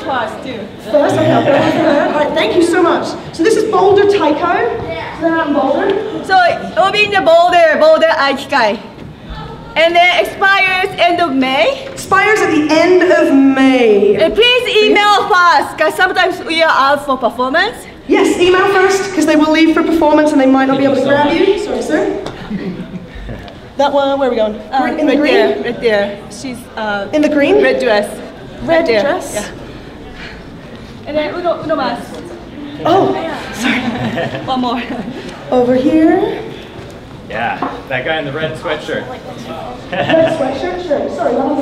first too. First, okay, I'll go on for her. All right, thank you so much. So this is Boulder Tyco. So they're out in Boulder. So it will be in the Boulder Aikikai. And then expires end of May. Expires at the end of May. And please email first, because sometimes we are out for performance. Yes, email first, because they will leave for performance and they might not be able to grab you. Sorry, sir. That one, where are we going? In the green? There, right there. She's in the green? Red dress. Red dress? Yeah. And then Uno mas. Oh, sorry. One more. Over here. Yeah, that guy in the red sweatshirt. Red sweatshirt? Sure. Sorry, that one.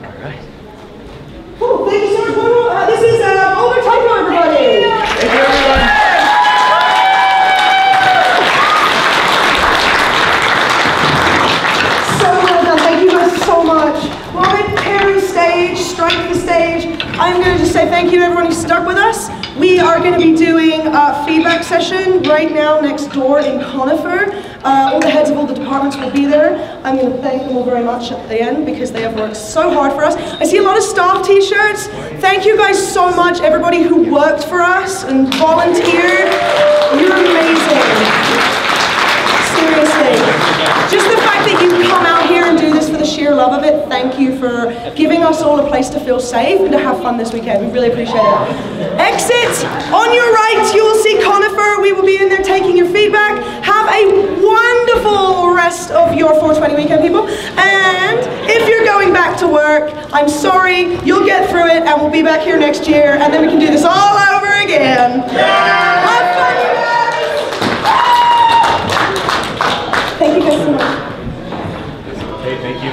All right. Cool, thank you so much. This is Boulder Tyco, everybody. Thank you, everyone. So well done. Thank you guys so much. While we prepare the stage, strike the stage, I'm going to just say thank you to everyone who stuck with us. We are going to be doing a feedback session right now next door in Conifer. All the heads of all the departments will be there. I'm going to thank them all very much at the end because they have worked so hard for us. I see a lot of staff t-shirts. Thank you guys so much, everybody who worked for us and volunteered. You're amazing. Seriously. Just the fact that you come out here and do this for the sheer love of it, thank you for giving us all a place to feel safe and to have fun this weekend. We really appreciate it. Exit! On your right, you will see Conifer. We will be in there taking your feedback. Have a wonderful rest of your 420 weekend, people. And if you're going back to work, I'm sorry, you'll get through it and we'll be back here next year and then we can do this all over again. Have fun, you guys! Thank you guys so much. Hey, thank you.